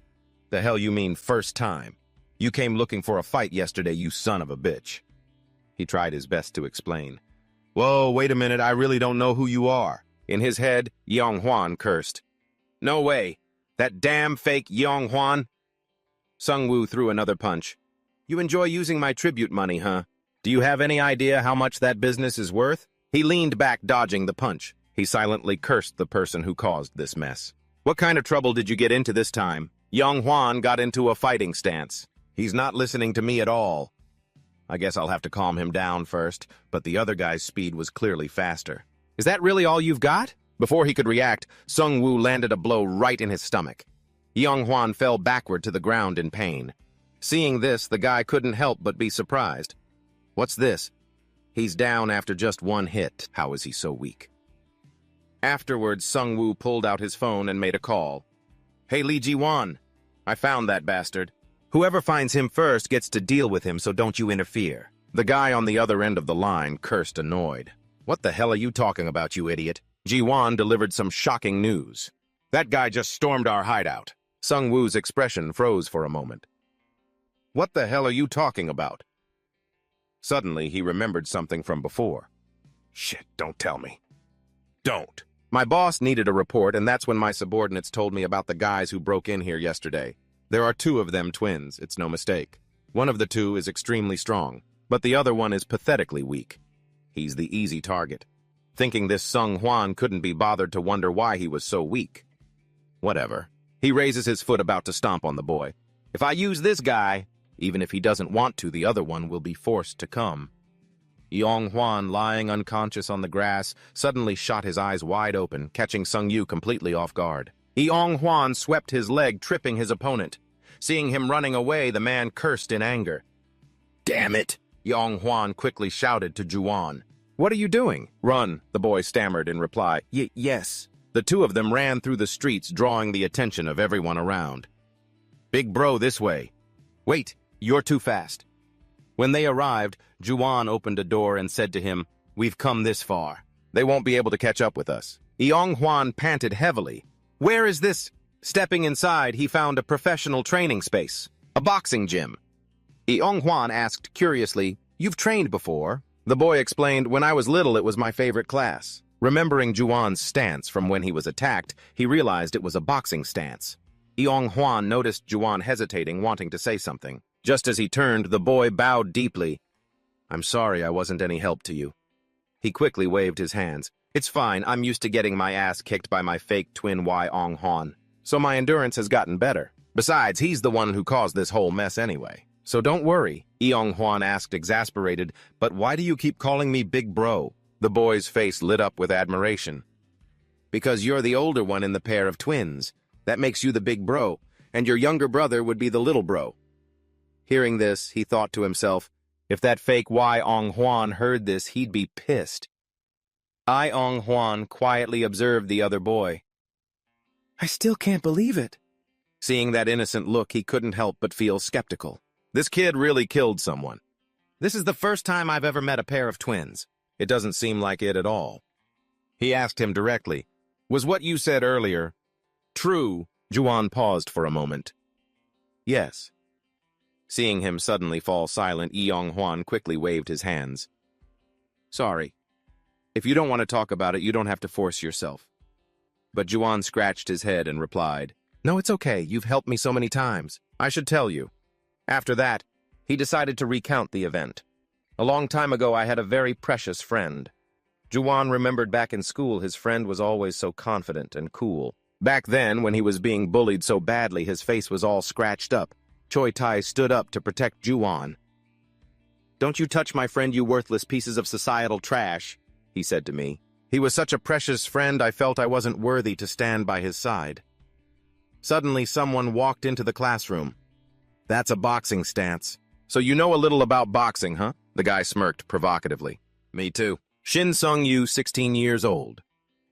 "The hell you mean, first time? You came looking for a fight yesterday, you son of a bitch." He tried his best to explain. "Whoa, wait a minute, I really don't know who you are." In his head, Yong-hwan cursed. "No way. That damn fake Yong-hwan." Sung-woo threw another punch. "You enjoy using my tribute money, huh? Do you have any idea how much that business is worth?" He leaned back, dodging the punch. He silently cursed the person who caused this mess. "What kind of trouble did you get into this time?" Yong-hwan got into a fighting stance. "He's not listening to me at all. I guess I'll have to calm him down first," but the other guy's speed was clearly faster. "Is that really all you've got?" Before he could react, Sung-woo landed a blow right in his stomach. Yong-hwan fell backward to the ground in pain. Seeing this, the guy couldn't help but be surprised. "What's this? He's down after just one hit. How is he so weak?" Afterwards, Sung-woo pulled out his phone and made a call. "Hey, Lee Ji-won, I found that bastard. Whoever finds him first gets to deal with him, so don't you interfere." The guy on the other end of the line cursed, annoyed. "What the hell are you talking about, you idiot?" Ji-won delivered some shocking news. "That guy just stormed our hideout." Sung-woo's expression froze for a moment. "What the hell are you talking about?" Suddenly, he remembered something from before. "Shit, don't tell me. Don't." "My boss needed a report, and that's when my subordinates told me about the guys who broke in here yesterday. There are 2 of them twins, it's no mistake. One of the 2 is extremely strong, but the other one is pathetically weak. He's the easy target." Thinking this, Sung-hwan couldn't be bothered to wonder why he was so weak. Whatever. He raises his foot about to stomp on the boy. "If I use this guy, even if he doesn't want to, the other one will be forced to come." Yong-hwan, lying unconscious on the grass, suddenly shot his eyes wide open, catching Sung-yu completely off guard. Yong-hwan swept his leg, tripping his opponent. Seeing him running away, the man cursed in anger. "Damn it!" Yong-hwan quickly shouted to Ju-won. "What are you doing?" "Run," the boy stammered in reply. Yes." The two of them ran through the streets, drawing the attention of everyone around. "Big bro, this way." "Wait, you're too fast." When they arrived, Juan opened a door and said to him, "We've come this far. They won't be able to catch up with us." Yonghwan panted heavily. "Where is this?" Stepping inside, he found a professional training space, a boxing gym. Yonghwan asked curiously, "You've trained before?" The boy explained, "When I was little, it was my favorite class." Remembering Juwan's stance from when he was attacked, he realized it was a boxing stance. Yonghwan noticed Juwan hesitating, wanting to say something. Just as he turned, the boy bowed deeply. "I'm sorry I wasn't any help to you." He quickly waved his hands. "It's fine, I'm used to getting my ass kicked by my fake twin Yonghwan, so my endurance has gotten better. Besides, he's the one who caused this whole mess anyway. So don't worry." Yonghwan asked, exasperated, "But why do you keep calling me big bro?" The boy's face lit up with admiration. "Because you're the older one in the pair of twins. That makes you the big bro, and your younger brother would be the little bro." Hearing this, he thought to himself, if that fake Yonghwan heard this, he'd be pissed. Yonghwan quietly observed the other boy. I still can't believe it. Seeing that innocent look, he couldn't help but feel skeptical. This kid really killed someone. "This is the first time I've ever met a pair of twins. It doesn't seem like it at all." He asked him directly, "Was what you said earlier true?" Juwan paused for a moment. "Yes." Seeing him suddenly fall silent, Yonghwan quickly waved his hands. "Sorry. If you don't want to talk about it, you don't have to force yourself." But Juwan scratched his head and replied, "No, it's okay. You've helped me so many times. I should tell you." After that, he decided to recount the event. "A long time ago, I had a very precious friend." Juwan remembered back in school his friend was always so confident and cool. Back then, when he was being bullied so badly his face was all scratched up, Choi Tai stood up to protect Juwan. "Don't you touch my friend, you worthless pieces of societal trash," he said to me. He was such a precious friend I felt I wasn't worthy to stand by his side. Suddenly, someone walked into the classroom. "That's a boxing stance. So you know a little about boxing, huh?" The guy smirked provocatively. "Me too." Shin Sung-yu, 16 years old.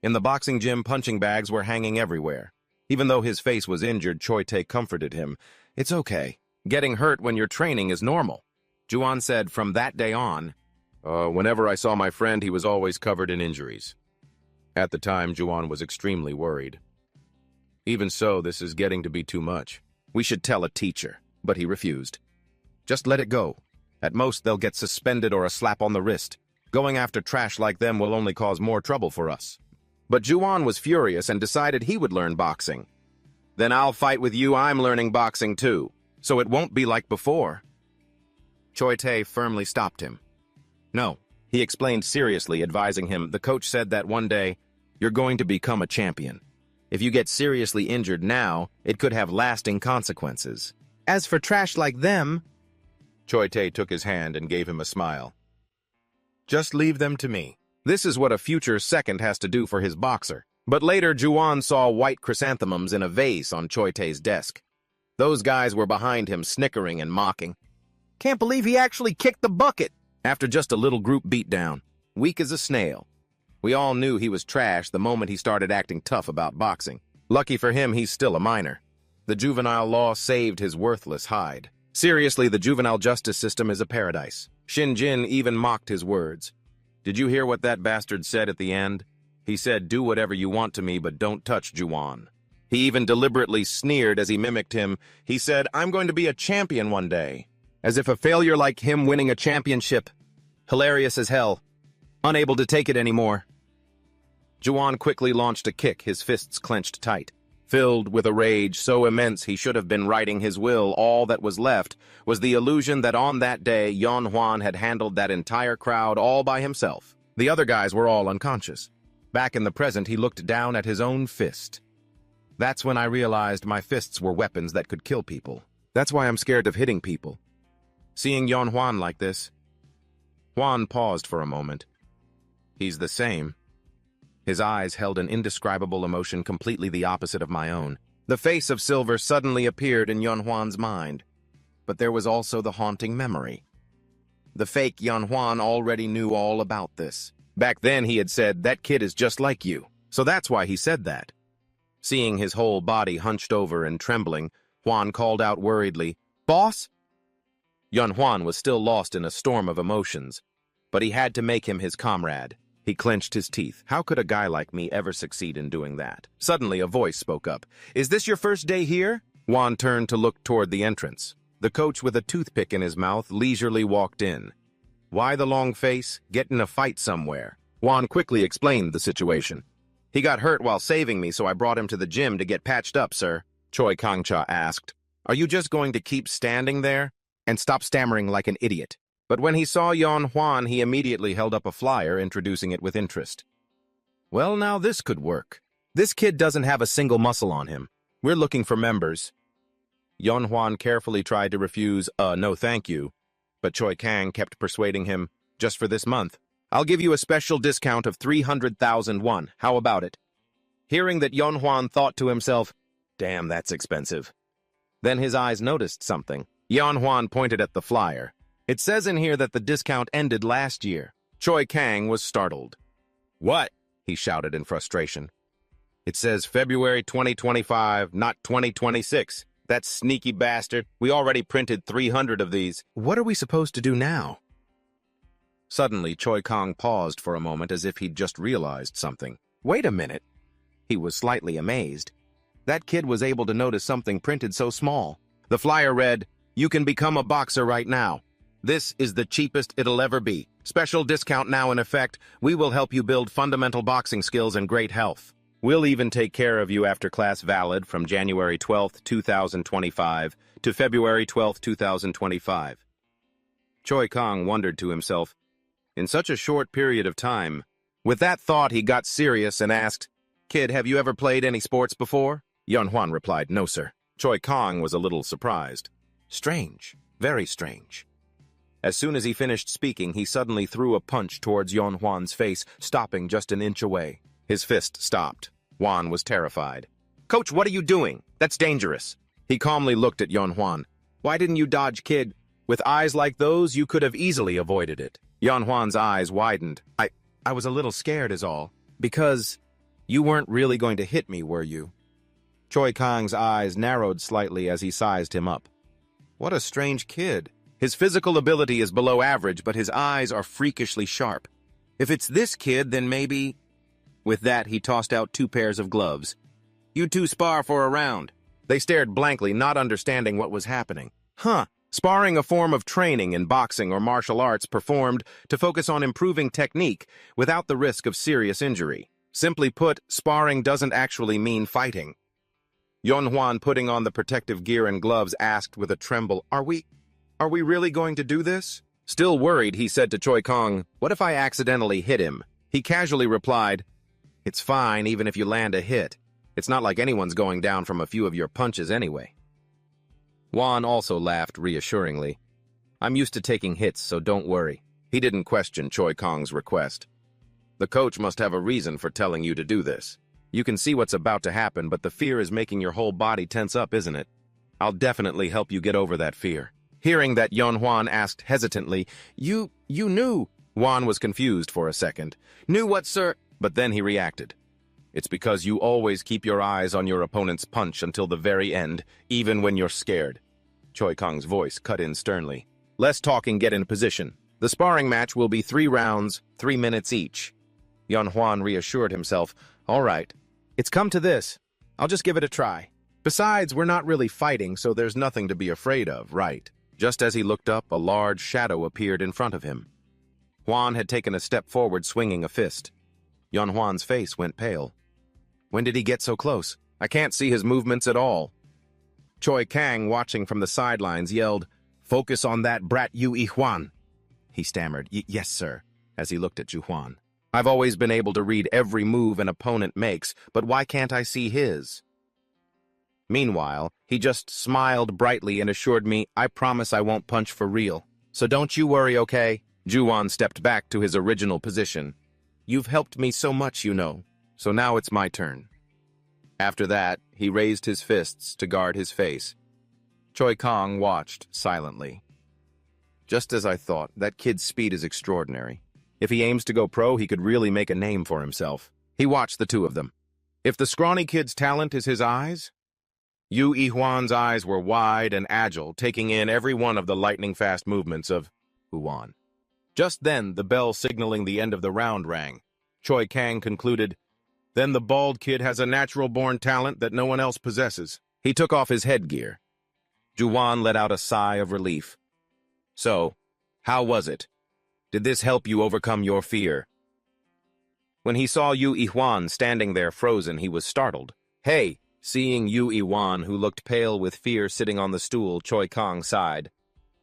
In the boxing gym, punching bags were hanging everywhere. Even though his face was injured, Choi Tae comforted him. "It's okay. Getting hurt when you're training is normal." Juwan said from that day on, whenever I saw my friend, he was always covered in injuries. At the time, Juwan was extremely worried. "Even so, this is getting to be too much. We should tell a teacher," but he refused. "Just let it go. At most, they'll get suspended or a slap on the wrist. Going after trash like them will only cause more trouble for us." But Juwan was furious and decided he would learn boxing. "Then I'll fight with you. I'm learning boxing too, so it won't be like before." Choi Tae firmly stopped him. "No," he explained seriously, advising him. "The coach said that one day, you're going to become a champion. If you get seriously injured now, it could have lasting consequences. As for trash like them..." Choi Tae took his hand and gave him a smile. "Just leave them to me. This is what a future second has to do for his boxer." But later, Juwan saw white chrysanthemums in a vase on Choi Tae's desk. Those guys were behind him, snickering and mocking. "Can't believe he actually kicked the bucket!" After just a little group beatdown, weak as a snail. We all knew he was trash the moment he started acting tough about boxing. Lucky for him, he's still a minor. The juvenile law saved his worthless hide. Seriously, the juvenile justice system is a paradise. Shin Jin even mocked his words. "Did you hear what that bastard said at the end? He said, 'Do whatever you want to me, but don't touch Juwan.' He even deliberately sneered as he mimicked him. He said, 'I'm going to be a champion one day.' As if a failure like him winning a championship. Hilarious as hell. Unable to take it anymore." Juwan quickly launched a kick, his fists clenched tight. Filled with a rage so immense he should have been writing his will, all that was left was the illusion that on that day, Yonghwan had handled that entire crowd all by himself. The other guys were all unconscious. Back in the present, he looked down at his own fist. "That's when I realized my fists were weapons that could kill people. That's why I'm scared of hitting people." Seeing Yonghwan like this, Hwan paused for a moment. "He's the same." His eyes held an indescribable emotion completely the opposite of my own. The face of Silver suddenly appeared in Yonhwan's mind. But there was also the haunting memory. The fake Yonhwan already knew all about this. Back then he had said, "That kid is just like you." So that's why he said that. Seeing his whole body hunched over and trembling, Juan called out worriedly, "Boss?" Yun Juan was still lost in a storm of emotions, but he had to make him his comrade. He clenched his teeth. How could a guy like me ever succeed in doing that? Suddenly, a voice spoke up. "Is this your first day here?" Juan turned to look toward the entrance. The coach with a toothpick in his mouth leisurely walked in. "Why the long face? Get in a fight somewhere." Juan quickly explained the situation. "He got hurt while saving me, so I brought him to the gym to get patched up, sir." Choi Kangcha asked, "Are you just going to keep standing there? And stop stammering like an idiot." But when he saw Yun Juan, he immediately held up a flyer, introducing it with interest. "Well, now this could work. This kid doesn't have a single muscle on him. We're looking for members." Yun Juan carefully tried to refuse, "No thank you," but Choi Kang kept persuading him, "Just for this month. I'll give you a special discount of 300,000 won. How about it?" Hearing that, Yun Juan thought to himself, "Damn, that's expensive." Then his eyes noticed something. Yun Juan pointed at the flyer. "It says in here that the discount ended last year." Choi Kang was startled. "What?" he shouted in frustration. "It says February 2025, not 2026. That sneaky bastard. We already printed 300 of these. What are we supposed to do now?" Suddenly, Choi Kang paused for a moment as if he'd just realized something. Wait a minute. He was slightly amazed. That kid was able to notice something printed so small. The flyer read, "You can become a boxer right now. This is the cheapest it'll ever be. Special discount now in effect. We will help you build fundamental boxing skills and great health. We'll even take care of you after class valid from January 12th, 2025 to February 12th, 2025. Choi Kang wondered to himself, in such a short period of time. With that thought, he got serious and asked, "Kid, have you ever played any sports before?" Yun Juan replied, "No, sir." Choi Kang was a little surprised. Strange, very strange. As soon as he finished speaking, he suddenly threw a punch towards Yun Juan's face, stopping just an inch away. His fist stopped. Juan was terrified. "Coach, what are you doing? That's dangerous." He calmly looked at Yun Juan. "Why didn't you dodge, kid? With eyes like those, you could have easily avoided it." Yun Juan's eyes widened. I was a little scared is all. Because you weren't really going to hit me, were you?" Choi Kang's eyes narrowed slightly as he sized him up. What a strange kid. His physical ability is below average, but his eyes are freakishly sharp. If it's this kid, then maybe... With that, he tossed out 2 pairs of gloves. "You two spar for a round." They stared blankly, not understanding what was happening. Sparring, a form of training in boxing or martial arts performed to focus on improving technique without the risk of serious injury. Simply put, sparring doesn't actually mean fighting. Yun Juan, putting on the protective gear and gloves, asked with a tremble, Are we really going to do this?" Still worried, he said to Choi Kang, "What if I accidentally hit him?" He casually replied, "It's fine even if you land a hit. It's not like anyone's going down from a few of your punches anyway." Juan also laughed reassuringly. "I'm used to taking hits, so don't worry." He didn't question Choi Kang's request. "The coach must have a reason for telling you to do this. You can see what's about to happen, but the fear is making your whole body tense up, isn't it? I'll definitely help you get over that fear." Hearing that, Yun Juan asked hesitantly, You knew?" Juan was confused for a second. "Knew what, sir?" But then he reacted. "It's because you always keep your eyes on your opponent's punch until the very end, even when you're scared." Choi Kang's voice cut in sternly. "Less talking, get in position. The sparring match will be 3 rounds, 3 minutes each." Yun Juan reassured himself, "All right. It's come to this. I'll just give it a try. Besides, we're not really fighting, so there's nothing to be afraid of, right?" Just as he looked up, a large shadow appeared in front of him. Juan had taken a step forward, swinging a fist. Yun Juan's face went pale. When did he get so close? I can't see his movements at all. Choi Kang, watching from the sidelines, yelled, "Focus on that brat Yu Juan." He stammered, "Yes, sir," as he looked at Ju Juan. "I've always been able to read every move an opponent makes, but why can't I see his?" Meanwhile, he just smiled brightly and assured me, "I promise I won't punch for real. So don't you worry, okay?" Ju Juan stepped back to his original position. "You've helped me so much, you know. So now it's my turn." After that, he raised his fists to guard his face. Choi Kang watched silently. Just as I thought, that kid's speed is extraordinary. If he aims to go pro, he could really make a name for himself. He watched the two of them. If the scrawny kid's talent is his eyes, Yu Yihuan's eyes were wide and agile, taking in every one of the lightning-fast movements of Huan. Just then, the bell signaling the end of the round rang. Choi Kang concluded, "Then the bald kid has a natural-born talent that no one else possesses." He took off his headgear. Juwan let out a sigh of relief. "So, how was it? Did this help you overcome your fear?" When he saw Yu Yihuan standing there frozen, he was startled. "Hey!" Seeing Yu Yihuan, who looked pale with fear, sitting on the stool, Choi Kang sighed.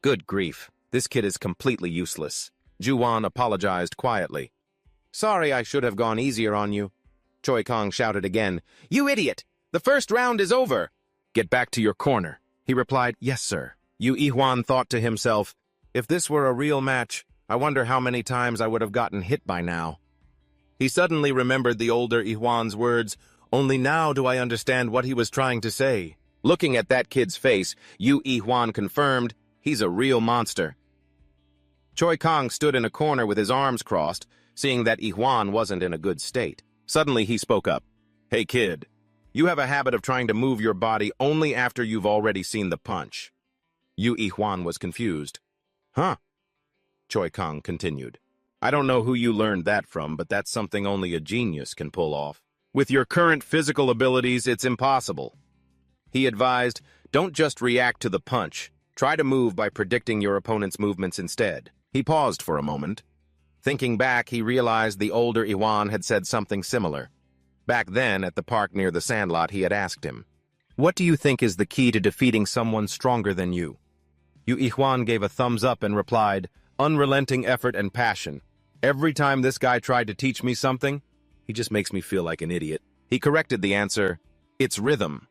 "Good grief, this kid is completely useless." Juwan apologized quietly. "Sorry, I should have gone easier on you." Choi Kang shouted again. "You idiot! The first round is over!" "Get back to your corner." He replied, "Yes, sir." Yu Yihuan thought to himself, "If this were a real match, I wonder how many times I would have gotten hit by now." He suddenly remembered the older Yihuan's words, "Only now do I understand what he was trying to say." Looking at that kid's face, Yu Yihuan confirmed, "He's a real monster." Choi Kang stood in a corner with his arms crossed, seeing that Yihuan wasn't in a good state. Suddenly he spoke up. "Hey kid, you have a habit of trying to move your body only after you've already seen the punch." Yu Yihuan was confused. "Huh?" Choi Kang continued. "I don't know who you learned that from, but that's something only a genius can pull off. With your current physical abilities, it's impossible." He advised, "Don't just react to the punch. Try to move by predicting your opponent's movements instead." He paused for a moment. Thinking back, he realized the older Yihuan had said something similar. Back then, at the park near the sandlot, he had asked him, "What do you think is the key to defeating someone stronger than you?" Yu Yihuan gave a thumbs up and replied, "Unrelenting effort and passion. Every time this guy tried to teach me something, he just makes me feel like an idiot." He corrected the answer, "It's rhythm."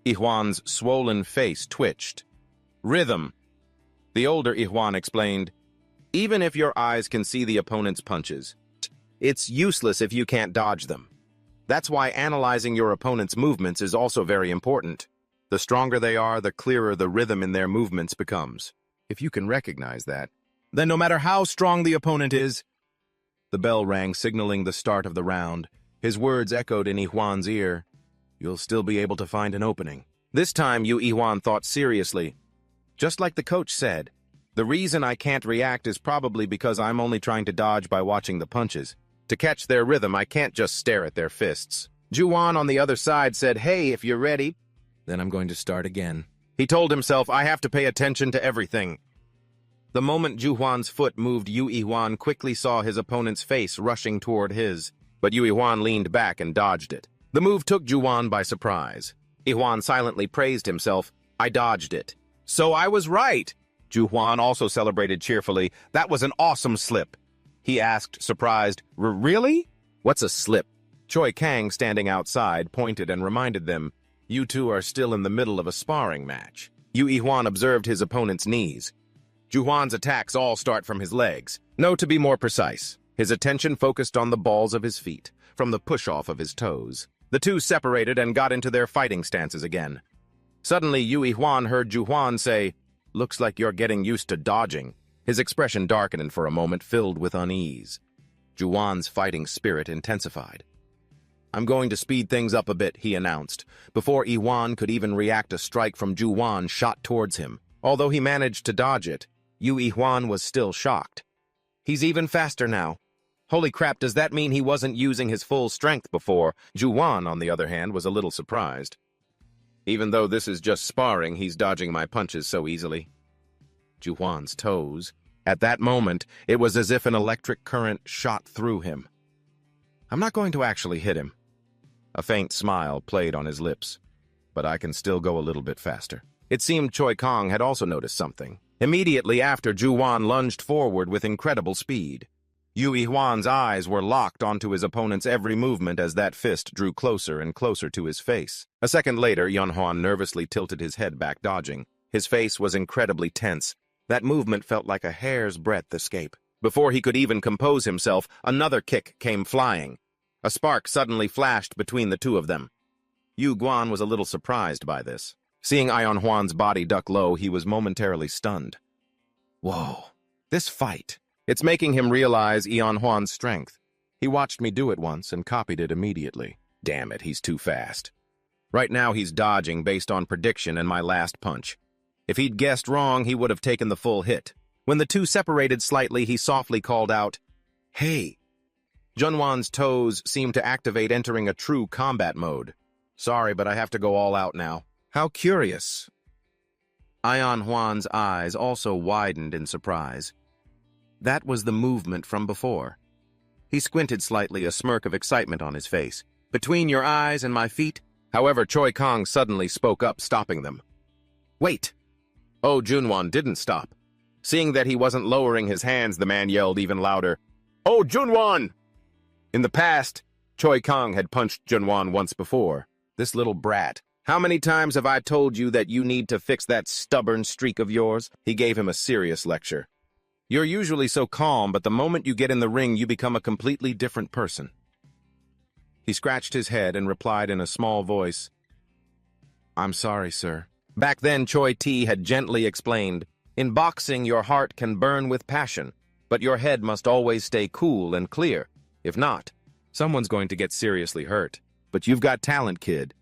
Yihuan's swollen face twitched. "Rhythm." The older Yihuan explained, "Even if your eyes can see the opponent's punches, it's useless if you can't dodge them. That's why analyzing your opponent's movements is also very important. The stronger they are, the clearer the rhythm in their movements becomes. If you can recognize that, then no matter how strong the opponent is..." The bell rang, signaling the start of the round. His words echoed in Yihuan's ear. "You'll still be able to find an opening." This time, Yu Yihuan thought seriously. "Just like the coach said, the reason I can't react is probably because I'm only trying to dodge by watching the punches. To catch their rhythm, I can't just stare at their fists." Juwan on the other side said, "Hey, if you're ready, then I'm going to start again." He told himself, "I have to pay attention to everything." The moment Juwan's foot moved, Yu Yihuan quickly saw his opponent's face rushing toward his, but Yu Yihuan leaned back and dodged it. The move took Juwan by surprise. Yihuan silently praised himself, "I dodged it." "So I was right!" Juwan also celebrated cheerfully. "That was an awesome slip." He asked, surprised, "Really? What's a slip?" Choi Kang, standing outside, pointed and reminded them, "You two are still in the middle of a sparring match." Yu Yihuan observed his opponent's knees. Juwan's attacks all start from his legs. No, to be more precise, his attention focused on the balls of his feet, from the push-off of his toes. The two separated and got into their fighting stances again. Suddenly, Yu Yihuan heard Juwan say, "Looks like you're getting used to dodging." His expression darkened for a moment, filled with unease. Juwan's fighting spirit intensified. "I'm going to speed things up a bit," he announced. Before Yihuan could even react, a strike from Juwan shot towards him. Although he managed to dodge it, Yu Yihuan was still shocked. "He's even faster now. Holy crap, does that mean he wasn't using his full strength before?" Juwan, on the other hand, was a little surprised. "Even though this is just sparring, he's dodging my punches so easily." Juwan's toes. At that moment, it was as if an electric current shot through him. "I'm not going to actually hit him." A faint smile played on his lips. "But I can still go a little bit faster." It seemed Choi Kang had also noticed something. Immediately after, Juwan lunged forward with incredible speed. Yu Yihuan's eyes were locked onto his opponent's every movement as that fist drew closer and closer to his face. A second later, Yunhuan nervously tilted his head back, dodging. His face was incredibly tense. That movement felt like a hair's breadth escape. Before he could even compose himself, another kick came flying. A spark suddenly flashed between the two of them. Yu Guan was a little surprised by this. Seeing Ion Huan's body duck low, he was momentarily stunned. Whoa, this fight. It's making him realize Ion Huan's strength. He watched me do it once and copied it immediately. Damn it, he's too fast. Right now he's dodging based on prediction and my last punch. If he'd guessed wrong, he would have taken the full hit. When the two separated slightly, he softly called out, "Hey!" Junwan's toes seemed to activate, entering a true combat mode. "Sorry, but I have to go all out now." "How curious." Ion Juan's eyes also widened in surprise. That was the movement from before. He squinted slightly, a smirk of excitement on his face. "Between your eyes and my feet?" However, Choi Kong suddenly spoke up, stopping them. "Wait!" Oh, Junwan didn't stop. Seeing that he wasn't lowering his hands, the man yelled even louder, "Oh, Junwan!" In the past, Choi Kong had punched Junwan once before. "This little brat. How many times have I told you that you need to fix that stubborn streak of yours?" He gave him a serious lecture. "You're usually so calm, but the moment you get in the ring, you become a completely different person." He scratched his head and replied in a small voice, "I'm sorry, sir." Back then, Choi T had gently explained, "In boxing, your heart can burn with passion, but your head must always stay cool and clear. If not, someone's going to get seriously hurt. But you've got talent, kid."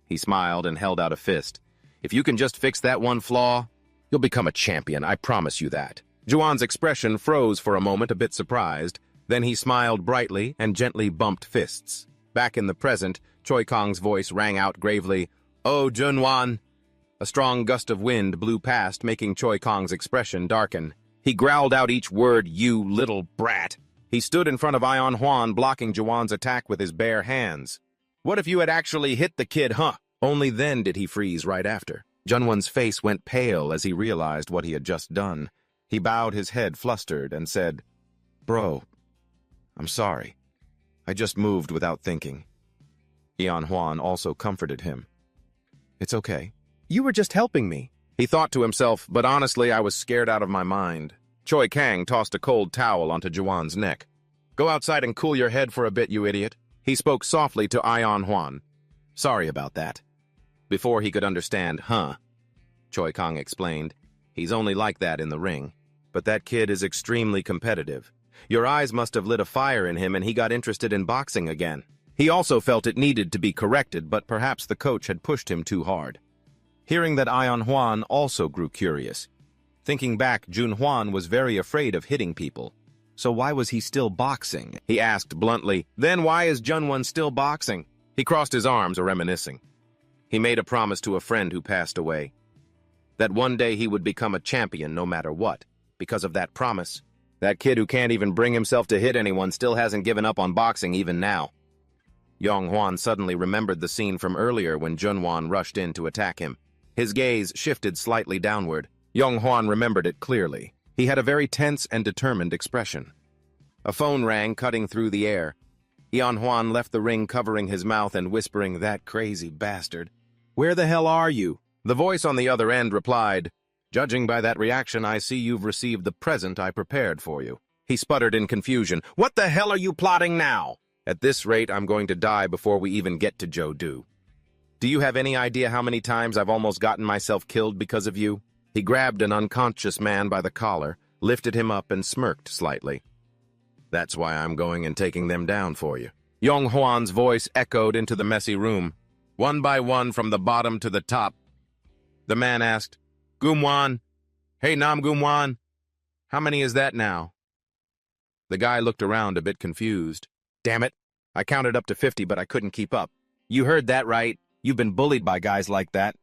He smiled and held out a fist. "If you can just fix that one flaw, you'll become a champion, I promise you that." Juwan's expression froze for a moment, a bit surprised. Then he smiled brightly and gently bumped fists. Back in the present, Choi Kong's voice rang out gravely, "Oh, Junwan!" A strong gust of wind blew past, making Choi Kong's expression darken. He growled out each word, "You little brat." He stood in front of Ion Juan, blocking Juwan's attack with his bare hands. "What if you had actually hit the kid, huh?" Only then did he freeze right after. Junwan's face went pale as he realized what he had just done. He bowed his head flustered and said, "Bro, I'm sorry. I just moved without thinking." Ion Juan also comforted him. "It's okay. You were just helping me." He thought to himself, "But honestly, I was scared out of my mind." Choi Kang tossed a cold towel onto Juwan's neck. "Go outside and cool your head for a bit, you idiot." He spoke softly to Ion Juan. "Sorry about that." Before he could understand, "Huh?" Choi Kang explained, "He's only like that in the ring. But that kid is extremely competitive. Your eyes must have lit a fire in him and he got interested in boxing again." He also felt it needed to be corrected, but perhaps the coach had pushed him too hard. Hearing that, Ion Juan also grew curious. Thinking back, Jun Juan was very afraid of hitting people. So why was he still boxing? He asked bluntly, "Then why is Junwan still boxing?" He crossed his arms, reminiscing. He made a promise to a friend who passed away, that one day he would become a champion no matter what. Because of that promise, that kid who can't even bring himself to hit anyone still hasn't given up on boxing even now. Yong Hwan suddenly remembered the scene from earlier when Junwan rushed in to attack him. His gaze shifted slightly downward. Yong Hwan remembered it clearly. He had a very tense and determined expression. A phone rang, cutting through the air. Ion Hwan left the ring, covering his mouth and whispering, "That crazy bastard. Where the hell are you?" The voice on the other end replied, "Judging by that reaction, I see you've received the present I prepared for you." He sputtered in confusion. "What the hell are you plotting now?" "At this rate, I'm going to die before we even get to Jodu. Do you have any idea how many times I've almost gotten myself killed because of you?" He grabbed an unconscious man by the collar, lifted him up, and smirked slightly. "That's why I'm going and taking them down for you." Yong Hwan's voice echoed into the messy room. "One by one from the bottom to the top." The man asked, "Gumwan? Hey, Nam Gumwan? How many is that now?" The guy looked around a bit confused. "Damn it, I counted up to 50, but I couldn't keep up." "You heard that right. You've been bullied by guys like that.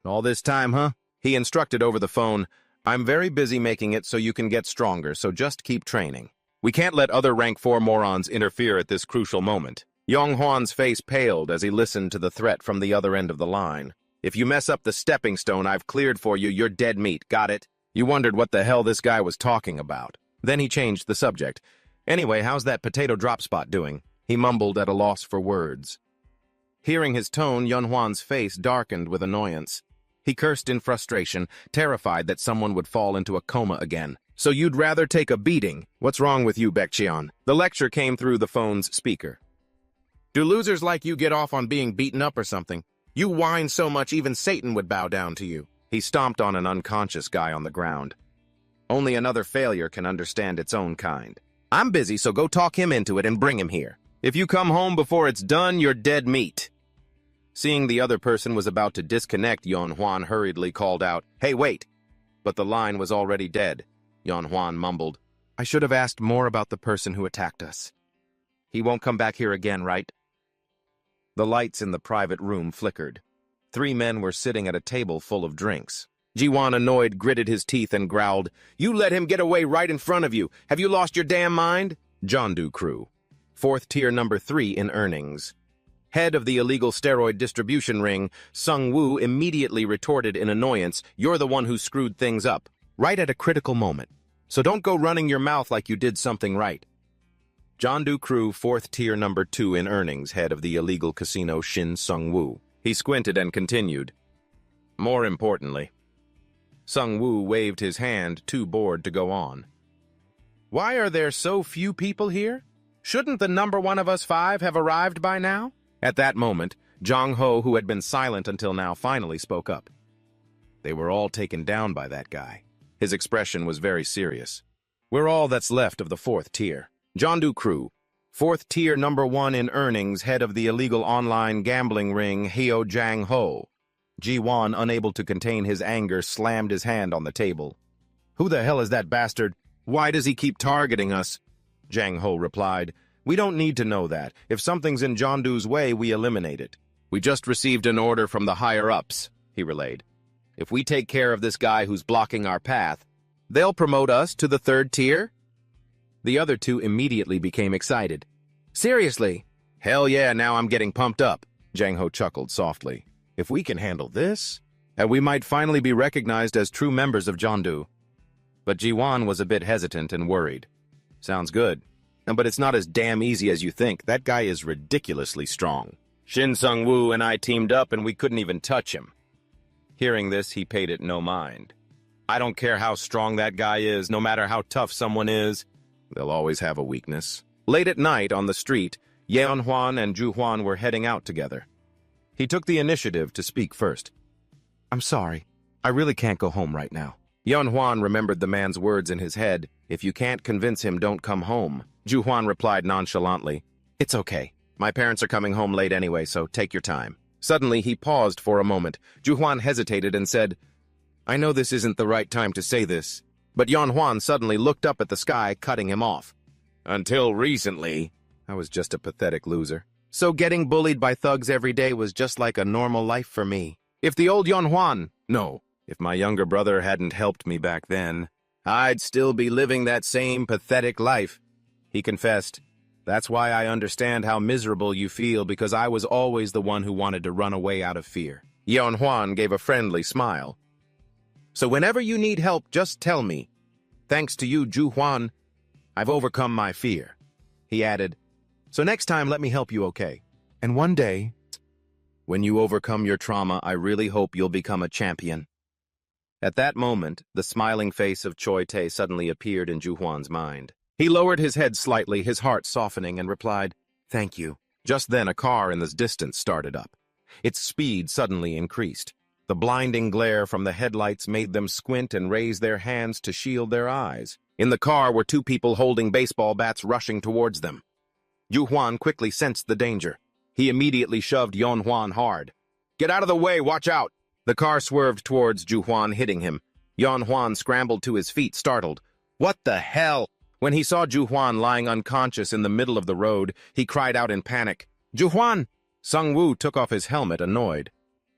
All this time, huh?" He instructed over the phone, "I'm very busy making it so you can get stronger, so just keep training. We can't let other rank 4 morons interfere at this crucial moment." Yong Hwan's face paled as he listened to the threat from the other end of the line. "If you mess up the stepping stone I've cleared for you, you're dead meat, got it?" You wondered what the hell this guy was talking about. Then he changed the subject. "Anyway, how's that potato drop spot doing?" He mumbled at a loss for words. Hearing his tone, Yun Hwan's face darkened with annoyance. He cursed in frustration, terrified that someone would fall into a coma again. "So you'd rather take a beating? What's wrong with you, Baekcheon?" The lecture came through the phone's speaker. "Do losers like you get off on being beaten up or something? You whine so much even Satan would bow down to you." He stomped on an unconscious guy on the ground. "Only another failure can understand its own kind." I'm busy, so go talk him into it and bring him here. If you come home before it's done, you're dead meat. Seeing the other person was about to disconnect, Yonhwan hurriedly called out, "Hey, wait!" But the line was already dead. Yonhwan mumbled, "I should have asked more about the person who attacked us. He won't come back here again, right?" The lights in the private room flickered. 3 men were sitting at a table full of drinks. Jiwan, annoyed, gritted his teeth and growled, "You let him get away right in front of you. Have you lost your damn mind?" Jondu Crew, 4th tier number 3 in earnings. Head of the illegal steroid distribution ring, Sung Woo immediately retorted in annoyance, "You're the one who screwed things up, right at a critical moment. So don't go running your mouth like you did something right." Jondu Crew, 4th tier number 2 in earnings, head of the illegal casino Shin Sung Woo. He squinted and continued, "More importantly." Sung Woo waved his hand, too bored to go on. "Why are there so few people here? Shouldn't the number one of us 5 have arrived by now?" At that moment, Jong Ho, who had been silent until now, finally spoke up. They were all taken down by that guy. His expression was very serious. "We're all that's left of the 4th tier. Jondu Crew, 4th tier number 1 in earnings, head of the illegal online gambling ring Hyo Jang Ho." Ji-won, unable to contain his anger, slammed his hand on the table. "Who the hell is that bastard? Why does he keep targeting us?" Jang Ho replied, "We don't need to know that. If something's in Jondu's way, we eliminate it. We just received an order from the higher-ups," he relayed. "If we take care of this guy who's blocking our path, they'll promote us to the 3rd tier?" The other 2 immediately became excited. "Seriously?" "Hell yeah, now I'm getting pumped up," Jang Ho chuckled softly. "If we can handle this, and we might finally be recognized as true members of Jondu." But Ji-won was a bit hesitant and worried. "Sounds good. But it's not as damn easy as you think. That guy is ridiculously strong. Shin Sung-woo and I teamed up and we couldn't even touch him." Hearing this, he paid it no mind. "I don't care how strong that guy is, no matter how tough someone is, they'll always have a weakness." Late at night, on the street, Yeonhwan and Ju-hwan were heading out together. He took the initiative to speak first. "I'm sorry. I really can't go home right now." Yeonhwan remembered the man's words in his head, "If you can't convince him, don't come home." Ju-hwan replied nonchalantly, "It's okay. My parents are coming home late anyway, so take your time." Suddenly, he paused for a moment. Ju-hwan hesitated and said, "I know this isn't the right time to say this." But Yeonhwan suddenly looked up at the sky, cutting him off. "Until recently, I was just a pathetic loser. So getting bullied by thugs every day was just like a normal life for me. If the old Yeonhwan, no, if my younger brother hadn't helped me back then, I'd still be living that same pathetic life." He confessed, "That's why I understand how miserable you feel, because I was always the one who wanted to run away out of fear." Yeonhwan gave a friendly smile. "So whenever you need help, just tell me. Thanks to you, Ju-hwan, I've overcome my fear." He added, "So next time, let me help you, okay? And one day, when you overcome your trauma, I really hope you'll become a champion." At that moment, the smiling face of Choi Tae suddenly appeared in Ju-hwan's mind. He lowered his head slightly, his heart softening, and replied, "Thank you." Just then, a car in the distance started up. Its speed suddenly increased. The blinding glare from the headlights made them squint and raise their hands to shield their eyes. In the car were 2 people holding baseball bats rushing towards them. Ju-hwan quickly sensed the danger. He immediately shoved Yeonhwan hard. "Get out of the way, watch out!" The car swerved towards Ju-hwan, hitting him. Yeonhwan scrambled to his feet, startled. "What the hell?" When he saw Ju-hwan lying unconscious in the middle of the road, he cried out in panic, "Ju-hwan!" Sung-woo took off his helmet, annoyed.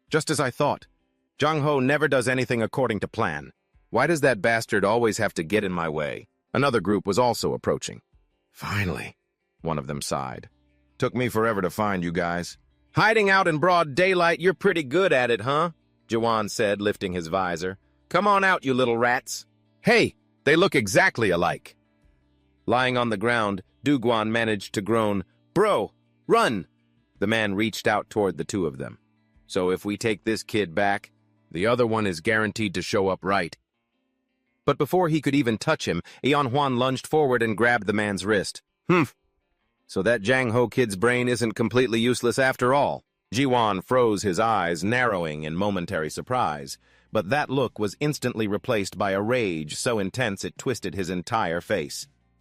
"Just as I thought. Jong-ho never does anything according to plan. Why does that bastard always have to get in my way?" Another group was also approaching. "Finally," one of them sighed. "Took me forever to find you guys." "Hiding out in broad daylight, you're pretty good at it, huh?" Jawan said, lifting his visor. "Come on out, you little rats." "Hey, they look exactly alike." Lying on the ground, Dugwan managed to groan, "Bro, run!" The man reached out toward the 2 of them. "So if we take this kid back, the other one is guaranteed to show up right." But before he could even touch him, Yeonhwan lunged forward and grabbed the man's wrist. "Humph. So that Jang Ho kid's brain isn't completely useless after all." Jiwan froze his eyes, narrowing in momentary surprise, but that look was instantly replaced by a rage so intense it twisted his entire face.